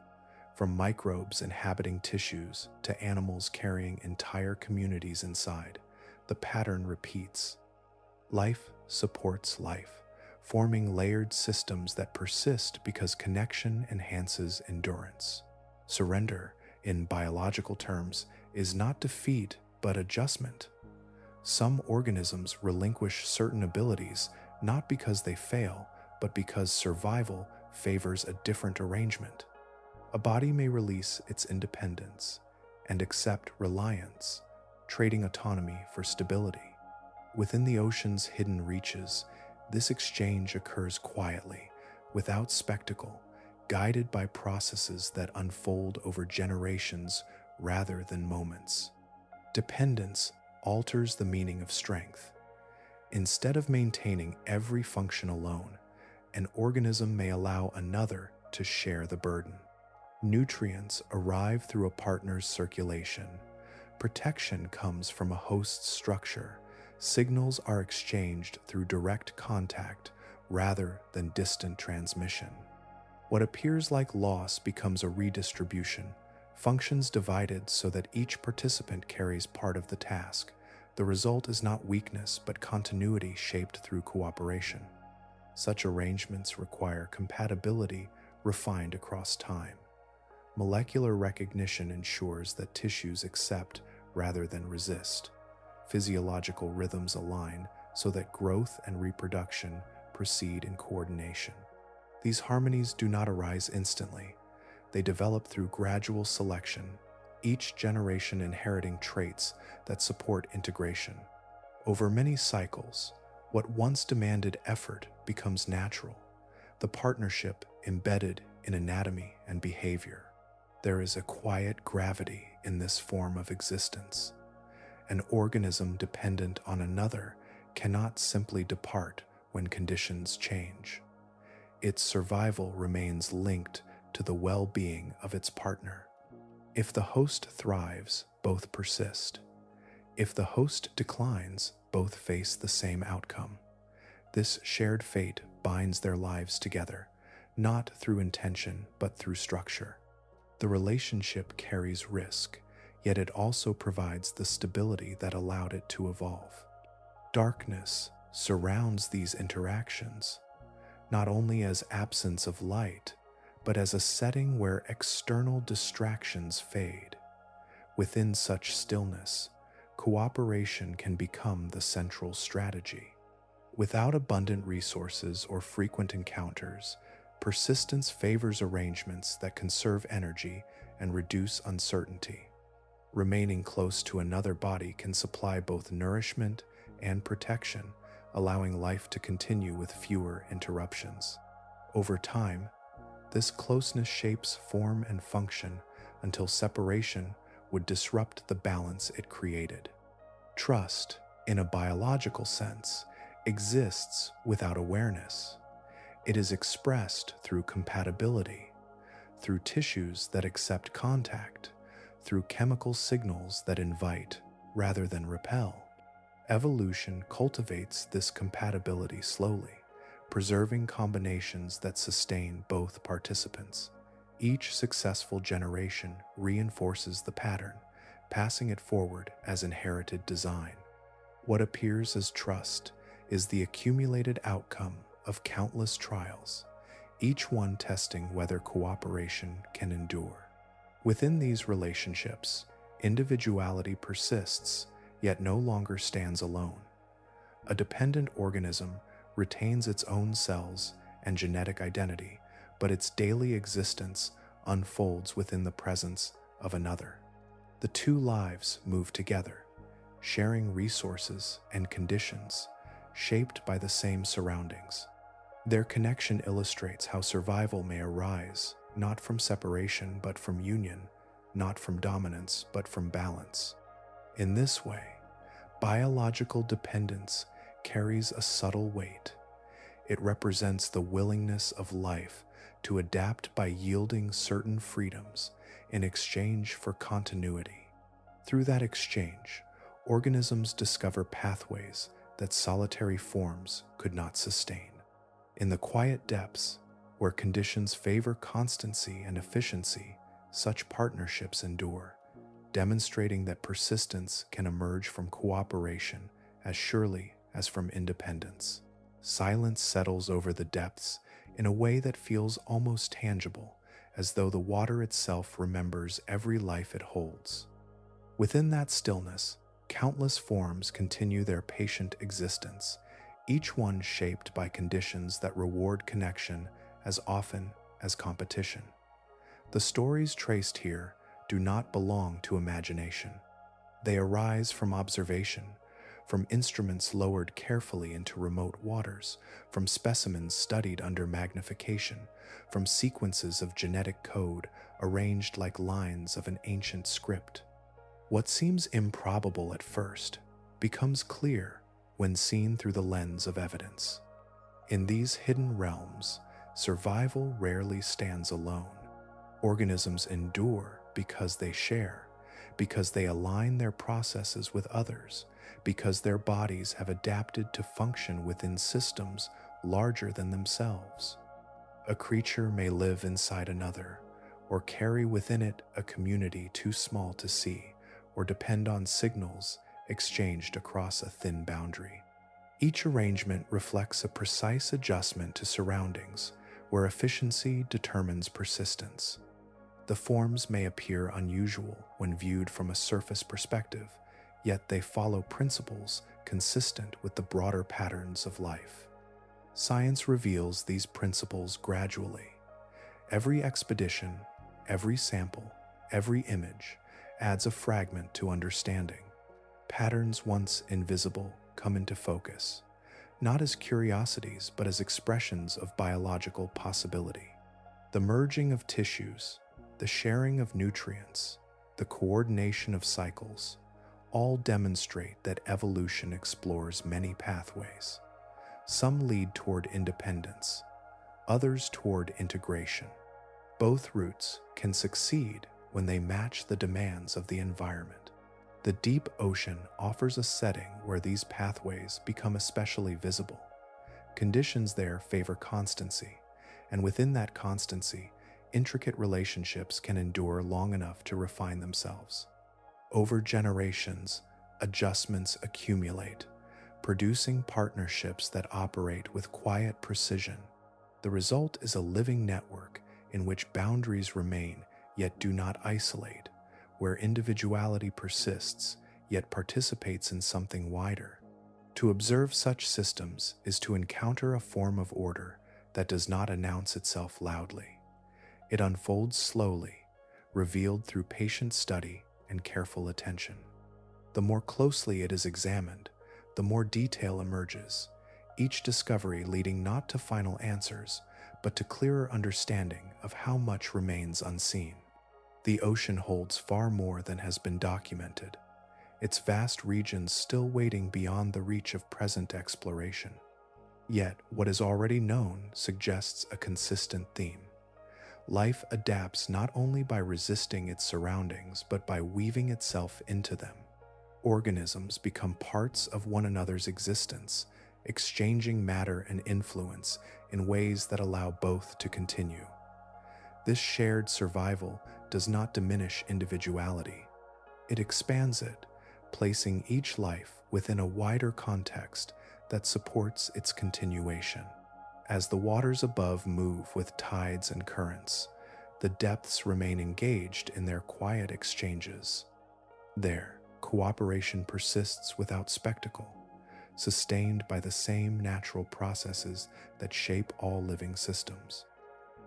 From microbes inhabiting tissues to animals carrying entire communities inside, the pattern repeats. Life supports life, forming layered systems that persist because connection enhances endurance. Surrender, in biological terms, is not defeat but adjustment. Some organisms relinquish certain abilities not because they fail, but because survival favors a different arrangement. A body may release its independence and accept reliance, trading autonomy for stability. Within the ocean's hidden reaches, this exchange occurs quietly, without spectacle, guided by processes that unfold over generations rather than moments. Dependence alters the meaning of strength. Instead of maintaining every function alone, an organism may allow another to share the burden. Nutrients arrive through a partner's circulation. Protection comes from a host's structure. Signals are exchanged through direct contact rather than distant transmission. What appears like loss becomes a redistribution, functions divided so that each participant carries part of the task. The result is not weakness but continuity shaped through cooperation. Such arrangements require compatibility refined across time. Molecular recognition ensures that tissues accept rather than resist. Physiological rhythms align so that growth and reproduction proceed in coordination. These harmonies do not arise instantly. They develop through gradual selection, each generation inheriting traits that support integration. Over many cycles, what once demanded effort becomes natural, the partnership embedded in anatomy and behavior. There is a quiet gravity in this form of existence. An organism dependent on another cannot simply depart when conditions change. Its survival remains linked to the well-being of its partner. If the host thrives, both persist. If the host declines, both face the same outcome. This shared fate binds their lives together, not through intention but through structure. The relationship carries risk, yet it also provides the stability that allowed it to evolve. Darkness surrounds these interactions, not only as absence of light, but as a setting where external distractions fade. Within such stillness, cooperation can become the central strategy. Without abundant resources or frequent encounters, persistence favors arrangements that conserve energy and reduce uncertainty. Remaining close to another body can supply both nourishment and protection, allowing life to continue with fewer interruptions. Over time, this closeness shapes form and function until separation would disrupt the balance it created. Trust, in a biological sense, exists without awareness. It is expressed through compatibility, through tissues that accept contact, through chemical signals that invite rather than repel. Evolution cultivates this compatibility slowly, preserving combinations that sustain both participants. Each successful generation reinforces the pattern, passing it forward as inherited design. What appears as trust is the accumulated outcome of countless trials, each one testing whether cooperation can endure. Within these relationships, individuality persists, yet no longer stands alone. A dependent organism retains its own cells and genetic identity, but its daily existence unfolds within the presence of another. The two lives move together, sharing resources and conditions, shaped by the same surroundings. Their connection illustrates how survival may arise, not from separation but from union, not from dominance but from balance. In this way, biological dependence carries a subtle weight. It represents the willingness of life to adapt by yielding certain freedoms in exchange for continuity. Through that exchange, organisms discover pathways that solitary forms could not sustain. In the quiet depths, where conditions favor constancy and efficiency, such partnerships endure, demonstrating that persistence can emerge from cooperation as surely as from independence. Silence settles over the depths in a way that feels almost tangible, as though the water itself remembers every life it holds. Within that stillness, countless forms continue their patient existence, each one shaped by conditions that reward connection as often as competition. The stories traced here do not belong to imagination. They arise from observation, from instruments lowered carefully into remote waters, from specimens studied under magnification, from sequences of genetic code arranged like lines of an ancient script. What seems improbable at first becomes clear when seen through the lens of evidence. In these hidden realms, survival rarely stands alone. Organisms endure because they share, because they align their processes with others, because their bodies have adapted to function within systems larger than themselves. A creature may live inside another, or carry within it a community too small to see, or depend on signals exchanged across a thin boundary. Each arrangement reflects a precise adjustment to surroundings, where efficiency determines persistence. The forms may appear unusual when viewed from a surface perspective, yet they follow principles consistent with the broader patterns of life. Science reveals these principles gradually. Every expedition, every sample, every image adds a fragment to understanding. Patterns once invisible come into focus, not as curiosities but as expressions of biological possibility. The merging of tissues, the sharing of nutrients, the coordination of cycles, all demonstrate that evolution explores many pathways. Some lead toward independence, others toward integration. Both routes can succeed when they match the demands of the environment. The deep ocean offers a setting where these pathways become especially visible. Conditions there favor constancy, and within that constancy, intricate relationships can endure long enough to refine themselves. Over generations, adjustments accumulate, producing partnerships that operate with quiet precision. The result is a living network in which boundaries remain yet do not isolate, where individuality persists yet participates in something wider. To observe such systems is to encounter a form of order that does not announce itself loudly. It unfolds slowly, revealed through patient study and careful attention. The more closely it is examined, the more detail emerges, each discovery leading not to final answers, but to clearer understanding of how much remains unseen. The ocean holds far more than has been documented, its vast regions still waiting beyond the reach of present exploration. Yet, what is already known suggests a consistent theme. Life adapts not only by resisting its surroundings, but by weaving itself into them. Organisms become parts of one another's existence, exchanging matter and influence in ways that allow both to continue. This shared survival does not diminish individuality. It expands it, placing each life within a wider context that supports its continuation. As the waters above move with tides and currents, the depths remain engaged in their quiet exchanges. There, cooperation persists without spectacle, sustained by the same natural processes that shape all living systems.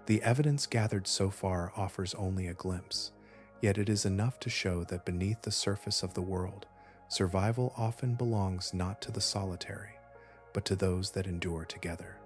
The evidence gathered so far offers only a glimpse, yet it is enough to show that beneath the surface of the world, survival often belongs not to the solitary, but to those that endure together.